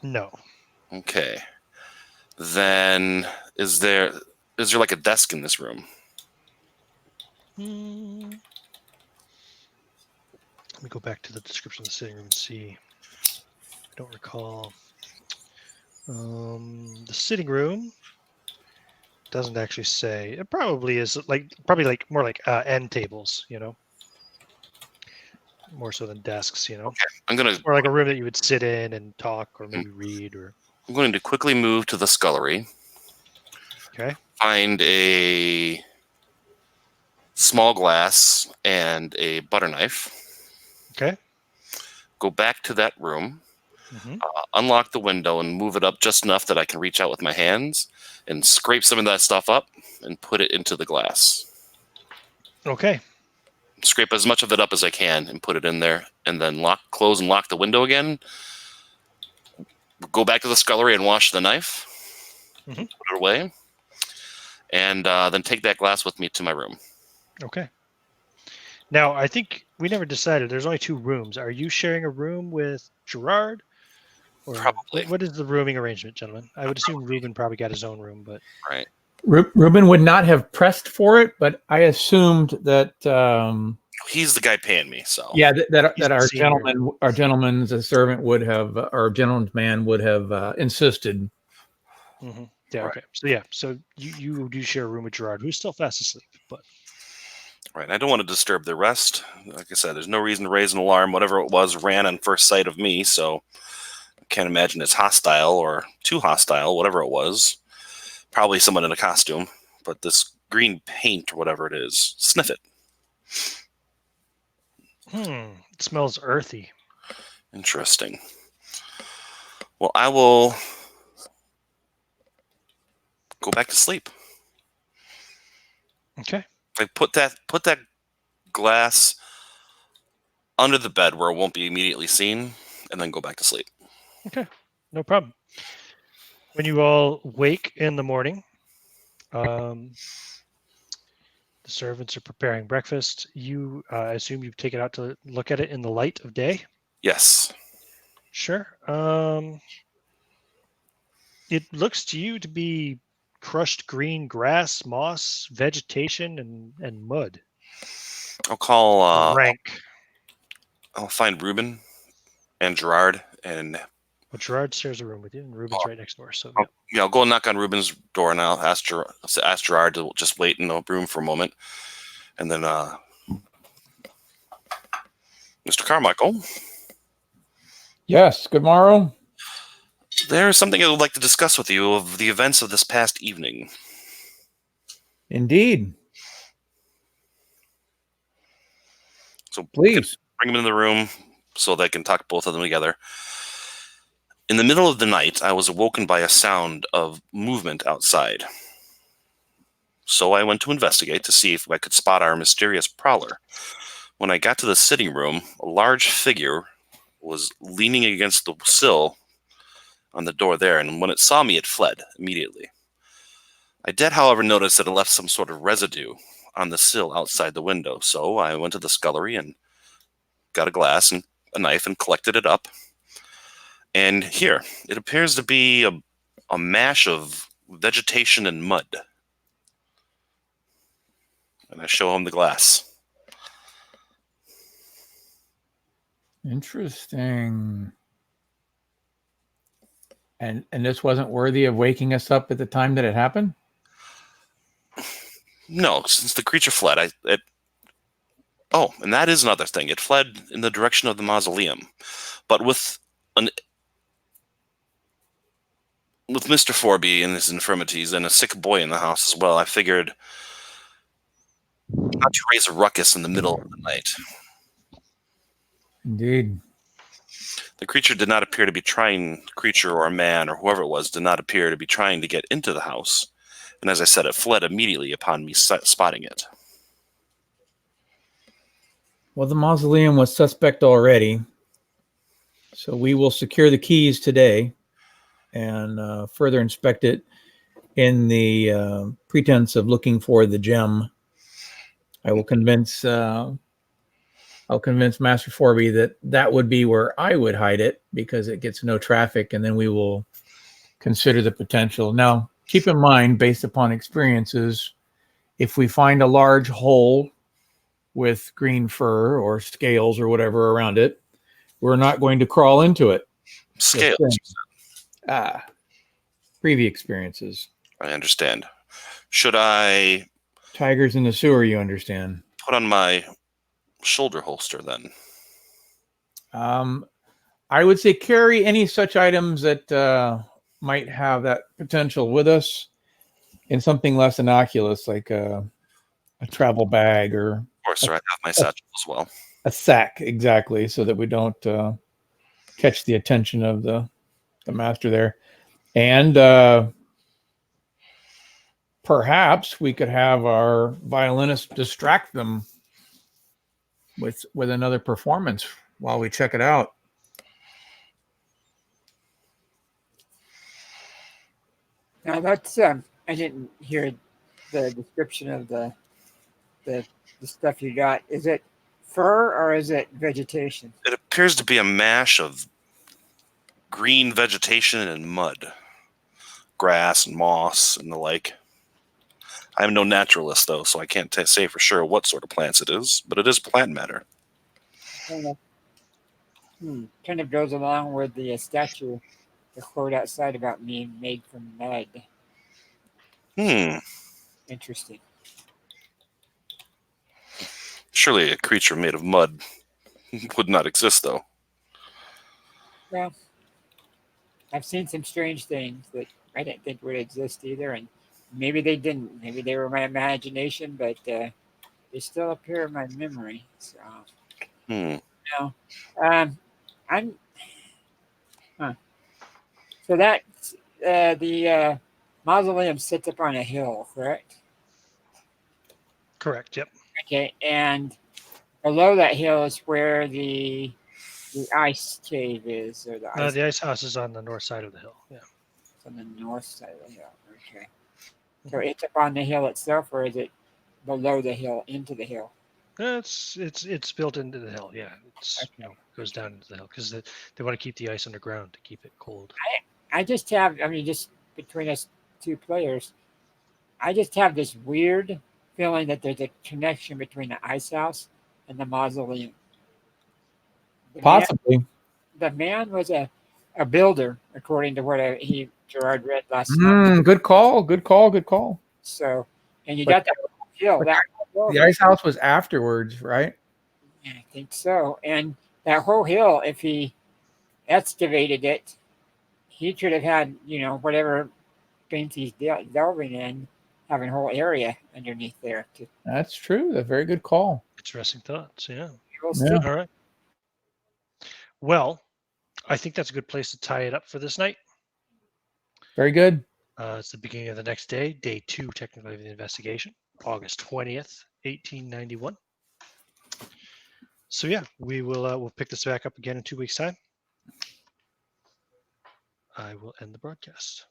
no. Okay. Then is there like a desk in this room? Let me go back to the description of the sitting room and see. I don't recall. The sitting room doesn't actually say. It probably is probably more like end tables, more so than desks, Okay. or like a room that you would sit in and talk or maybe read or. I'm going to quickly move to the scullery. Okay. Find a small glass and a butter knife. Okay. Go back to that room. Mm-hmm. Unlock the window and move it up just enough that I can reach out with my hands and scrape some of that stuff up and put it into the glass. Okay. Scrape as much of it up as I can and put it in there, and then close and lock the window again. Go back to the scullery and wash the knife. Mhm. Put it away. And then take that glass with me to my room. Okay. Now, I think we never decided. There's only 2 rooms. Are you sharing a room with Gerard? Or Probably. What is the rooming arrangement, gentlemen? I would assume Ruben probably got his own room, but Right. Ruben would not have pressed for it, but I assumed that He's the guy paying me, so yeah, He's that the our senior. gentleman's servant would have, or gentleman's man would have insisted. Mm-hmm. Yeah. Right. Okay. So you do share a room with Gerard, who's still fast asleep, but right. I don't want to disturb the rest. Like I said, there's no reason to raise an alarm. Whatever it was ran on first sight of me, so I can't imagine it's hostile or too hostile. Whatever it was, probably someone in a costume. But this green paint or whatever it is, sniff it. it smells earthy. Interesting. Well, I will go back to sleep. Okay. I put that glass under the bed where it won't be immediately seen, and then go back to sleep. Okay. No problem. When you all wake in the morning, the servants are preparing breakfast. You assume you've taken out to look at it in the light of day. Yes. Sure. It looks to you to be crushed green grass, moss, vegetation, and mud. I'll call. Rank. I'll find Ruben and Gerard and Well, Gerard shares a room with you, and Ruben's right next door. So Yeah, I'll go and knock on Ruben's door, and I'll ask Gerard to just wait in the room for a moment, and then Mr. Carmichael, Yes, good morrow. there is something I would like to discuss with you of the events of this past evening. Indeed. So Please. bring them in the room so they can talk both of them together. In the middle of the night, I was awoken by a sound of movement outside. So I went to investigate to see if I could spot our mysterious prowler. When I got to the sitting room, a large figure was leaning against the sill on the door there, and when it saw me, it fled immediately. I did, however, notice that it left some sort of residue on the sill outside the window, so I went to the scullery and got a glass and a knife and collected it up. And here, it appears to be a mash of vegetation and mud. And I show him the glass. Interesting. And this wasn't worthy of waking us up at the time that it happened? No, since the creature fled, oh, and that is another thing. It fled in the direction of the mausoleum. But with Mr. Forby and his infirmities and a sick boy in the house as well, I figured not to raise a ruckus in the middle of the night. Indeed. The creature did not appear to be trying, creature or a man or whoever it was, did not appear to be trying to get into the house. And as I said, it fled immediately upon me spotting it. Well, the mausoleum was suspect already. So we will secure the keys today and further inspect it in the pretense of looking for the gem. I will convince Master Forby that would be where I would hide it because it gets no traffic, and then we will consider the potential. Now, keep in mind, based upon experiences, if we find a large hole with green fur or scales or whatever around it, we're not going to crawl into it. Scales. Previous experiences. I understand. Should I Tigers in the sewer, you understand. put on my shoulder holster then? I would say carry any such items that might have that potential with us in something less innocuous, like a travel bag or Of course, sir. I have my satchel as well. a sack, exactly, so that we don't catch the attention of the master there. And perhaps we could have our violinist distract them with another performance while we check it out. Now that's I didn't hear the description of the stuff you got. Is it fur or is it vegetation? It appears to be a mash of green vegetation and mud, grass and moss and the like. I'm no naturalist, though, so I can't say for sure what sort of plants it is, but it is plant matter. Kind of goes along with the statue, the quote outside about being made from mud. Interesting. Surely a creature made of mud would not exist, though. Well, I've seen some strange things that I didn't think would exist either, and maybe they didn't. Maybe they were my imagination, but they still appear in my memory. So, I'm. So that the mausoleum sits up on a hill, correct? correct. Yep. Okay, and below that hill is where the ice cave is, or The ice house is on the north side of the hill. Yeah. It's on the north side of the hill. Okay. So it's up on the hill itself, or is it below the hill, into the hill? It's built into the hill. Yeah. It's goes down into the hill because they want to keep the ice underground to keep it cold. I just have, just between us two players, I just have this weird feeling that there's a connection between the ice house and the mausoleum. Possibly. The man was a a builder, according to what Gerard read last month. Good call. Good call. Good call. So, and you But- got that hill. but That whole The hill, ice house was afterwards, right? I think so. And that whole hill, if he excavated it, he should have had, whatever things he's delving in, having a whole area underneath there. That's true. A very good call. Interesting thoughts. Yeah. We'll Yeah. see. All right. Well, I think that's a good place to tie it up for this night. Very good. It's the beginning of the next day, day 2, technically, of the investigation, August 20th, 1891. So yeah, we'll pick this back up again in 2 weeks' time. I will end the broadcast.